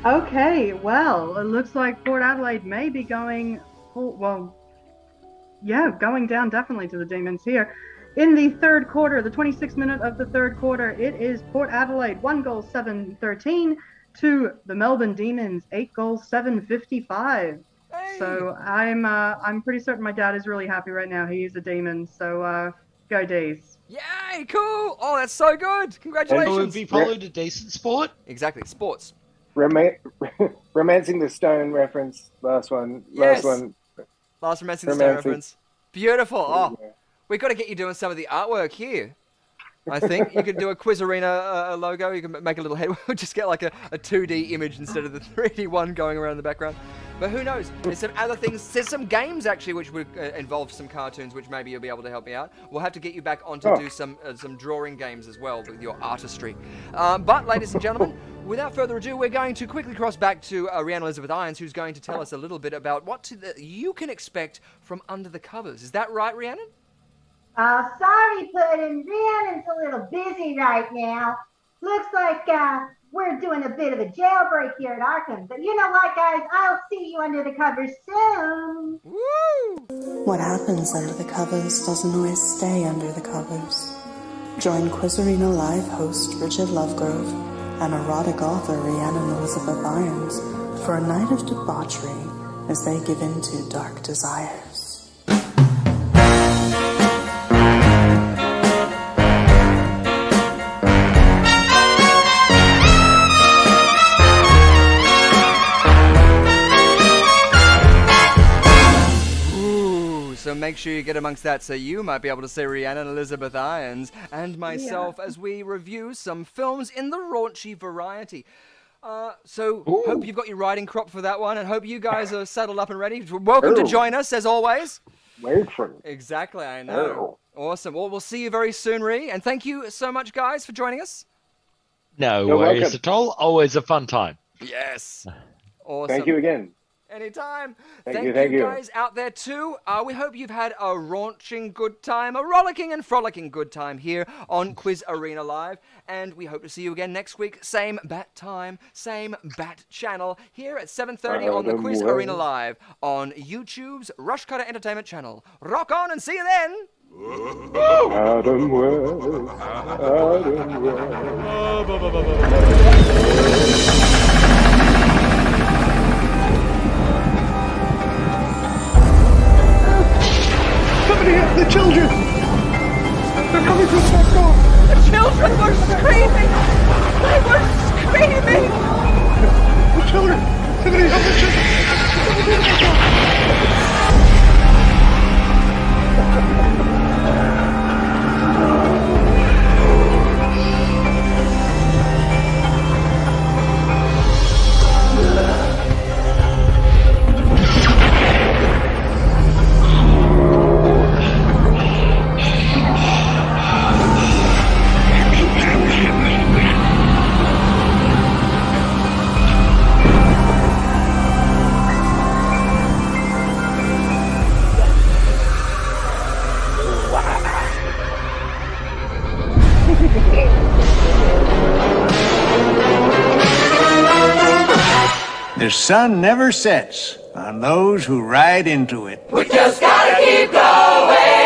Okay, well, it looks like Port Adelaide may be going down definitely to the Demons here. In the third quarter, the 26th minute of the third quarter, it is Port Adelaide 1 goal 7-13 to the Melbourne Demons 8 goals 7-55. Hey. So I'm pretty certain my dad is really happy right now. He is a Demon, so go D's. Yay, cool. Oh, that's so good. Congratulations. Would be followed a decent sport? Exactly, sports. Romancing the Stone reference. Last one. Yes. Last one. Last Romancing the Stone reference. Beautiful. Oh, we've got to get you doing some of the artwork here. I think you could do a Quiz Arena logo. You can make a little head. We'll just get like a 2D image instead of the 3D one going around in the background. But who knows? There's some other things. There's some games actually which would involve some cartoons, which maybe you'll be able to help me out. We'll have to get you back on to do some drawing games as well with your artistry. But ladies and gentlemen, without further ado, we're going to quickly cross back to Rhiannon Elizabeth Irons, who's going to tell us a little bit about what you can expect from Under the Covers. Is that right, Rhiannon? Sorry, Puddin'. Rhiannon's a little busy right now. Looks like we're doing a bit of a jailbreak here at Arkham. But you know what, guys? I'll see you under the covers soon. Woo! What happens under the covers doesn't always stay under the covers. Join QUIZarena Live host Richard Lovegrove and erotic author Rhiannon Elizabeth Irons for a night of debauchery as they give in to dark desires. So make sure you get amongst that so you might be able to see Rhiannon Elizabeth Irons and myself as we review some films in the raunchy variety. Hope you've got your riding crop for that one and hope you guys are settled up and ready. Welcome to join us as always. Wait for it. Exactly, I know. Awesome. Well, we'll see you very soon, Rhi. And thank you so much, guys, for joining us. No You're worries welcome. at all. Always a fun time. Yes. Awesome. Thank you again. Anytime. Thank you you. guys out there too. We hope you've had a raunching good time, a rollicking and frolicking good time here on Quiz Arena Live. And we hope to see you again next week. Same bat time, same bat channel here at 7:30 on the Quiz Arena Live on YouTube's Rushcutter Entertainment channel. Rock on and see you then. Adam West. Adam West. Somebody help the children! They're coming from the back door! The children were screaming! They were screaming! The children! Somebody help the children! The sun never sets on those who ride into it. We just gotta keep going.